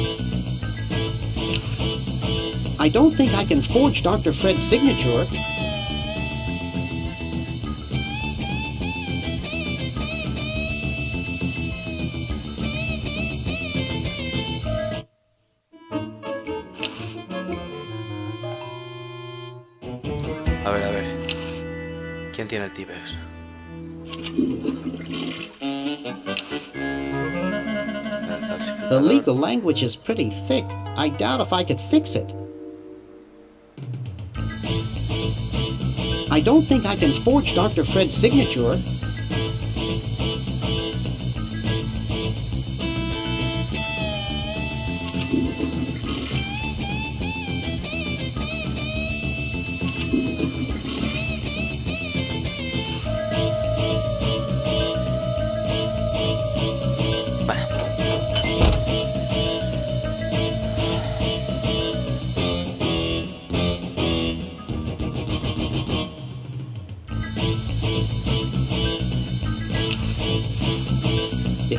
I don't think I can forge Dr. Fred's signature. A ver. ¿Quién tiene el T-Bex? The legal language is pretty thick. I doubt if I could fix it. I don't think I can forge Dr. Fred's signature.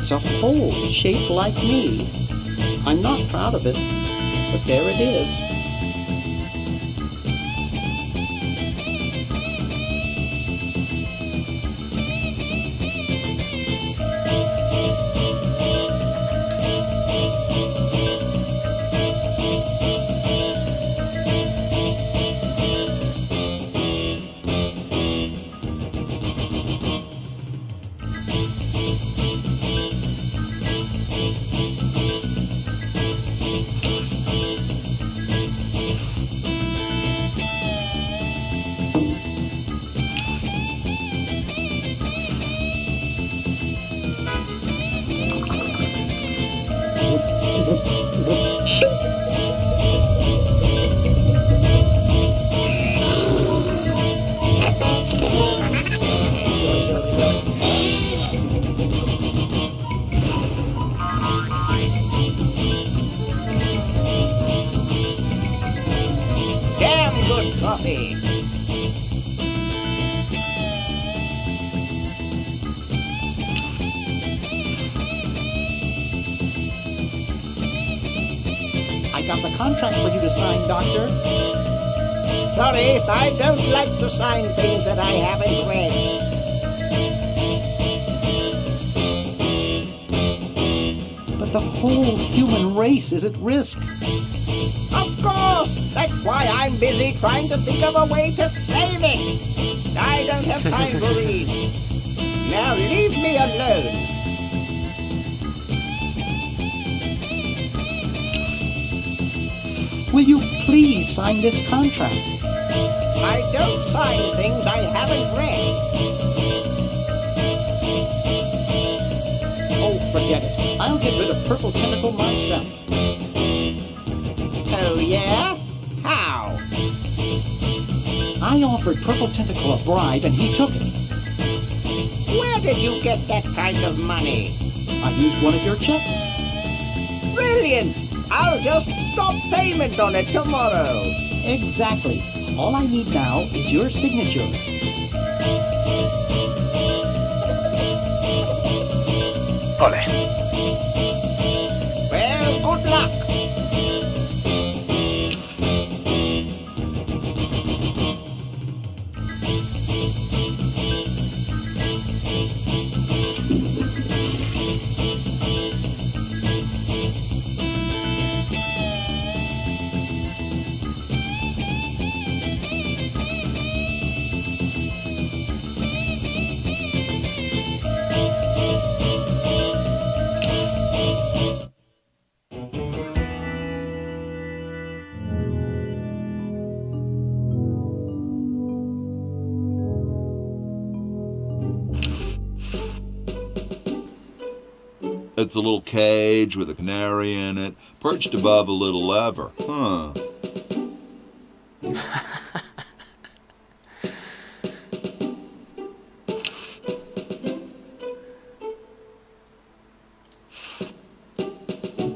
It's a hole shaped like me. I'm not proud of it, but there it is. Damn good coffee. I got the contract for you to sign, Doctor. Sorry, I don't like to sign things that I haven't read. But the whole human race is at risk. Of course! That's why I'm busy trying to think of a way to save it! I don't have time to read. Now leave me alone. Will you please sign this contract? I don't sign things I haven't read. Oh, forget it. I'll get rid of Purple Tentacle myself. Oh, yeah? How? I offered Purple Tentacle a bribe and he took it. Where did you get that kind of money? I used one of your checks. Brilliant! I'll just stop payment on it tomorrow. Exactly. All I need now is your signature. Ole. Well, good luck. It's a little cage with a canary in it, perched above a little lever. Huh.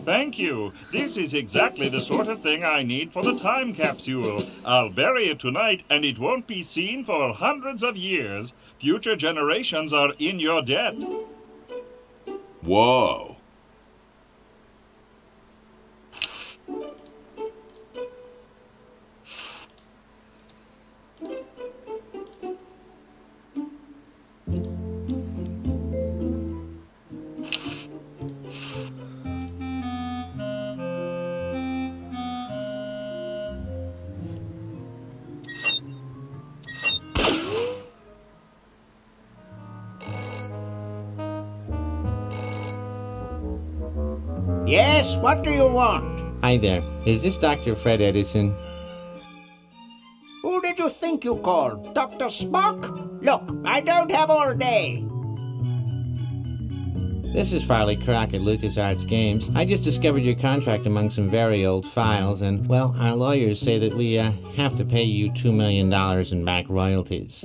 Thank you. This is exactly the sort of thing I need for the time capsule. I'll bury it tonight, and it won't be seen for hundreds of years. Future generations are in your debt. Whoa. Yes, what do you want? Hi there. Is this Dr. Fred Edison? Who did you think you called? Dr. Spock? Look, I don't have all day. This is Farley Croc at LucasArts Games. I just discovered your contract among some very old files, and, well, our lawyers say that we have to pay you $2 million in back royalties.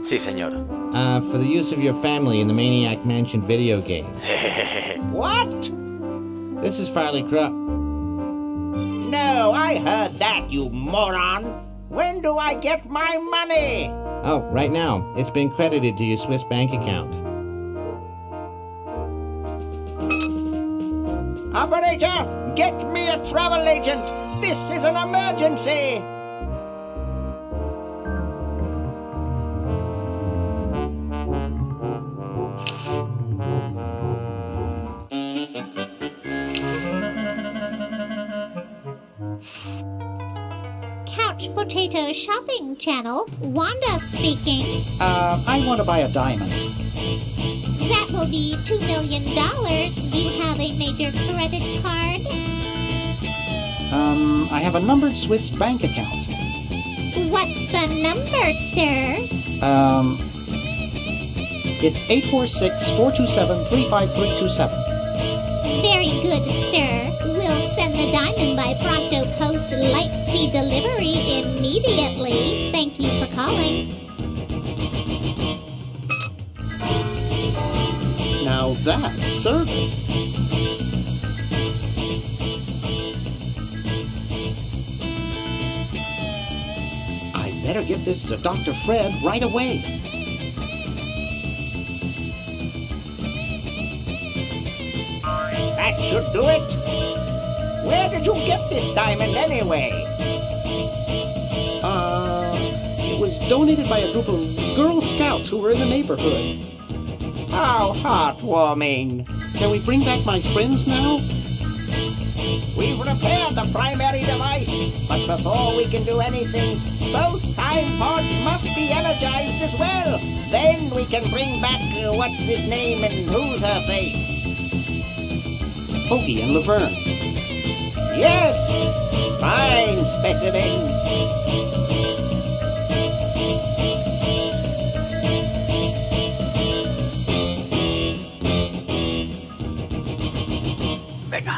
Sí, señor. For the use of your family in the Maniac Mansion video game. What? This is Farley Croc. No, I heard that, you moron. When do I get my money? Oh, right now. It's been credited to your Swiss bank account. Operator, get me a travel agent. This is an emergency. Couch Potato Shopping Channel, Wanda speaking. I want to buy a diamond. That will be $2 million. Do you have a major credit card? I have a numbered Swiss bank account. What's the number, sir? It's 846-427-35327. Very good, sir. We'll send the diamond by Pronto Post Lightspeed Delivery immediately. Thank you for calling. Now that's service. I better get this to Dr. Fred right away. That should do it. Where did you get this diamond anyway? It was donated by a group of Girl Scouts who were in the neighborhood. How heartwarming. Can we bring back my friends now? We've repaired the primary device, but before we can do anything, both time pods must be energized as well. Then we can bring back what's his name and who's her face. Hoagie and Laverne. Yes, fine specimen. Venga.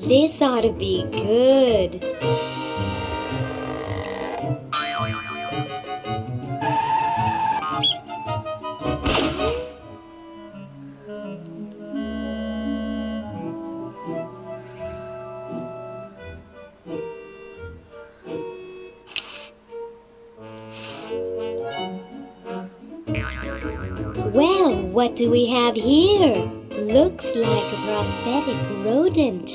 This ought to be good. Well, what do we have here? Looks like a prosthetic rodent.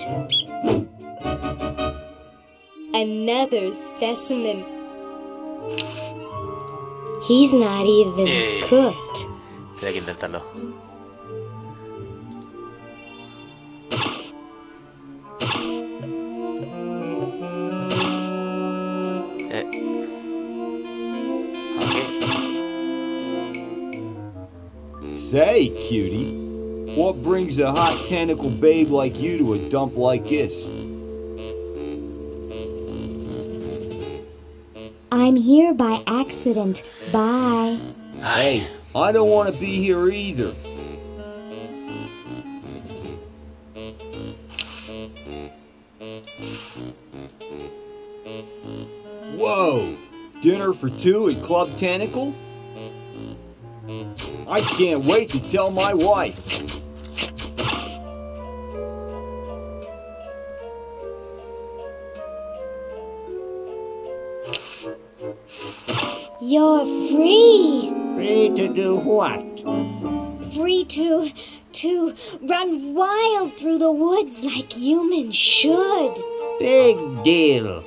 Another specimen. He's not even cooked. Tiene que intentarlo. Say, cutie, what brings a hot tentacle babe like you to a dump like this? I'm here by accident. Bye. Hey, I don't want to be here either. Whoa! Dinner for two at Club Tentacle? I can't wait to tell my wife. You're free. Free to do what? Free to to run wild through the woods like humans should. Big deal.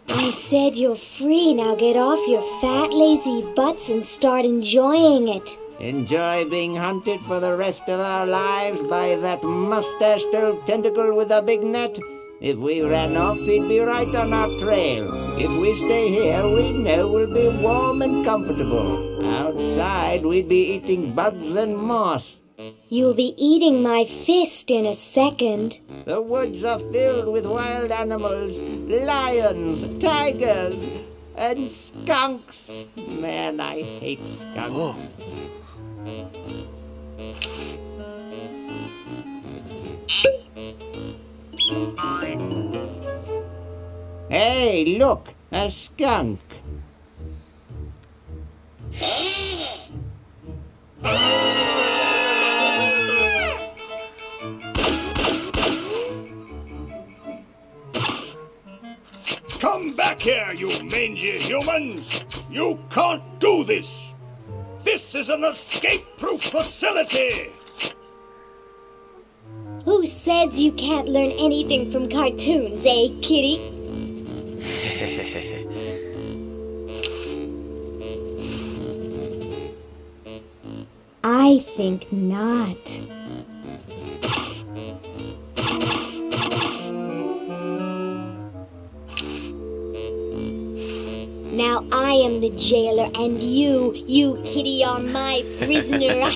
I said you're free. Now get off your fat, lazy butts and start enjoying it. Enjoy being hunted for the rest of our lives by that mustached old tentacle with a big net? If we ran off, he'd be right on our trail. If we stay here, we know we'll be warm and comfortable. Outside, we'd be eating bugs and moss. You'll be eating my fist in a second. The woods are filled with wild animals, lions, tigers, and skunks. Man, I hate skunks. Oh. Hey, look, a skunk. Come back here, you mangy humans! You can't do this! This is an escape-proof facility! Who says you can't learn anything from cartoons, eh, kitty? I think not. Now I am the jailer and you kitty, are my prisoner.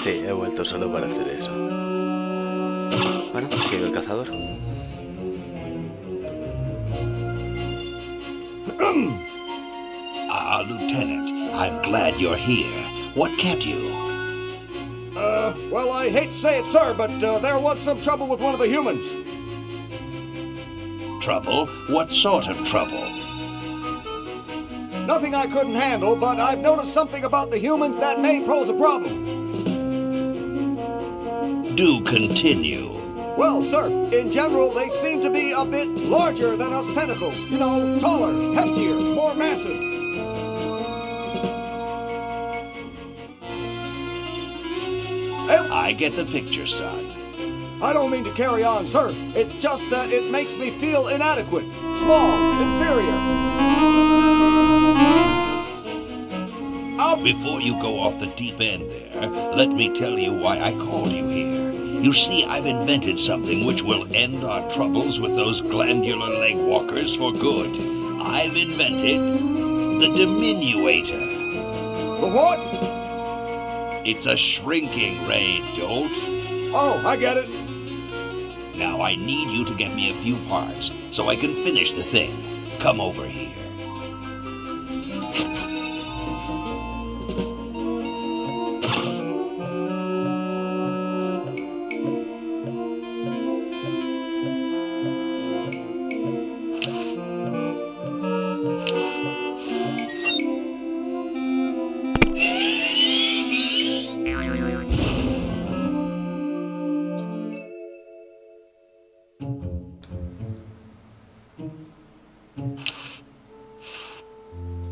Sí, he vuelto solo para hacer eso. Bueno, sigue el cazador. Lieutenant, I'm glad you're here. What kept you? Well, I hate to say it, sir, but there was some trouble with one of the humans. Trouble? What sort of trouble? Nothing I couldn't handle, but I've noticed something about the humans that may pose a problem. Do continue. Well, sir, in general, they seem to be a bit larger than us tentacles. You know, taller, heftier, more massive. I get the picture, son. I don't mean to carry on, sir. It's just that it makes me feel inadequate, small, inferior. Before you go off the deep end there, let me tell you why I called you here. You see, I've invented something which will end our troubles with those glandular leg walkers for good. I've invented the diminuator. The what? It's a shrinking ray, Dolt. Oh, I get it. Now I need you to get me a few parts so I can finish the thing. Come over here.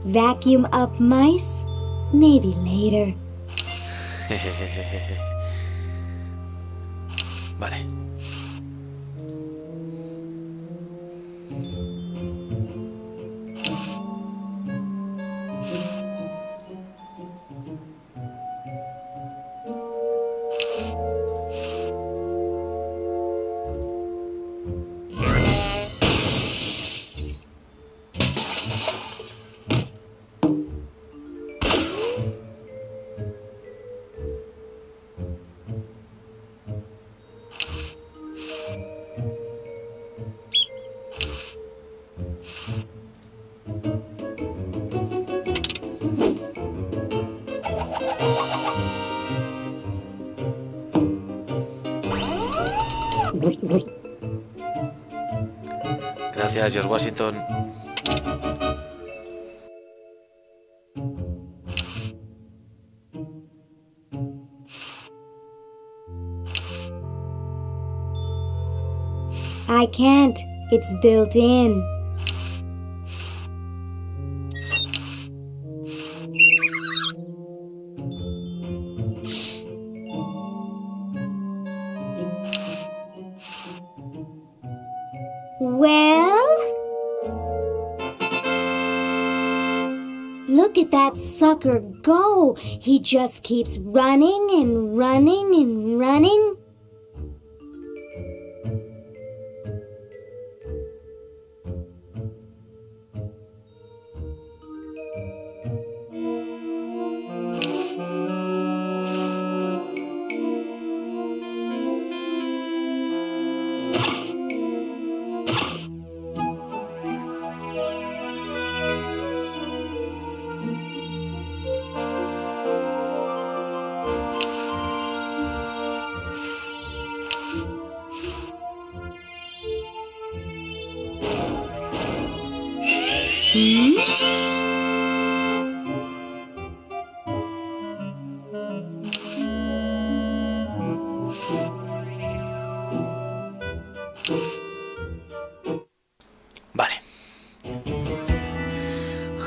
Vacuum up mice? Maybe later. Vale. Gracias, George Washington. I can't. It's built in. Look at that sucker go. He just keeps running and running and running. Vale.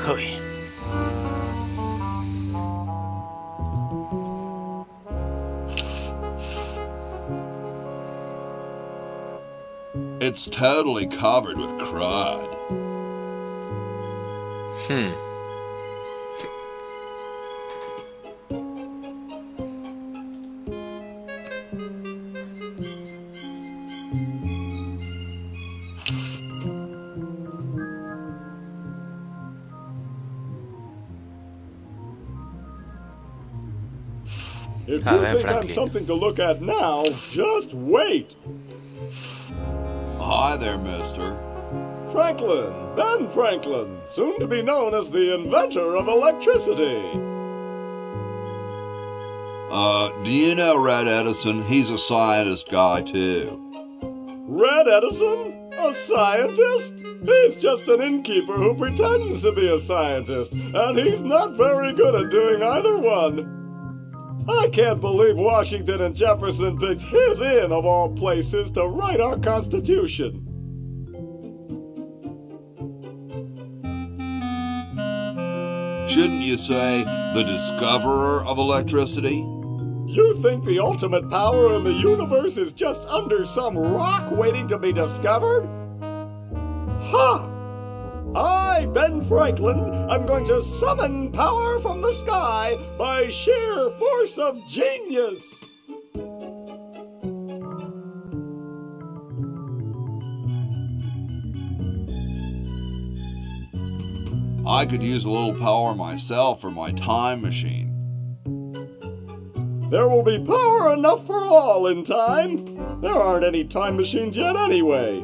Uy. It's totally covered with crud. If Ah, you ben think I'm Franklin. something to look at now, just wait. Hi there, mister. Franklin, Ben Franklin, soon to be known as the inventor of electricity. Do you know Red Edison? He's a scientist guy, too. Red Edison? A scientist? He's just an innkeeper who pretends to be a scientist, and he's not very good at doing either one. I can't believe Washington and Jefferson picked his inn, of all places, to write our Constitution. Shouldn't you say the discoverer of electricity? You think the ultimate power in the universe is just under some rock waiting to be discovered? Ha! I, Ben Franklin, am going to summon power from the sky by sheer force of genius. I could use a little power myself for my time machine. There will be power enough for all in time. There aren't any time machines yet anyway.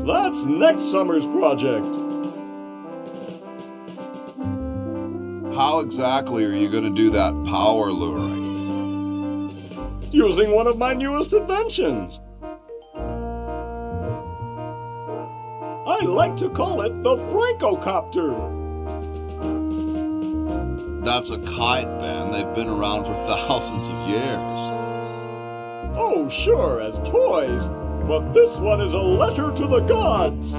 That's next summer's project. How exactly are you going to do that power luring? Using one of my newest inventions. I like to call it the Francocopter. That's a kite, Ben. They've been around for thousands of years. Oh, sure, as toys. But this one is a letter to the gods.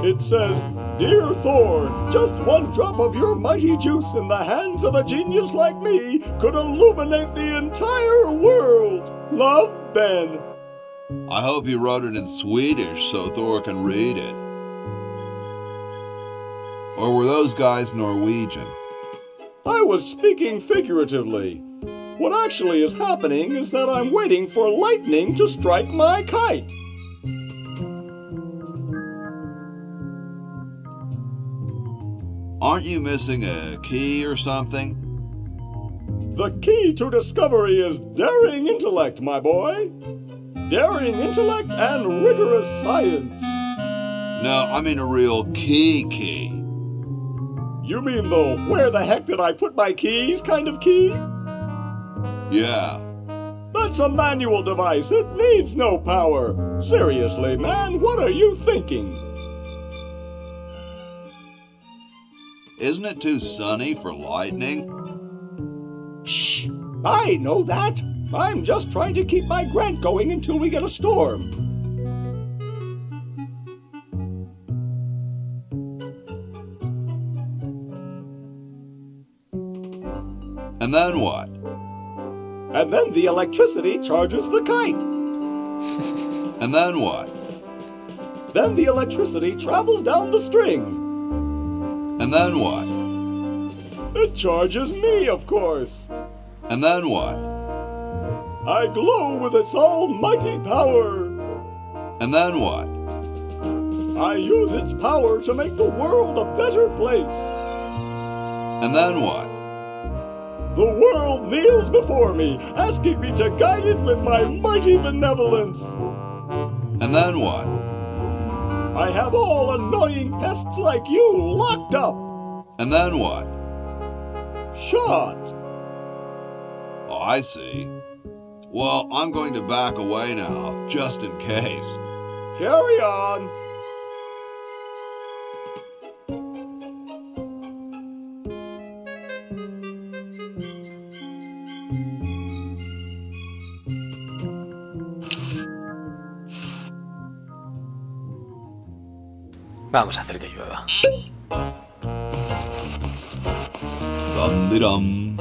It says, "Dear Thor, just one drop of your mighty juice in the hands of a genius like me could illuminate the entire world. Love, Ben." I hope you wrote it in Swedish so Thor can read it. Or were those guys Norwegian? I was speaking figuratively. What actually is happening is that I'm waiting for lightning to strike my kite. Aren't you missing a key or something? The key to discovery is daring intellect, my boy. Daring intellect and rigorous science. No, I mean a real key. You mean the "where the heck did I put my keys" kind of key? Yeah. That's a manual device. It needs no power. Seriously, man, what are you thinking? Isn't it too sunny for lightning? Shh! I know that. I'm just trying to keep my grant going until we get a storm. And then what? And then the electricity charges the kite. And then what? Then the electricity travels down the string. And then what? It charges me, of course. And then what? I glow with its almighty power. And then what? I use its power to make the world a better place. And then what? The world kneels before me, asking me to guide it with my mighty benevolence. And then what? I have all annoying pests like you locked up. And then what? Shot. Oh, I see. Well, I'm going to back away now, just in case. Carry on. Vamos a hacer que llueva. Dum-de-dum.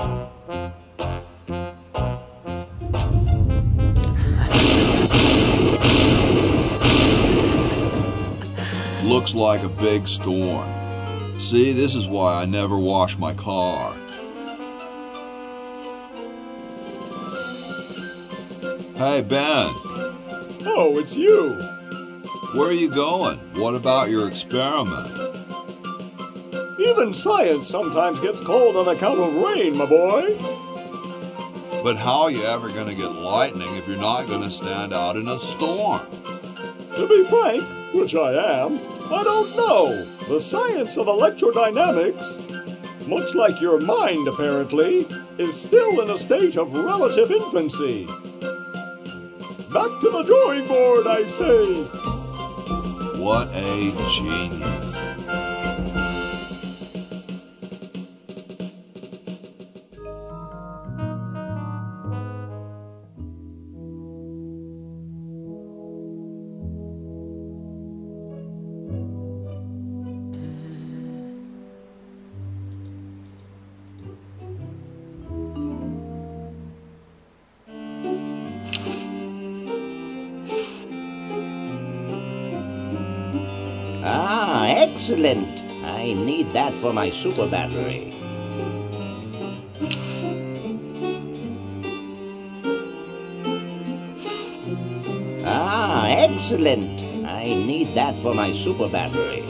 Looks like a big storm. See, this is why I never wash my car. Hey, Ben. Oh, it's you. Where are you going? What about your experiment? Even science sometimes gets cold on account of rain, my boy. But how are you ever going to get lightning if you're not going to stand out in a storm? To be frank, which I am, I don't know. The science of electrodynamics, much like your mind apparently, is still in a state of relative infancy. Back to the drawing board, I say. What a genius. Ah, excellent. I need that for my super battery. Ah, excellent. I need that for my super battery.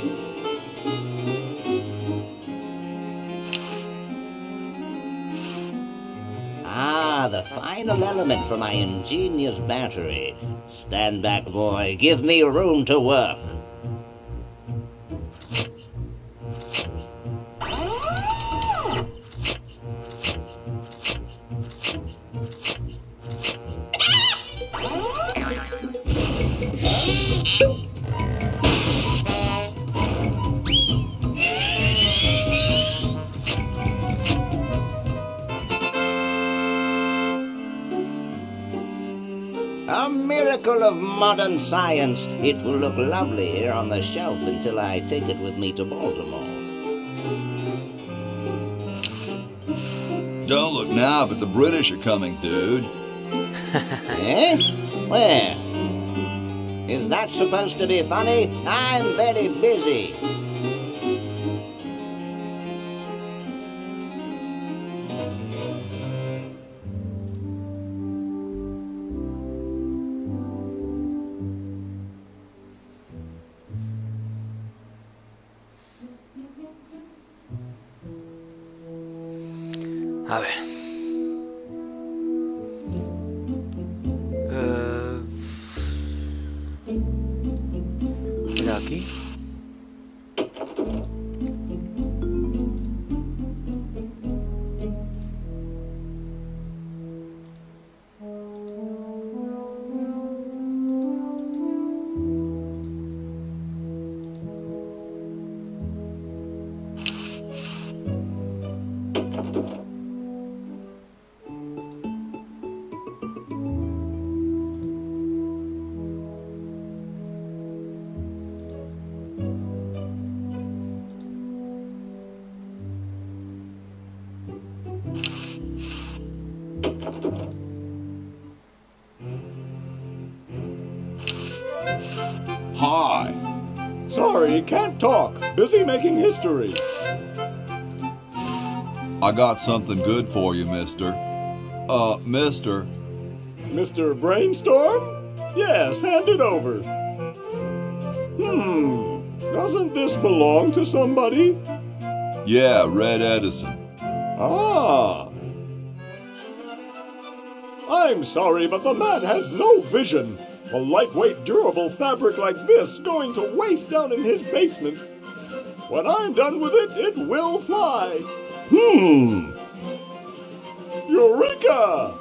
Ah, the final element for my ingenious battery. Stand back, boy. Give me room to work. A miracle of modern science. It will look lovely here on the shelf until I take it with me to Baltimore. Don't look now, but the British are coming, dude. Eh? Where? Is that supposed to be funny? I'm very busy. A ver. Mira aquí. Hi. Sorry, can't talk. Busy making history. I got something good for you, mister. Mister. Mr. Brainstorm? Yes, hand it over. Doesn't this belong to somebody? Yeah, Red Edison. Ah. I'm sorry, but the man has no vision. A lightweight, durable fabric like this going to waste down in his basement. When I'm done with it, it will fly. Eureka!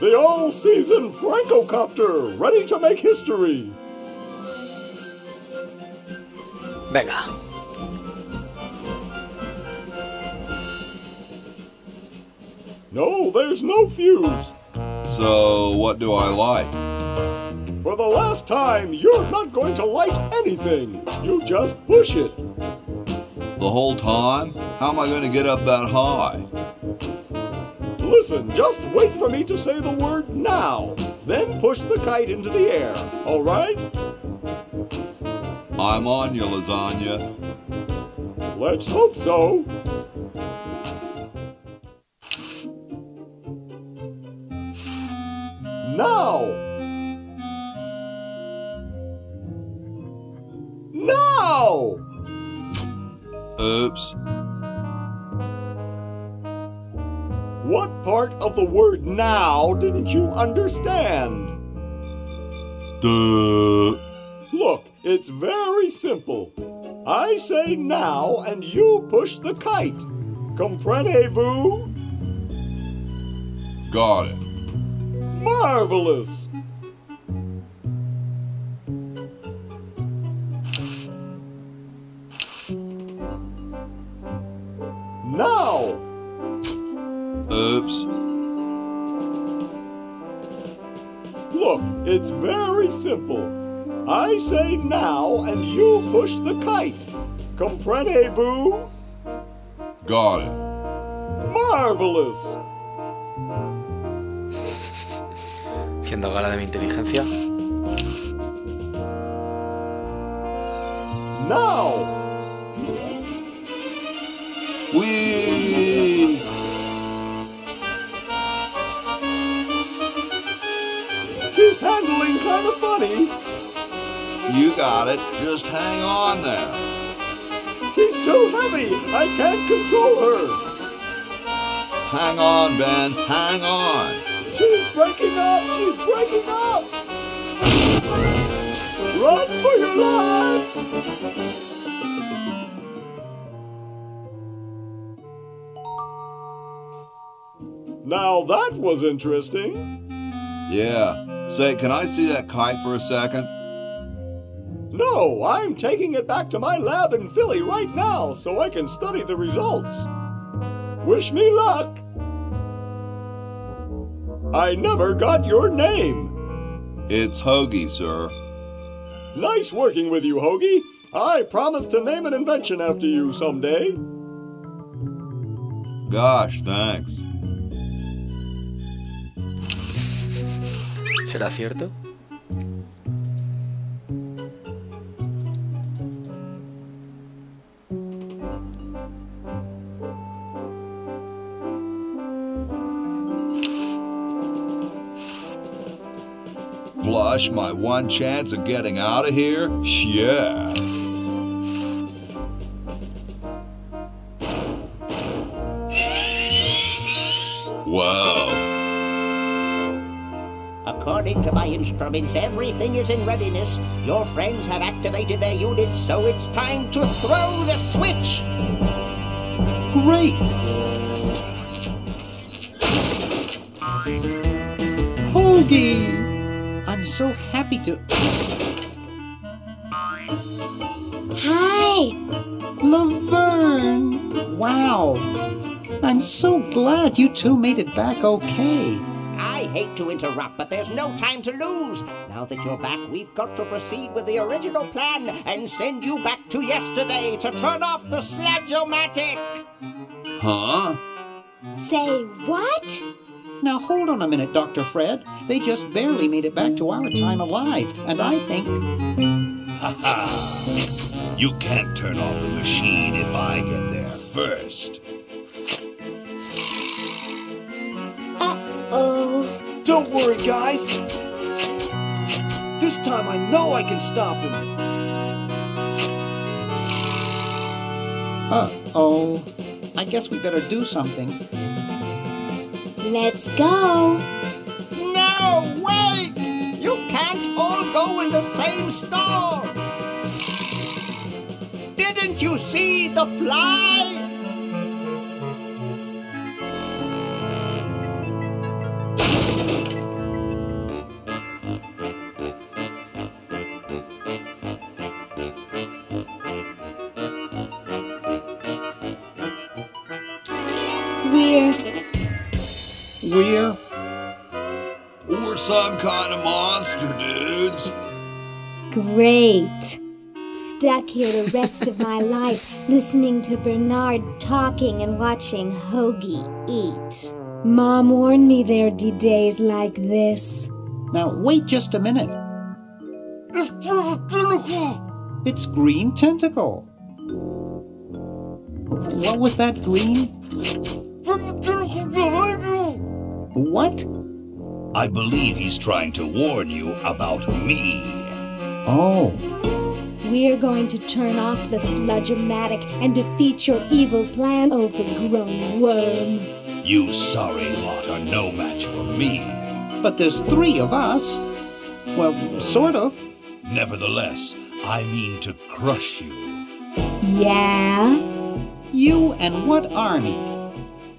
The all-season Francocopter, ready to make history. Venga. No, there's no fuse. So, what do I light? For the last time, you're not going to light anything. You just push it. The whole time? How am I going to get up that high? Listen, just wait for me to say the word now. Then push the kite into the air, all right? I'm on you, lasagna. Let's hope so. Now! Now! Oops. What part of the word now didn't you understand? Duh. Look, it's very simple. I say now and you push the kite. Comprenez-vous? Got it. Marvelous! Now! Oops. Look, it's very simple. I say now and you push the kite. Comprenez-vous? Got it. Marvelous! Haciendo gala de mi inteligencia. Now! Whee! She's handling kind of funny. You got it. Just hang on there. She's too heavy. I can't control her. Hang on, Ben. Hang on. She's breaking up. She's breaking up. Run for your life. Now that was interesting. Yeah. Say, can I see that kite for a second? No, I'm taking it back to my lab in Philly right now so I can study the results. Wish me luck. I never got your name. It's Hoagie, sir. Nice working with you, Hoagie. I promise to name an invention after you someday. Gosh, thanks. ¿Será cierto? Flush, my one chance of getting out of here? Yeah. Whoa. According to my instruments, everything is in readiness. Your friends have activated their units, so it's time to throw the switch! Great! Hoagie! I'm so happy to... Hi! Laverne! Wow! I'm so glad you two made it back okay. I hate to interrupt, but there's no time to lose. Now that you're back, we've got to proceed with the original plan and send you back to yesterday to turn off the Sludge-O-Matic. Huh? Say what? Now hold on a minute, Dr. Fred. They just barely made it back to our time alive, and I think... You can't turn off the machine if I get there first. Uh-oh. Don't worry, guys. This time I know I can stop him. Uh-oh. I guess we better do something. Let's go. No, wait! You can't all go in the same store! Didn't you see the fly? We're some kind of monster, dudes. Great. Stuck here the rest of my life, listening to Bernard talking and watching Hoagie eat. Mom warned me there'd be days like this. Now, wait just a minute. It's Perfect Tentacle! It's Green Tentacle. What was that, Green? Perfect Tentacle behind you! What? I believe he's trying to warn you about me. Oh. We're going to turn off the sludge-o-matic and defeat your evil plan, overgrown worm. You sorry lot are no match for me. But there's 3 of us. Well, sort of. Nevertheless, I mean to crush you. Yeah? You and what army?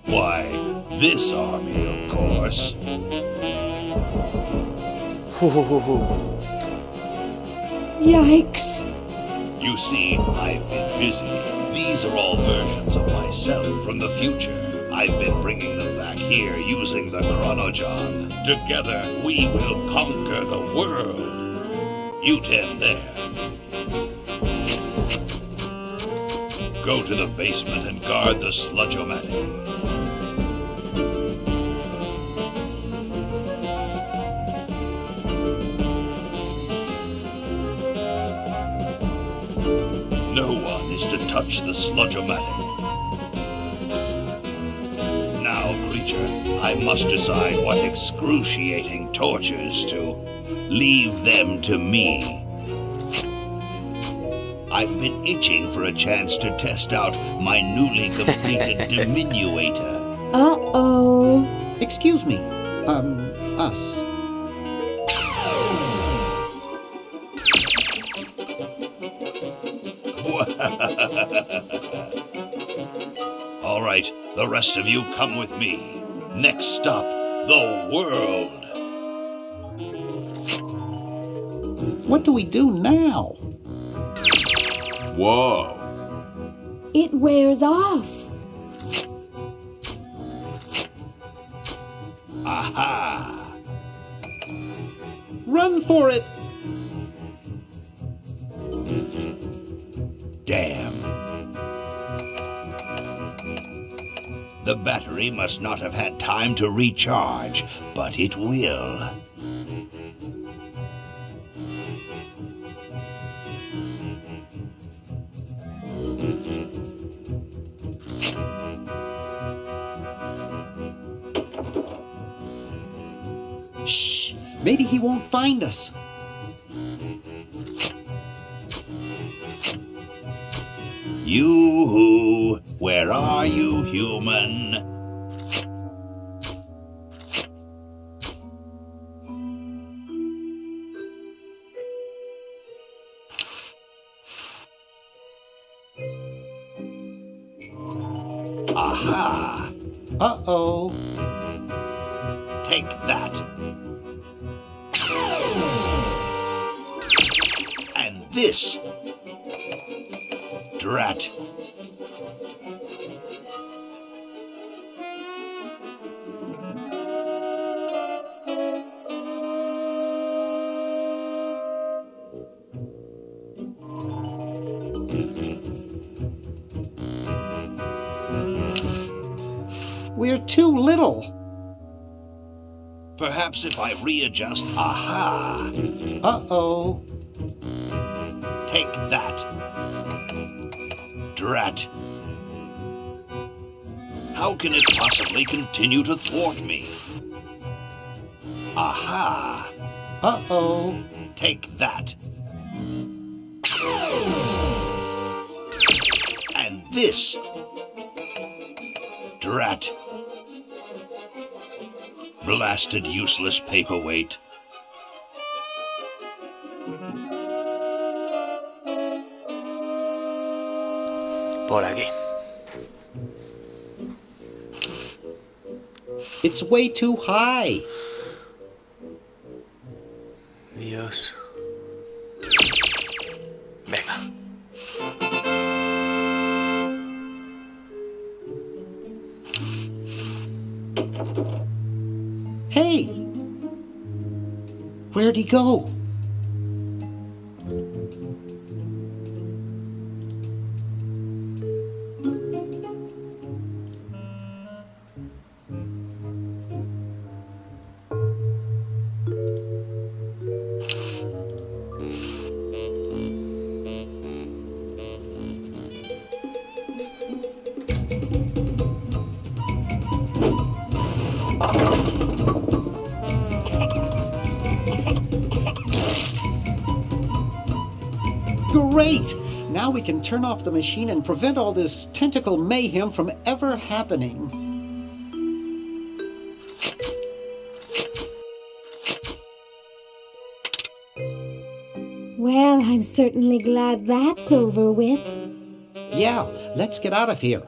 Why, this army, of course. Ho ho ho ho. Yikes. You see, I've been busy. These are all versions of myself from the future. I've been bringing them back here using the Chronojon. Together, we will conquer the world. You 10 there. Go to the basement and guard the sludge-o-matic. No one is to touch the sludge-o-matic. Now, creature, I must decide what excruciating tortures to leave them to me. I've been itching for a chance to test out my newly completed diminuator. Uh-oh. Excuse me. Us. All right, the rest of you come with me. Next stop, the world. What do we do now? Whoa. It wears off. Aha! Run for it! Damn. The battery must not have had time to recharge, but it will. Shh! Maybe he won't find us. You, where are you, human? Aha! Uh-oh. Take that. And this. Drat. We're too little. Perhaps if I readjust. Aha! Uh-oh. Take that. Drat. How can it possibly continue to thwart me? Aha! Uh-oh. Take that. And this. Drat. Blasted useless paperweight. Por aquí. It's way too high. Dios. Venga. Hey! Where'd he go? Great! Now we can turn off the machine and prevent all this tentacle mayhem from ever happening. Well, I'm certainly glad that's over with. Yeah, let's get out of here.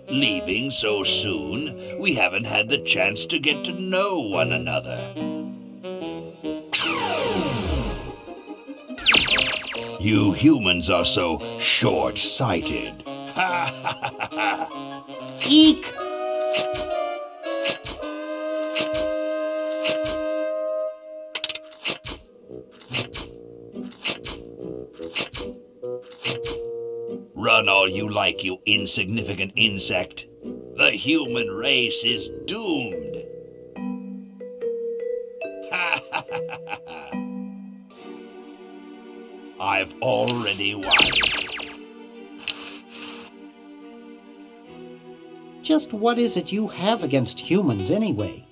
Leaving so soon? We haven't had the chance to get to know one another. You humans are so short-sighted. Ha ha ha ha! Eek! Run all you like, you insignificant insect. The human race is doomed. Ha ha ha ha ha! I've already won. Just what is it you have against humans anyway?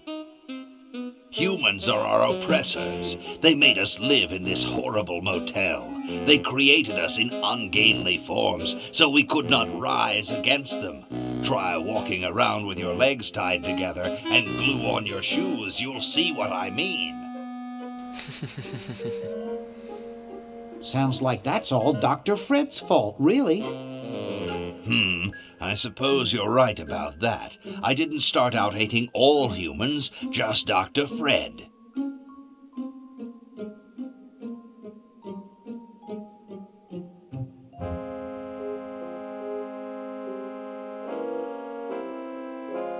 Humans are our oppressors. They made us live in this horrible motel. They created us in ungainly forms so we could not rise against them. Try walking around with your legs tied together and glue on your shoes. You'll see what I mean. Sounds like that's all Dr. Fred's fault, really. I suppose you're right about that. I didn't start out hating all humans, just Dr. Fred.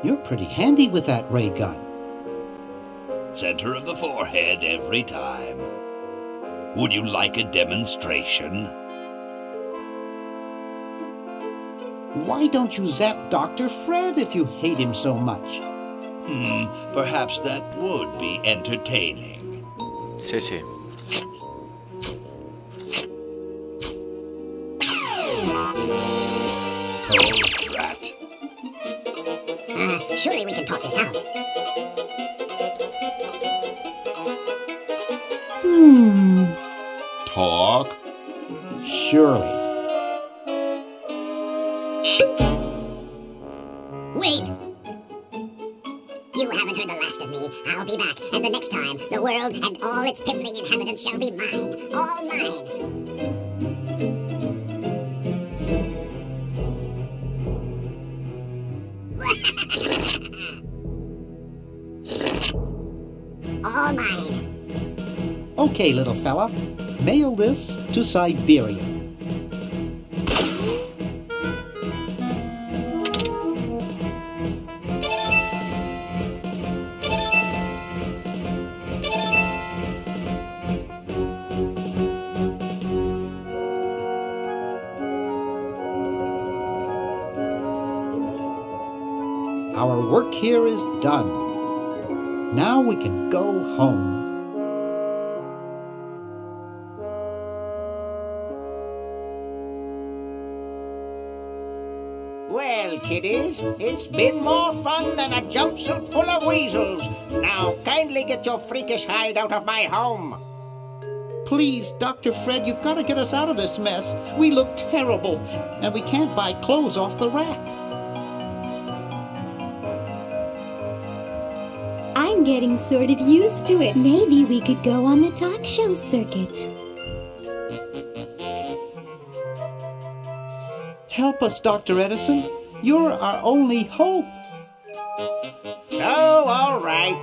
You're pretty handy with that ray gun. Center of the forehead every time. Would you like a demonstration? Why don't you zap Dr. Fred if you hate him so much? Perhaps that would be entertaining. Sí, sí. Oh, drat. Surely we can talk this out. Talk? Surely. Wait! You haven't heard the last of me. I'll be back, and the next time, the world and all its pimpling inhabitants shall be mine. All mine. All mine. Okay, little fella. Mail this to Siberia. Our work here is done. Now we can go home. Well, kiddies, it's been more fun than a jumpsuit full of weasels. Now, kindly get your freakish hide out of my home. Please, Dr. Fred, you've got to get us out of this mess. We look terrible, and we can't buy clothes off the rack. I'm getting sort of used to it. Maybe we could go on the talk show circuit. Help us, Dr. Edison. You're our only hope. Oh, all right.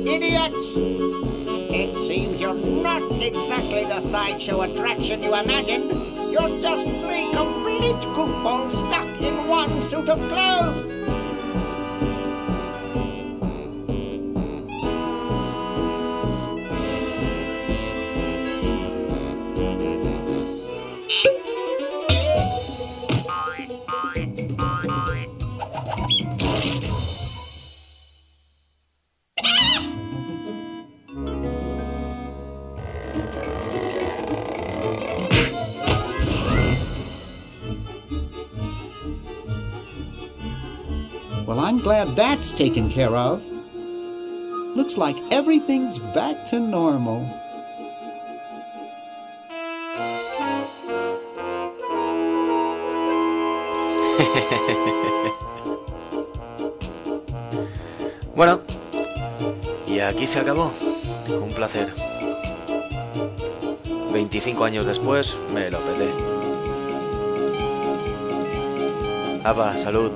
Idiots! It seems you're not exactly the sideshow attraction you imagined. You're just three complete goofballs stuck in one suit of clothes. Well, I'm glad that's taken care of. Looks like everything's back to normal. Bueno, y aquí se acabó. Un placer. 25 años después, me lo peté. Apa, salud.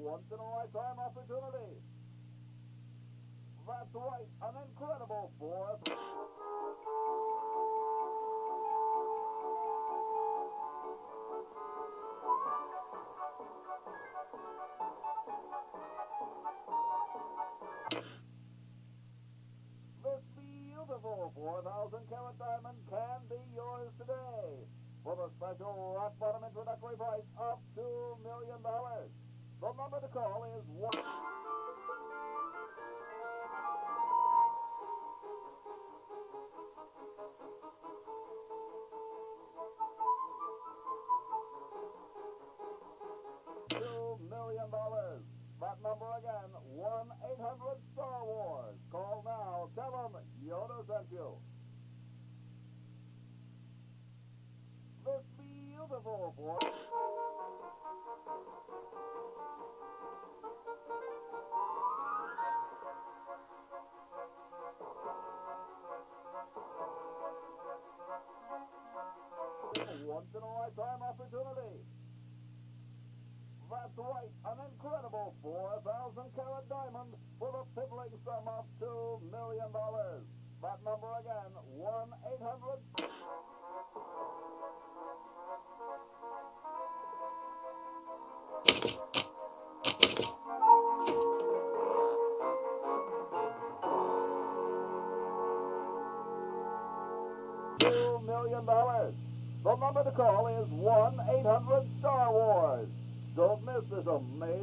once-in-a-lifetime opportunity. That's right, an incredible fourth. This beautiful beautiful 4,000-carat diamond can be yours today for the special rock-bottom introductory price of $2 million. The number to call is 1... $2 million. That number again, 1-800-STAR-WARS. Call now. Tell them Yoda sent you. This beautiful boy. Once in a lifetime opportunity. That's right, an incredible 4,000-carat diamond for the piddling sum of $2 million. That number again, 1-800... $2 million. The number to call is 1-800-STAR-WARS. Don't miss this amazing...